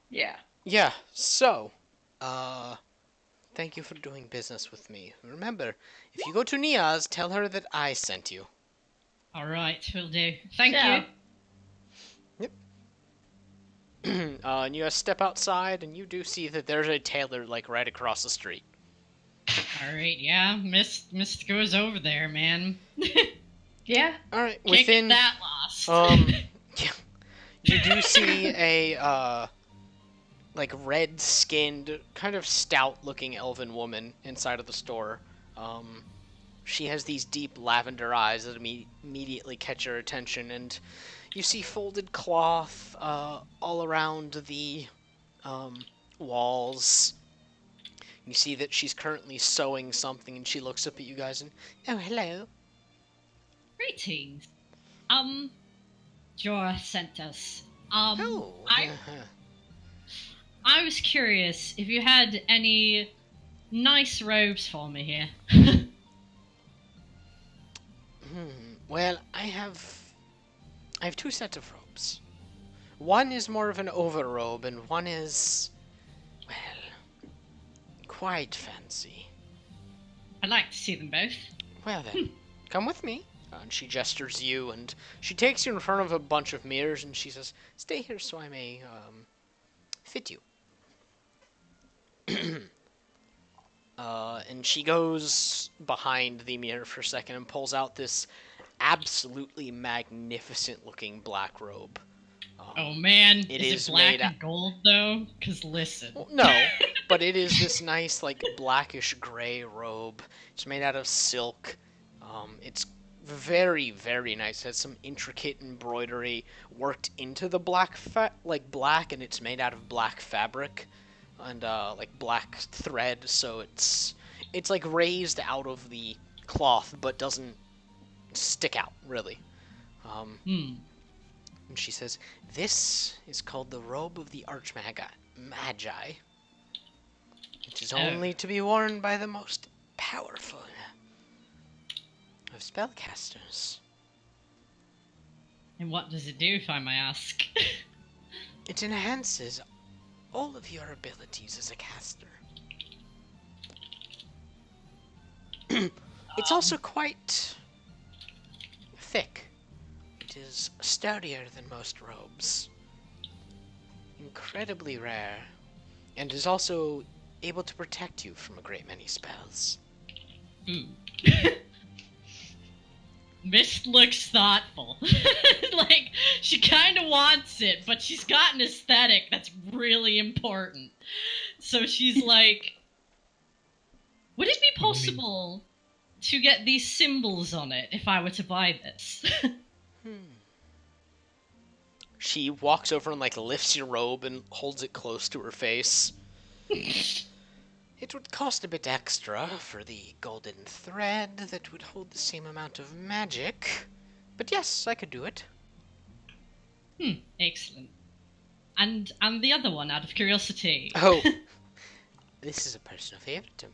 Yeah. Yeah, so, thank you for doing business with me. Remember, if you go to Nia's, tell her that I sent you. Alright, will do. Thank Yeah. you. And you guys step outside, and you do see that there's a tailor, like, right across the street. Alright, yeah. Mist goes over there, man. Yeah. Alright, Can't within, get that lost. yeah, you do see a, like, red-skinned, kind of stout-looking elven woman inside of the store. She has these deep lavender eyes that immediately catch your attention, and you see folded cloth all around the walls. You see that she's currently sewing something, and she looks up at you guys and, oh, hello. Greetings. Jorah sent us. Oh. I was curious if you had any nice robes for me here. Well, I have 2 sets of robes. One is more of an overrobe, and one is, well, quite fancy. I'd like to see them both. Well then, come with me. And she gestures you, and she takes you in front of a bunch of mirrors, and she says, stay here so I may, fit you. And she goes behind the mirror for a second and pulls out this absolutely magnificent looking black robe. Oh man, It is is it black made and gold though? Cause listen. Well, no, but it is this nice, like, blackish gray robe. It's made out of silk. It's very, very nice. It has some intricate embroidery worked into the black, black, and it's made out of black fabric and like black thread. So it's like raised out of the cloth, but doesn't stick out really. And she says, "This is called the robe of the Archmagi. It is only to be worn by the most powerful of spellcasters. And what does it do, if I may ask? It enhances all of your abilities as a caster. It's also quite thick. It is sturdier than most robes. Incredibly rare. And is also able to protect you from a great many spells." Mist looks thoughtful. Like, she kind of wants it, but she's got an aesthetic that's really important. So she's like, would it be possible to get these symbols on it if I were to buy this? She walks over and, like, lifts your robe and holds it close to her face. It would cost a bit extra for the golden thread that would hold the same amount of magic. But yes, I could do it. Excellent. And the other one, out of curiosity. Oh, this is a personal favorite of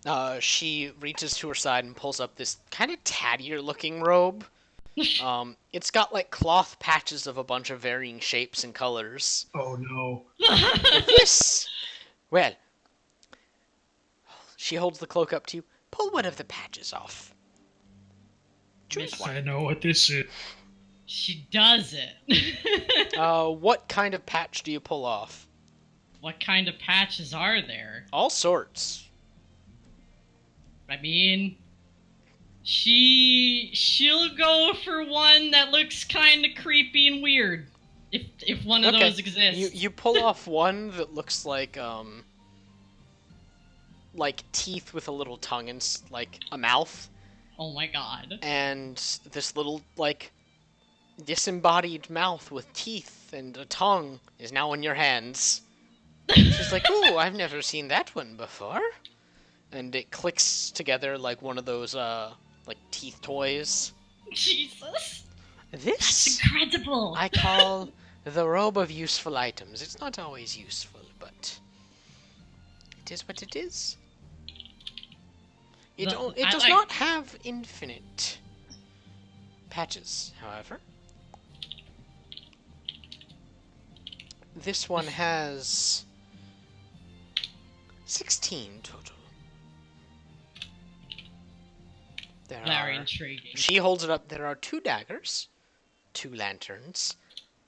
mine. She reaches to her side and pulls up this kind of tattier looking robe. It's got, like, cloth patches of a bunch of varying shapes and colors. Oh no. This... Well, she holds the cloak up to you. Pull one of the patches off. Choose one. I know what this is. She does it. What kind of patch do you pull off? What kind of patches are there? All sorts. I mean, she'll go for one that looks kind of creepy and weird. If one of those exists. You pull off one that looks like teeth with a little tongue and like a mouth. Oh my god. And this little like disembodied mouth with teeth and a tongue is now in your hands. She's like, "Ooh, I've never seen that one before." And it clicks together like one of those like teeth toys. Jesus. This That's incredible. I call the robe of useful items. It's not always useful, but it is what it is. It does not have infinite patches, however. This one has 16 total. Very intriguing. She holds it up. There are 2 daggers, 2 lanterns,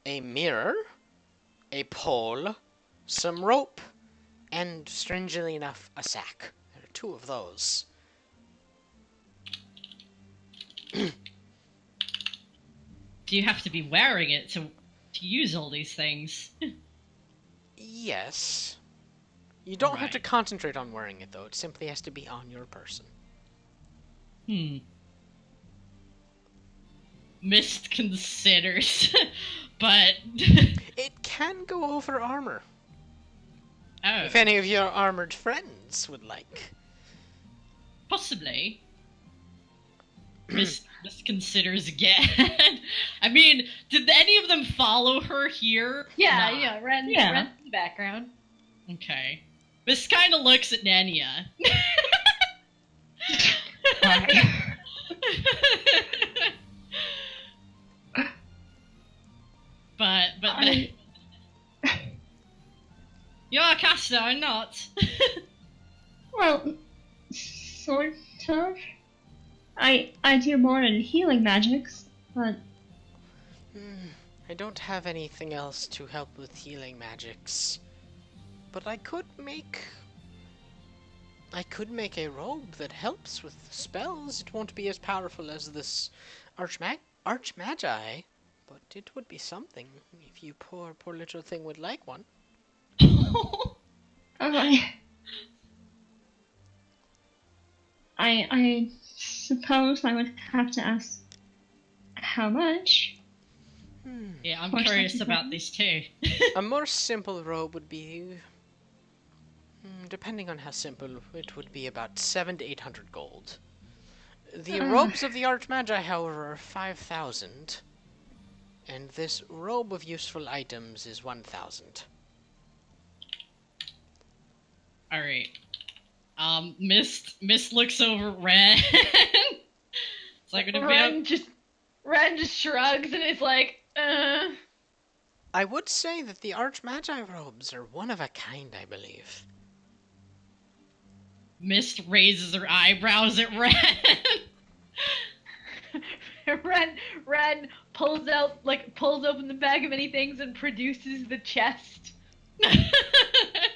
a mirror, a pole, some rope, and, strangely enough, a sack. There are 2 of those. Do you have to be wearing it to use all these things? Yes. You don't have to concentrate on wearing it, though. It simply has to be on your person. Mist considers, but... It can go over armor. Oh. If any of your armored friends would like. Possibly. Mist considers again. I mean, did any of them follow her here? Yeah, Nah. yeah, Ren's in the background. Okay. Mist kind of looks at Nenya. but you're a caster, I'm not. Well, sort of. I do more in healing magics, but I don't have anything else to help with healing magics. But I could make a robe that helps with spells. It won't be as powerful as this Archmagi, but it would be something if you poor little thing would like one. I suppose I would have to ask how much. Yeah, I'm curious about these too. A more simple robe would be, depending on how simple, it would be about 700 to 800 gold. The robes of the Archmagi, however, are 5,000, and this robe of useful items is 1,000. All right. Mist looks over Ren. It's like gonna Ren just shrugs and is like, I would say that the Archmagi robes are one of a kind, I believe. Mist raises her eyebrows at Ren. Ren pulls open the bag of many things and produces the chest.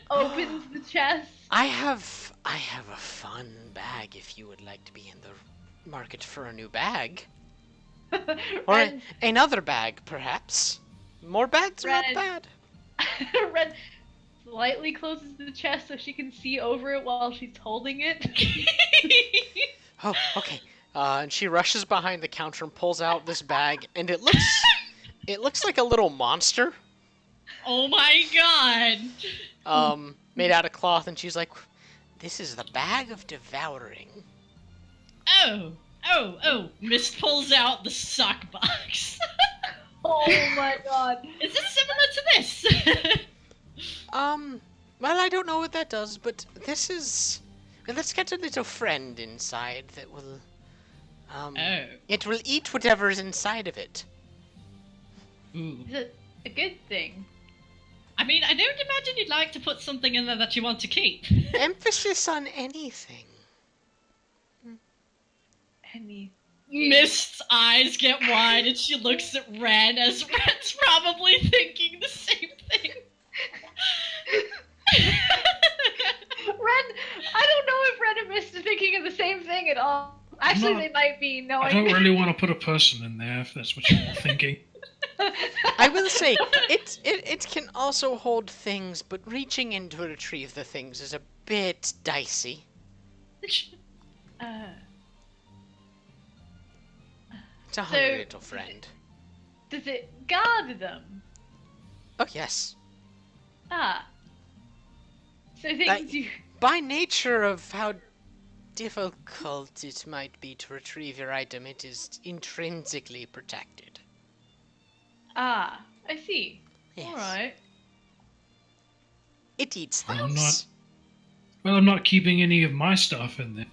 Opens the chest. I have a fun bag if you would like to be in the market for a new bag. Or another bag, perhaps. More bags are not bad. Ren slightly closes the chest so she can see over it while she's holding it. Oh, okay. And she rushes behind the counter and pulls out this bag, and it looks like a little monster. Oh my god! Made out of cloth, and she's like, "This is the bag of devouring." Oh! Mist pulls out the sock box. Oh my god! Is this similar to this? Well, I don't know what that does, but this is. Well, let's get a little friend inside that will. It will eat whatever is inside of it. Ooh. Is it a good thing? I mean, I don't imagine you'd like to put something in there that you want to keep. Emphasis on anything. Mist's eyes get wide and she looks at Ren as Ren's probably thinking the same thing. Ren, I don't know if Ren and Mist are thinking of the same thing at all. Actually, they might be knowing. I don't really want to put a person in there if that's what you're all thinking. I will say, it can also hold things, but reaching in to retrieve the things is a bit dicey. It's a hungry little friend. Does it guard them? Oh, yes. Ah. So things you... By nature of how difficult it might be to retrieve your item, it is intrinsically protected. Ah, I see. Yes. Alright. It eats I'm things. I'm not keeping any of my stuff in there.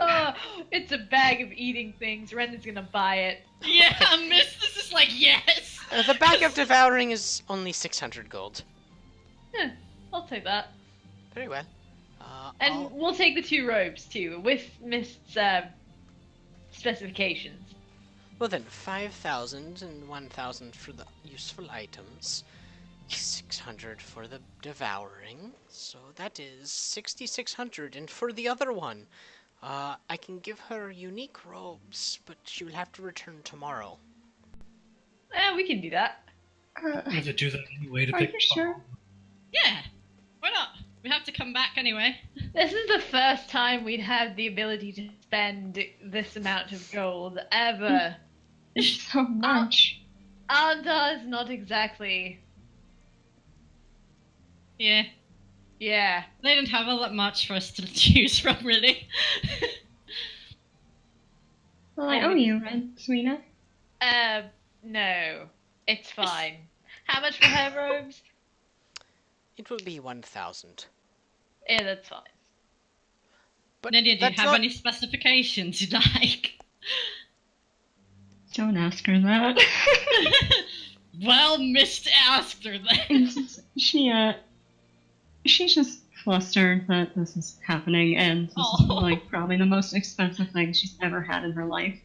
Oh, it's a bag of eating things. Ren is gonna buy it. Yeah, Miss, this is like, yes! The bag of devouring is only 600 gold. I'll take that. Very well. And we'll take the 2 robes too, with Mist's specifications. Well then, 5,000 and 1,000 for the useful items. 600 for the devouring. So that is 6,600. And for the other one, I can give her unique robes, but she will have to return tomorrow. We can do that. I have to do that anyway to Are pick you sure? Yeah, why not? We have to come back anyway. This is the first time we'd have the ability to spend this amount of gold ever. It's so much. Anda is not exactly... Yeah, Yeah. they didn't have all that much for us to choose from, really. Well, I owe you, Ren, Serena. No. It's fine. How much for her robes? It will be 1,000. Yeah, that's fine. But Nadia, do you that's have not- any specifications you'd like? Don't ask her that. Well, Mist asked her then. It's just, she's just flustered that this is happening, and this is Aw. like probably the most expensive thing she's ever had in her life.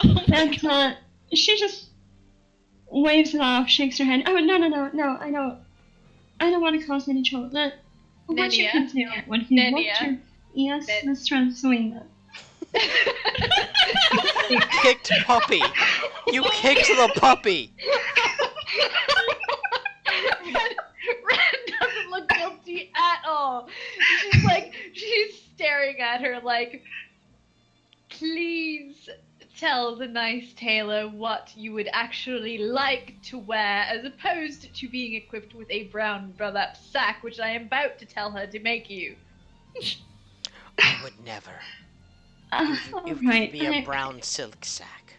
Oh my And she just waves it off, shakes her head. Oh no, I don't want to cause any trouble. What you Nenia? can do when you want Nenia? to. Yes, Nen- Mr. Serena. You kicked Puppy! You kicked the puppy! Ren doesn't look guilty at all. She's staring at her like, please tell the nice tailor what you would actually like to wear, as opposed to being equipped with a brown burlap sack, which I am about to tell her to make you. I would never. It would Alright, be a brown silk sack.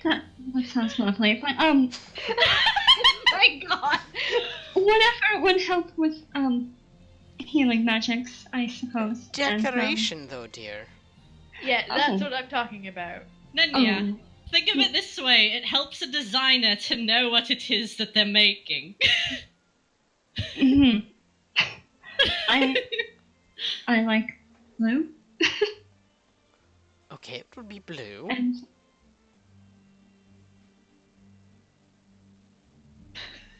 that sounds lovely. But My God. whatever would help with healing magics, I suppose. Decoration, though, dear. Yeah, that's Oh. what I'm talking about. Nanya, think of it this way. It helps a designer to know what it is that they're making. Mhm. I like blue Okay, it would be blue. and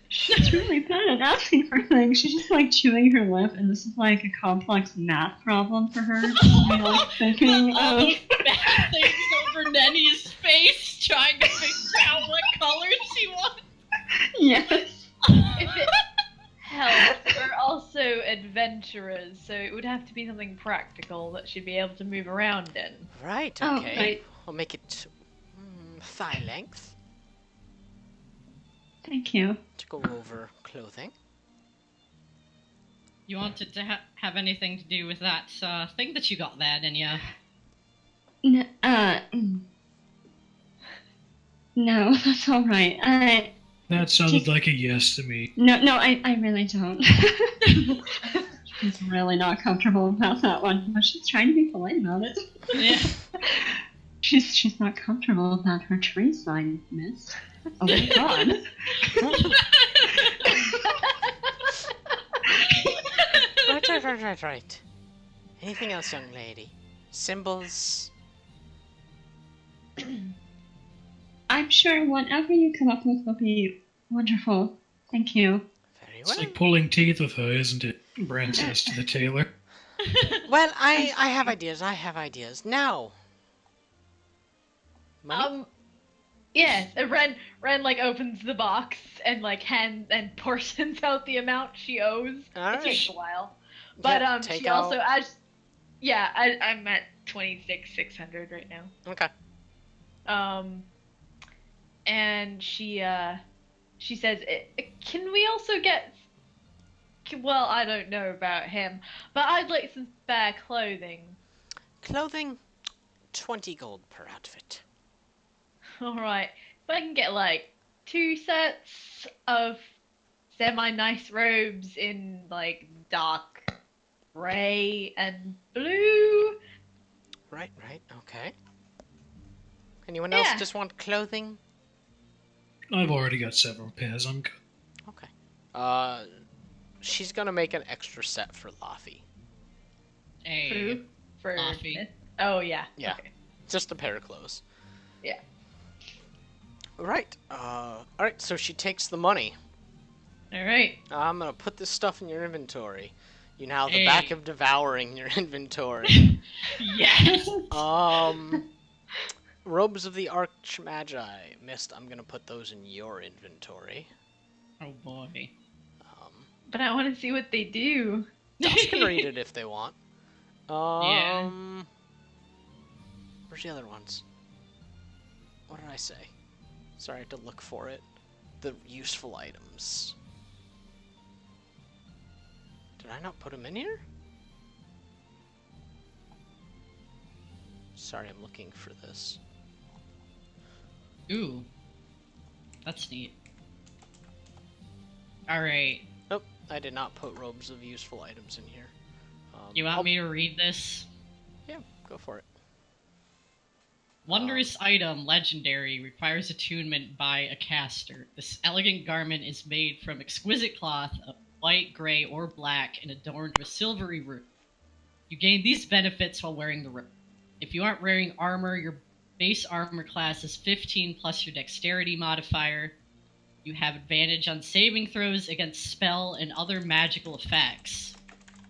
she's really bad at asking for things. She's just like chewing her lip, and this is like a complex math problem for her. She's like thinking All of those bad things over Nenny's face, trying to figure out what colors she wants. yes. If it helps, we're also adventurers, so it would have to be something practical that she'd be able to move around in. Right, Oh, okay. right. I'll make it thigh length Thank you. to go over clothing. You wanted to have anything to do with that thing that you got there, didn't you? No, that's all right. That sounded like a yes to me. No, I really don't. She's really not comfortable about that one, but she's trying to be polite about it. Yeah. She's not comfortable about her tree sign, miss. Oh my god. Right. Anything else, young lady? Symbols? I'm sure whatever you come up with will be wonderful. Thank you. Very It's well. like pulling teeth with her, isn't it? Bran says to the tailor. Well, I have ideas. I have ideas. Now. Money? Yes, Ren like opens the box and like portions out the amount she owes. Alright. It takes a while, but Yeah, take she also out- I'm at 26,600 right now. Okay. And she says, can we also get? Well, I don't know about him, but I'd like some spare clothing. Clothing? 20 gold per outfit. Alright, if I can get like 2 sets of semi-nice robes in like dark gray and blue. Right, okay. Anyone else Yeah. just want clothing? I've already got several pairs. I'm good. Okay. She's gonna make an extra set for Laffy. Hey. For Coffee. Oh yeah. Yeah. Okay. Just a pair of clothes. Yeah. Right. Alright, so she takes the money. Alright. I'm gonna put this stuff in your inventory. You now have the Hey. back of devouring in your inventory. Yes! Robes of the Archmagi. Mist, I'm gonna put those in your inventory. Oh boy. But I want to see what they do. Josh can read it if they want. Yeah. Where's the other ones? What did I say? Sorry, I had to look for it. The useful items. Did I not put them in here? Sorry, I'm looking for this. Ooh. That's neat. Alright. Nope, I did not put robes of useful items in here. You want me to read this? Yeah, go for it. Wondrous item, legendary, requires attunement by a caster. This elegant garment is made from exquisite cloth of white, gray, or black and adorned with silvery root. You gain these benefits while wearing the robe. If you aren't wearing armor, your base armor class is 15 plus your dexterity modifier. You have advantage on saving throws against spell and other magical effects.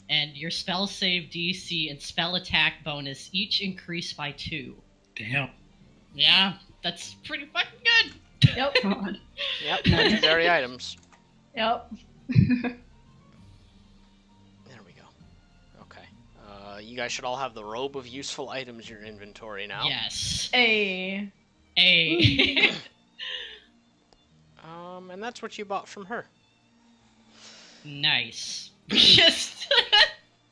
And your spell save DC and spell attack bonus each increase by 2. Damn. Yeah, that's pretty fucking good. Yep. God. Yep, legendary items. Yep. There we go. Okay. You guys should all have the robe of useful items in your inventory now. Yes. Hey. Hey. And that's what you bought from her. Nice. Just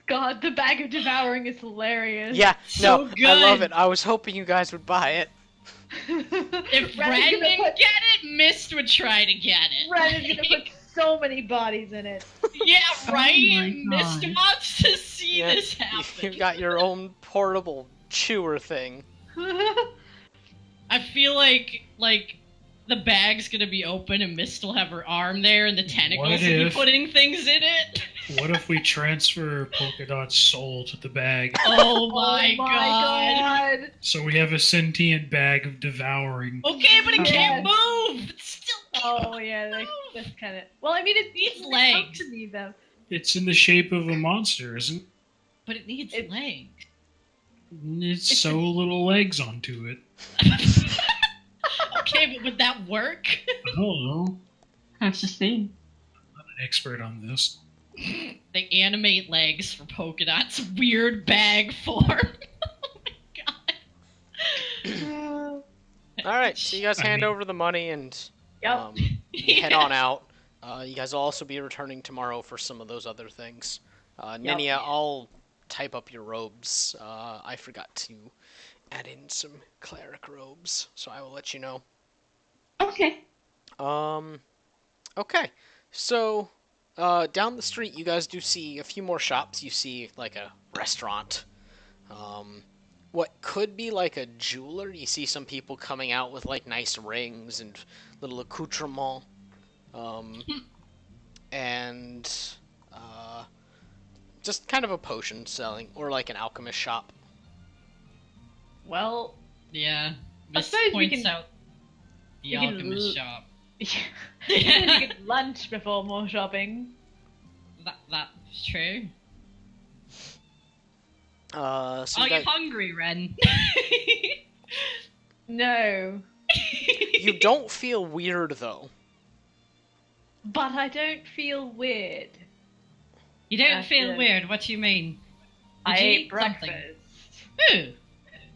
God, the bag of devouring is hilarious. Yeah, So no, I love good. it. I was hoping you guys would buy it. if Ren Ren is gonna didn't put, get it, Mist would try to get it. Ren is gonna put so many bodies in it. Yeah, right? my Mist God. wants to see Yeah, this happen. You've got your own portable chewer thing. I feel like the bag's gonna be open and Mist will have her arm there and the tentacles What will be if- putting things in it. What if we transfer Polka Dot's soul to the bag? Oh my, god. God. So we have a sentient bag of devouring. Okay, but it can't move. It's still Oh yeah, that's kind of. Well, I mean, it Needs it's legs. up to me though. It's in the shape of a monster, isn't it? but it needs It- legs. It's so little legs onto it. Okay, but would that work? I don't know. Have to see. I'm not an expert on this. They animate legs for Polka Dot's weird bag form. Oh my god. Alright, so you guys I hand mean- over the money and Yep. you head on out. You guys will also be returning tomorrow for some of those other things. Ninia, I'll type up your robes. I forgot to add in some cleric robes, so I will let you know. Okay. Okay. So, down the street, you guys do see a few more shops. You see, like, a restaurant. What could be, like, a jeweler. You see some people coming out with, like, nice rings and little accoutrements. And, Just kind of a potion selling, or like an alchemist shop. Well, Yeah. I Miss suppose we points can- out the we can alchemist l- shop. then you get lunch before more shopping. That's true. So Are you you guys, hungry, Ren? No, you don't feel weird though. but I don't feel weird. You don't That's feel it. weird. What do you mean? I Did you ate eat something? breakfast. Ooh.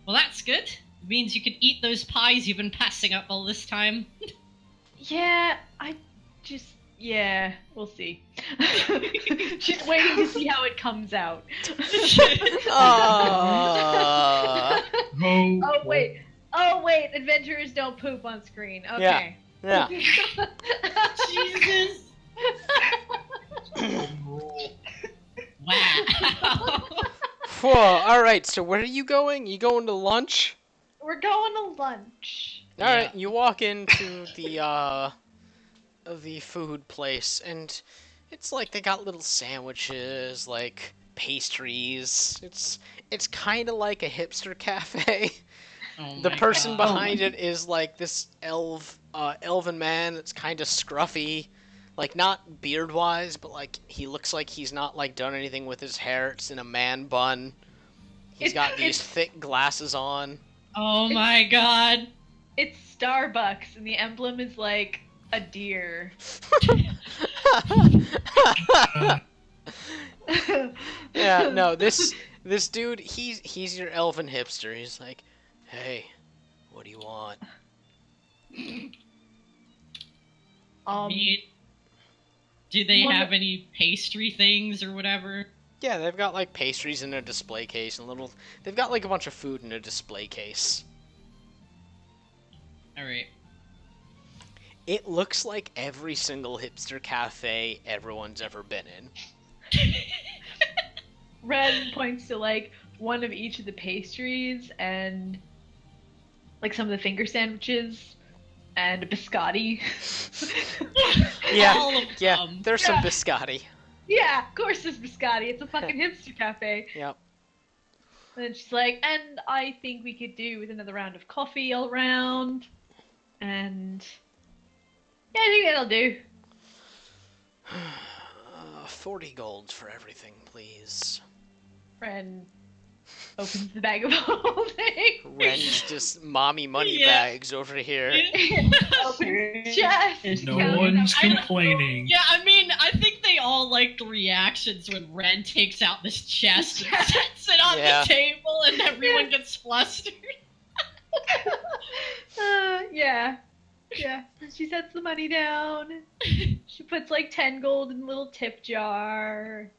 Well, that's good. It means you can eat those pies you've been passing up all this time. Yeah, yeah, we'll see. She's waiting to see how it comes out. Uh, Oh wait, adventurers don't poop on screen. Okay. yeah. Jesus. Wow. Whoa, alright, so where are you going? You going to lunch? We're going to lunch. Alright, you walk into the food place, and it's like they got little sandwiches, like pastries. It's kind of like a hipster cafe. Oh The my person God. behind it is like this elven man that's kind of scruffy. Like, not beard-wise, but, like, he looks like he's not, like, done anything with his hair. It's in a man bun. He's got these thick glasses on. Oh my God. It's Starbucks, and the emblem is like a deer. Yeah, no, this dude, he's your elven hipster. He's like, hey, what do you want? Do they One- have any pastry things or whatever? Yeah, they've got, like, pastries in a display case and they've got, like, a bunch of food in a display case. Alright. It looks like every single hipster cafe everyone's ever been in. Red points to like one of each of the pastries and like some of the finger sandwiches and a biscotti. Yeah, All of yeah, them. there's some Yeah. biscotti. Yeah, of course there's biscotti. It's a fucking hipster cafe. Yep. And then she's like, and I think we could do with another round of coffee all round. And yeah, I think that'll do. 40 golds for everything, please. Ren opens the bag of holding. Ren's just mommy money Yeah. bags over here. Opens chest. There's No counts one's up. complaining. Yeah, I mean, I think they all like the reactions when Ren takes out this chest and sets it on Yeah. the table and everyone gets flustered. Yeah. Yeah. She sets the money down. She puts like 10 gold in a little tip jar.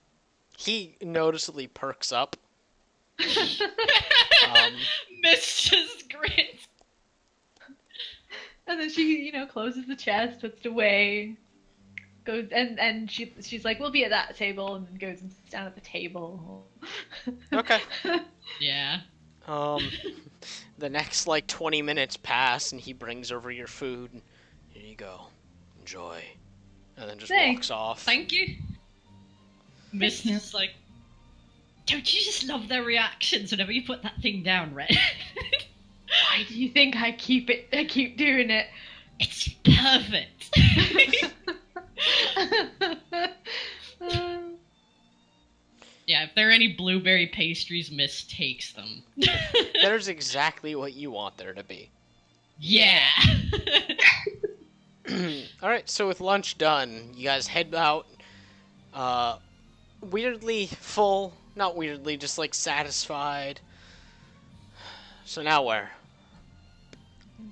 He noticeably perks up. Miss just grins. And then she, closes the chest, puts it away. Goes and she's like, we'll be at that table, and then goes and sits down at the table. Okay. Yeah. The next, 20 minutes pass, and he brings over your food. And here you go. Enjoy. And then just Thanks. walks off. Thank you. Miss is like, don't you just love their reactions whenever you put that thing down, Ren? Why do you think I keep doing it? It's perfect. Yeah, if there are any blueberry pastries, Miss takes them. There's exactly what you want there to be. Yeah. Alright, so with lunch done, you guys head out. Weirdly full. Not weirdly, just satisfied. So now where?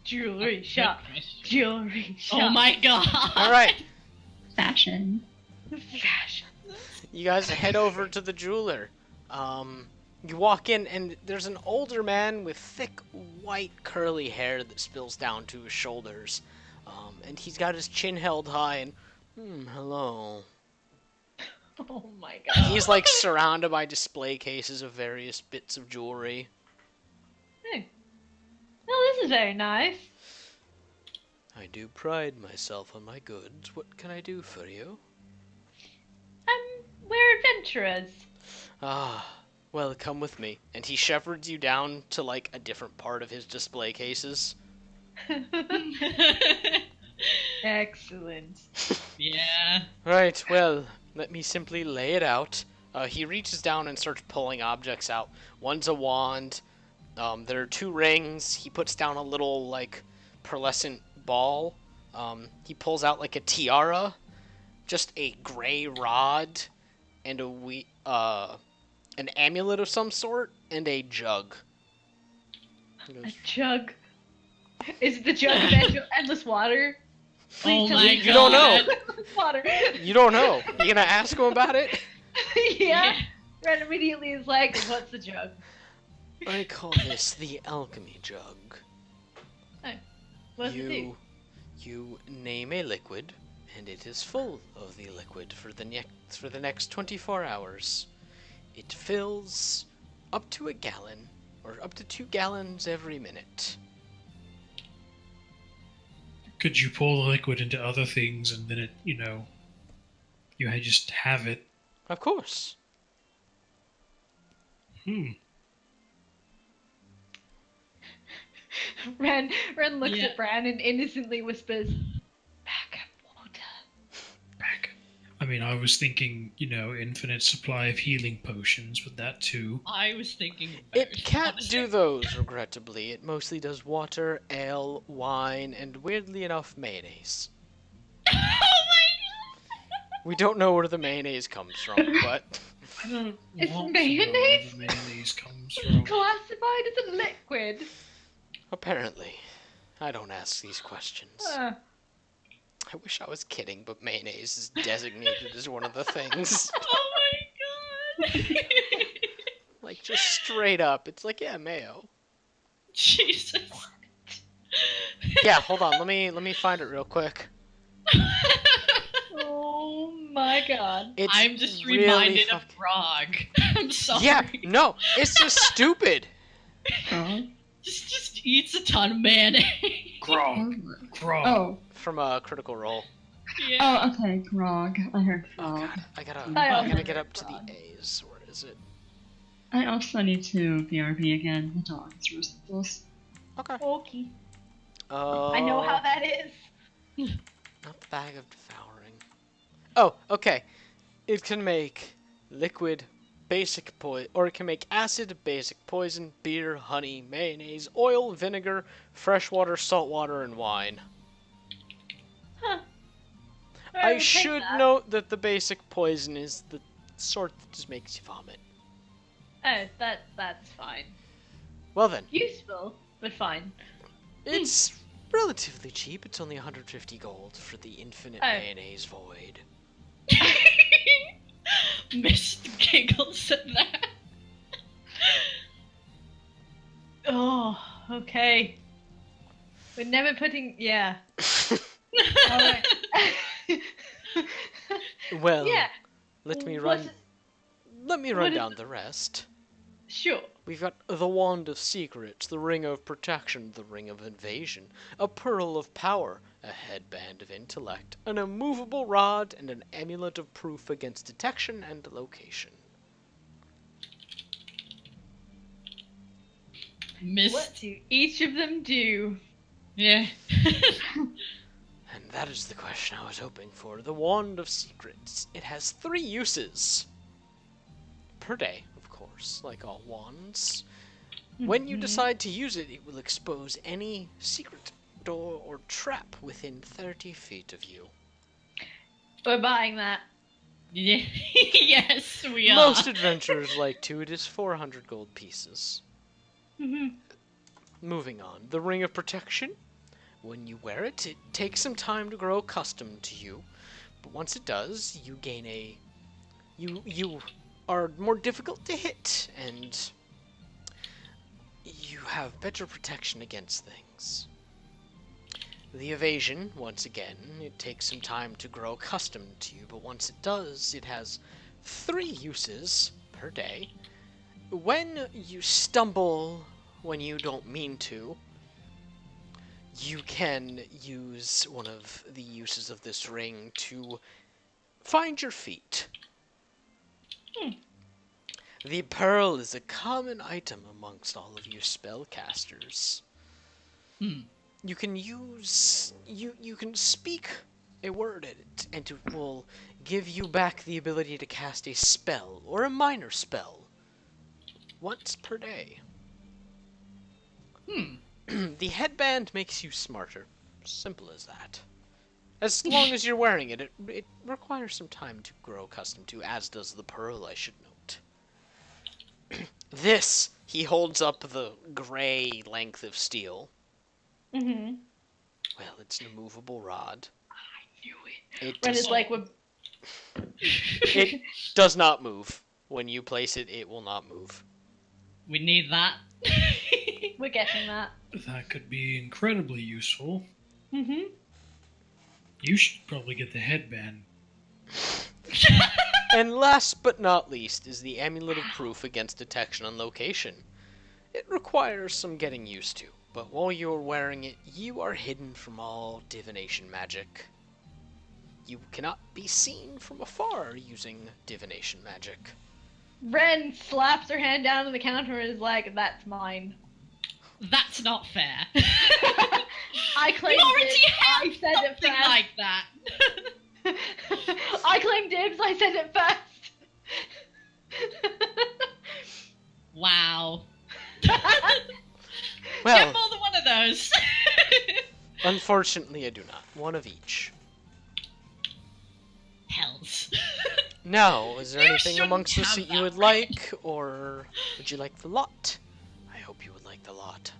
Jewelry shop. Jewelry shop. Oh my god. Alright, fashion. Fashion. you guys head over to the jeweler. You walk in, and there's an older man with thick, white, curly hair that spills down to his shoulders. And he's got his chin held high, and, hello. Oh my god. He's, surrounded by display cases of various bits of jewelry. Hey. Oh, this is very nice. I do pride myself on my goods. What can I do for you? We're adventurers. Well, come with me. And he shepherds you down to, like, a different part of his display cases. Excellent. Yeah. Right, well, let me simply lay it out. He reaches down and starts pulling objects out. One's a wand. There are 2 rings. He puts down a little, like, pearlescent ball. He pulls out, like, a tiara. Just a gray rod. And an amulet of some sort. And a jug. He goes, A jug. Is it the jug of endless water? Oh tell my me You don't know. endless water. You don't know. You gonna ask him about it? Yeah. Ren immediately is like, "What's the jug?" I call this the alchemy jug. What's it do? You name a liquid, and it is full of the liquid for the next 24 hours. It fills up to a gallon, or up to 2 gallons every minute. Could you pour the liquid into other things and then it, you just have it? Of course. Ren looks Yeah. at Bran and innocently whispers, "Backup water." Back. I mean, I was thinking, infinite supply of healing potions, but that too. I was thinking about It can't do those, regrettably. It mostly does water, ale, wine, and weirdly enough, mayonnaise. Oh my We don't know where the mayonnaise comes from, but I don't It's want to know where mayonnaise? the mayonnaise comes from. Classified as a liquid. apparently, I don't ask these questions. Uh, I wish I was kidding, but mayonnaise is designated as one of the things. Oh my god. Like, just straight up. It's like, yeah, mayo. Jesus. Yeah, hold on. Let me find it real quick. oh my god. It's I'm just really reminded of fuck- Grog. I'm sorry. Yeah, no, it's just stupid. Oh. Just eats a ton of mayonnaise. Grog. Grog. Oh. From a Critical Role. Yeah. Oh, okay, grog. I heard Oh frog. god, I gotta also get heard up to frog. the A's. Where is it? I also need to BRB again. The dog is restless. Okay. Okay. I know how that is. Not the bag of devouring. Oh, okay. It can make liquid, basic poison, or it can make acid, basic poison, beer, honey, mayonnaise, oil, vinegar, fresh water, salt water, and wine. Huh. I will take should that. note that the basic poison is the sort that just makes you vomit. Oh, that's fine. Well then, Useful, but fine. it's relatively cheap. It's only 150 gold for the infinite Oh. mayonnaise void. Mist giggles at that. Oh, okay. We're never putting. Yeah. Alright. Well, yeah. let me What's run. it- Let me what run is down the- the rest. Sure. We've got the Wand of Secrets, the Ring of Protection, the Ring of Invasion, a Pearl of Power, a Headband of Intellect, an Immovable Rod, and an Amulet of Proof against Detection and Location. Mist. What do each of them do? Yeah. And that is the question I was hoping for. The Wand of Secrets. It has 3 uses. Per day, of course, like all wands. When you decide to use it, it will expose any secret door or trap within 30 feet of you. We're buying that. Yeah. Yes, we are. Most adventurers like to. It is 400 gold pieces. Moving on. The Ring of Protection. When you wear it, it takes some time to grow accustomed to you. But once it does, you gain a... You are more difficult to hit, and you have better protection against things. The Evasion, once again, it takes some time to grow accustomed to you, but once it does, it has 3 uses per day. When you stumble when you don't mean to, you can use one of the uses of this ring to find your feet. The pearl is a common item amongst all of you spellcasters. Hmm. You can use... You can speak a word at it, and it will give you back the ability to cast a spell, or a minor spell, once per day. The headband makes you smarter. Simple as that. As long as you're wearing it, it requires some time to grow accustomed to, as does the pearl, I should note. This, he holds up the gray length of steel. Mm-hmm. Well, it's an immovable rod. Knew it. It Ren does, is like, what? it does not move. When you place it, it will not move. We need that. We're getting that. That could be incredibly useful. Mm-hmm. You should probably get the headband. And last but not least is the Amulet of Proof against detection on location. It requires some getting used to, but while you're wearing it, you are hidden from all divination magic. You cannot be seen from afar using divination magic. Ren slaps her hand down on the counter and is like, "That's mine." That's not fair. I claim You already dibs. have I said it something first. like that. I claim dibs. I said it first. Wow. Well, Get more than one of those. unfortunately I do not. One of each. Hells. Now, is there You anything shouldn't amongst the have suit you that would right. like, or would you like the lot? I hope you would like the lot.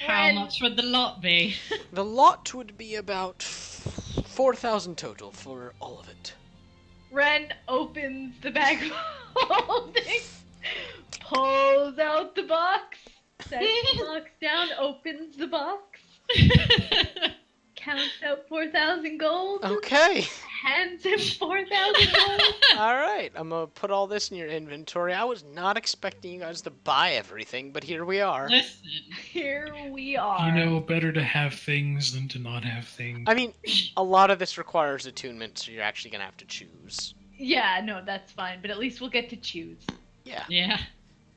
How Ren. much would the lot be? The lot would be about 4,000 total for all of it. Ren opens the bag of holding, pulls out the box, sets the box down, opens the box, counts out 4,000 gold, Okay. hands him 4,000 gold. Alright, I'm gonna put all this in your inventory. I was not expecting you guys to buy everything, but here we are. Listen. Here we are. You know, better to have things than to not have things. I mean, a lot of this requires attunement, so you're actually gonna have to choose. Yeah, no, that's fine, but at least we'll get to choose. Yeah. Yeah.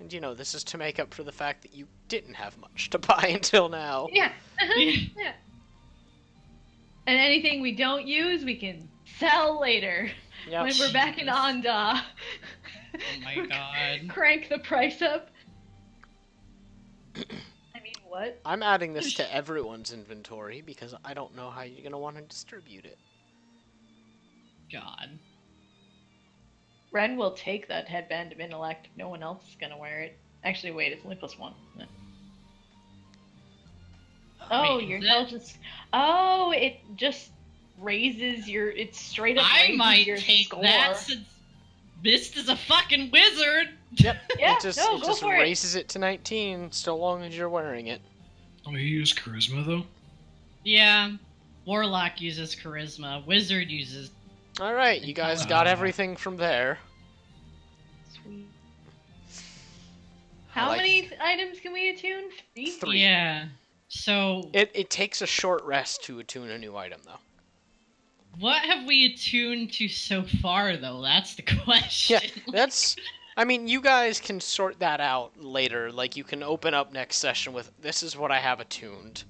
And you know, this is to make up for the fact that you didn't have much to buy until now. Yeah. Yeah. And anything we don't use, we can sell later. Yep. When we're back in Jesus. Onda. Oh my god. Crank the price up. I mean, what? I'm adding this to everyone's inventory because I don't know how you're gonna want to distribute it. God. Ren will take that headband of intellect. No one else is gonna wear it. Actually, wait, it's only +1. Yeah. Oh, Wait, your is it? intelligence. Oh, it just raises your. It's straight up. I raises might your take score. that since Mist is a fucking wizard. Yep. Yeah, it just, no, it go just for it. raises it to 19 so long as you're wearing it. Oh, you use charisma though? Yeah. Warlock uses charisma. Wizard uses. Alright, you guys got everything from there. Sweet. I How like- many items can we attune? 3? 3. Yeah. So, It takes a short rest to attune a new item, though. what have we attuned to so far, though? That's the question. Yeah, that's... I mean, you guys can sort that out later. Like, you can open up next session with, this is what I have attuned.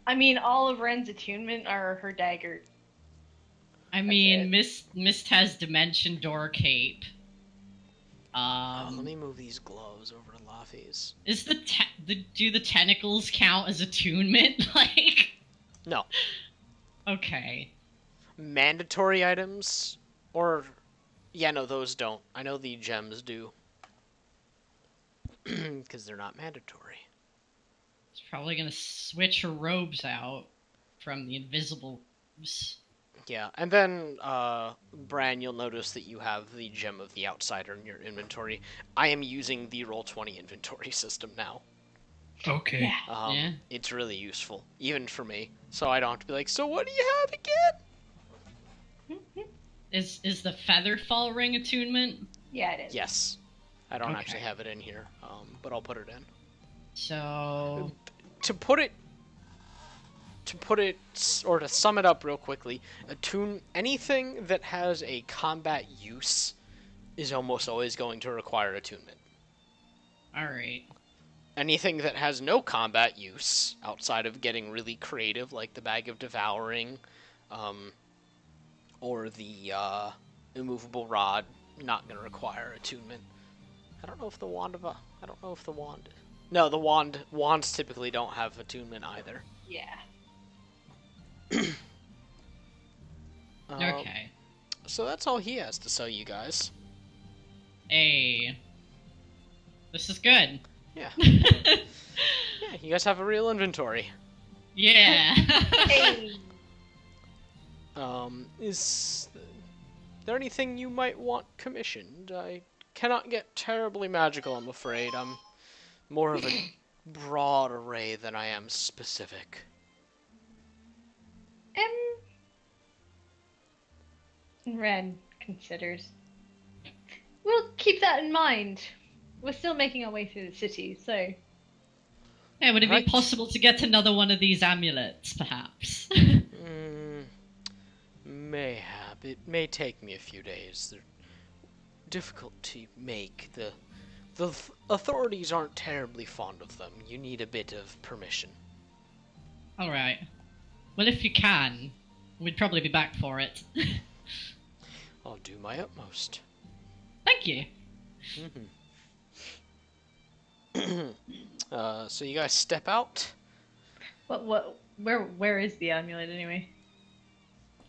I mean, all of Ren's attunement are her dagger. I it. mean, Mist has Dimension Door Cape. Let me move these gloves over to Laffy's. Is do the tentacles count as attunement? Like, No. okay. Mandatory items? Or... Yeah, no, those don't. I know the gems do. Because they're not mandatory. It's probably gonna switch her robes out from the invisible. Yeah, and then, Bran, you'll notice that you have the Gem of the Outsider in your inventory. I am using the Roll20 inventory system now. Okay. Yeah. Yeah. It's really useful, even for me, so I don't have to be like, so what do you have again? Is the Featherfall ring attunement? Yeah, it is. Yes. I don't Okay. actually have it in here, but I'll put it in. So To put it, or to sum it up real quickly, attune anything that has a combat use is almost always going to require attunement. Alright. Anything that has no combat use, outside of getting really creative, like the Bag of Devouring, or the immovable rod, not going to require attunement. I don't know if the wand. No, the wands typically don't have attunement either. Yeah. Okay. So that's all he has to sell you guys. Hey. This is good. Yeah. Yeah, you guys have a real inventory. Yeah. Hey. Is there anything you might want commissioned? I cannot get terribly magical, I'm afraid. I'm more of a broad array than I am specific. Ren considers. We'll keep that in mind. We're still making our way through the city, so... Hey, would it Right. be possible to get another one of these amulets, perhaps? Mayhap. It may take me a few days. They're difficult to make. The authorities aren't terribly fond of them. You need a bit of permission. Alright. Well, if you can, we'd probably be back for it. I'll do my utmost. Thank you. So you guys step out. Where is the amulet anyway?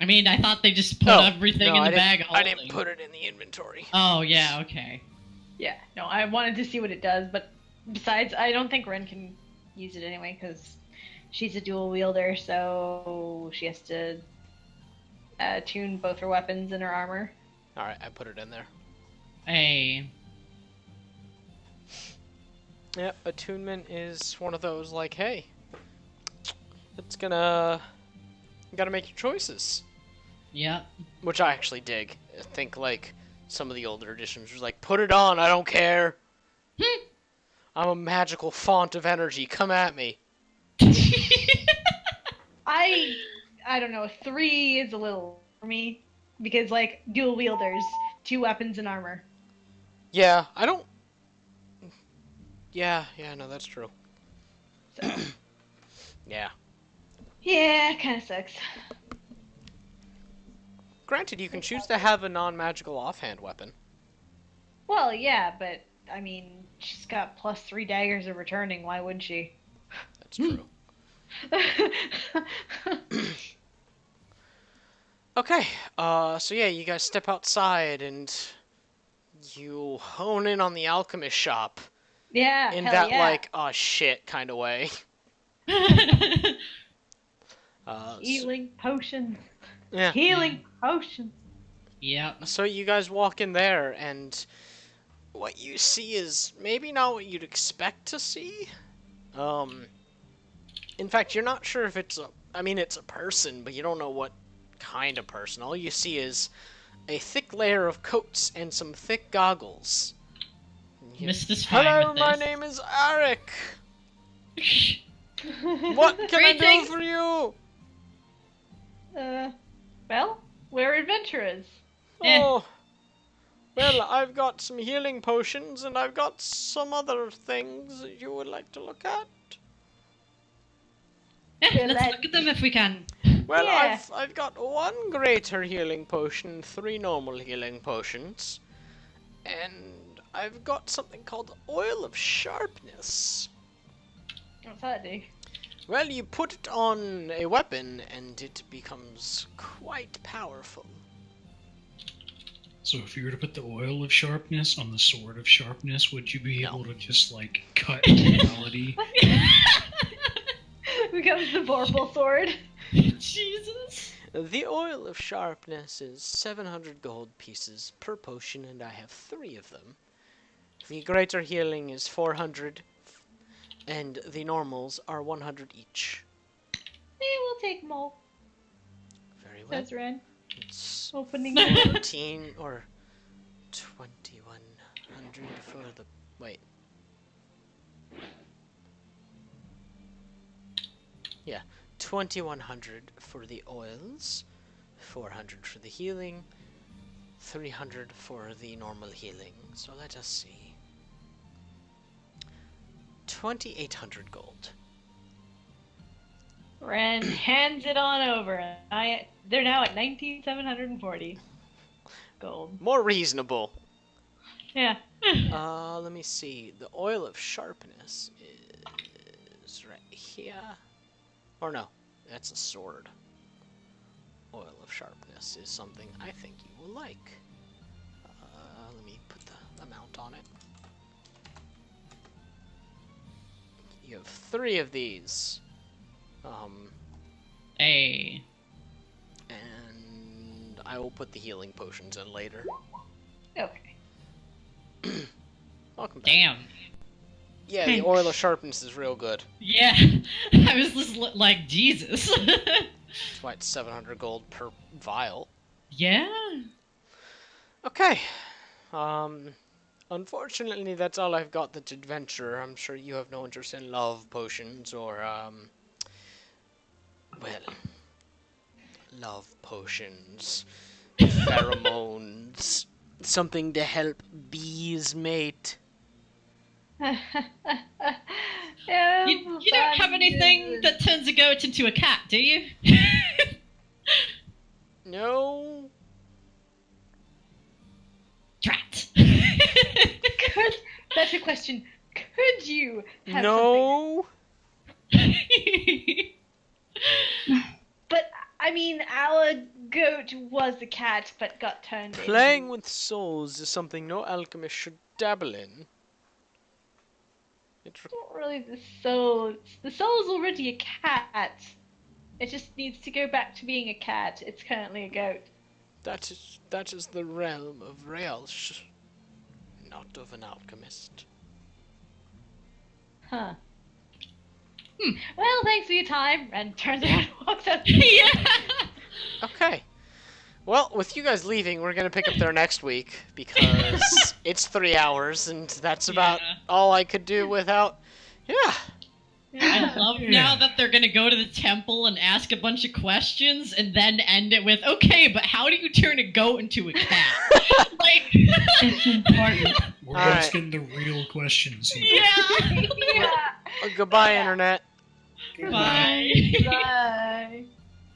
I mean, I thought they just put everything no, in the bag. I didn't put it in the inventory. Oh, yeah, okay. Yeah, no, I wanted to see what it does, but besides, I don't think Ren can use it anyway, because she's a dual wielder, so she has to tune both her weapons and her armor. Alright, I put it in there. Hey. Yep, attunement is one of those, like, hey, it's gonna... You gotta make your choices. Yep. Which I actually dig. I think, like, some of the older editions was like, put it on, I don't care. I'm a magical font of energy, come at me. I don't know, 3 is a little for me, because, like, dual wielders, 2 weapons and armor. Yeah, I don't... Yeah, no, that's true. So, Yeah. yeah, kind of sucks. Granted, you can choose to have a non-magical offhand weapon. Well, yeah, but, I mean, she's got +3 daggers of returning, why would she? That's true. Okay, so yeah, you guys step outside and you hone in on the alchemist shop Yeah, in hell that, yeah. like, oh shit kind of way. Healing potions. Yeah. Healing potions. Yep. So you guys walk in there, and what you see is maybe not what you'd expect to see. In fact, you're not sure if it's a... I mean, it's a person, but you don't know what kind of person. All you see is a thick layer of coats and some thick goggles. Mister's fine Hello, with my this. name is Arik. What can I do Greetings. for you? Well, we're adventurers. Eh. Oh, well, I've got some healing potions, and I've got some other things that you would like to look at. Yeah, let's let's- look at them if we can. Well, Yeah. I've got 1 greater healing potion, 3 normal healing potions, and I've got something called Oil of Sharpness. What's that do? Well, you put it on a weapon, and it becomes quite powerful. So if you were to put the oil of sharpness on the sword of sharpness, would you be No. able to just, like, cut reality? Becomes the Vorpal sword. Jesus. The Oil of Sharpness is 700 gold pieces per potion, and I have 3 of them. The Greater Healing is 400, and the normals are 100 each. We'll take more, Very well. says Ren. It's Opening. 14 or 2100 for the... Wait. Yeah, 2100 for the oils, 400 for the healing, 300 for the normal healing. So let us see. 2,800 gold. Ren hands it on over. They're now at 19,740 gold. More reasonable. Yeah. Let me see. The oil of sharpness is right here. Or no, that's a sword. Oil of sharpness is something I think you will like. Let me put the amount on it. You have 3 of these. Hey. And I will put the healing potions in later. Okay. Welcome back. Damn. Yeah, the oil of sharpness is real good. Yeah. I was just like, Jesus. That's why it's 700 gold per vial. Yeah. Okay. Unfortunately, that's all I've got that's adventure. I'm sure you have no interest in love potions or, well, love potions, pheromones, something to help bees mate. You don't have anything that turns a goat into a cat, do you? No. Drat. That's a question. Could you have No. something? But, I mean, our goat was a cat, but got turned Playing into... with souls is something no alchemist should dabble in. It's Not really the soul. The soul's already a cat. It just needs to go back to being a cat. It's currently a goat. that is the realm of Realsh, not of an alchemist. Huh. Well, thanks for your time. And turns around and walks out. Yeah. Okay. Well, with you guys leaving, we're gonna pick up there next week because it's 3 hours, and that's about Yeah. all I could do without. Yeah. I love now that they're gonna go to the temple and ask a bunch of questions and then end it with, okay, but how do you turn a goat into a cat? Like, It's important. We're All right. asking the real questions here. yeah. Yeah. Goodbye, internet. Bye. Bye.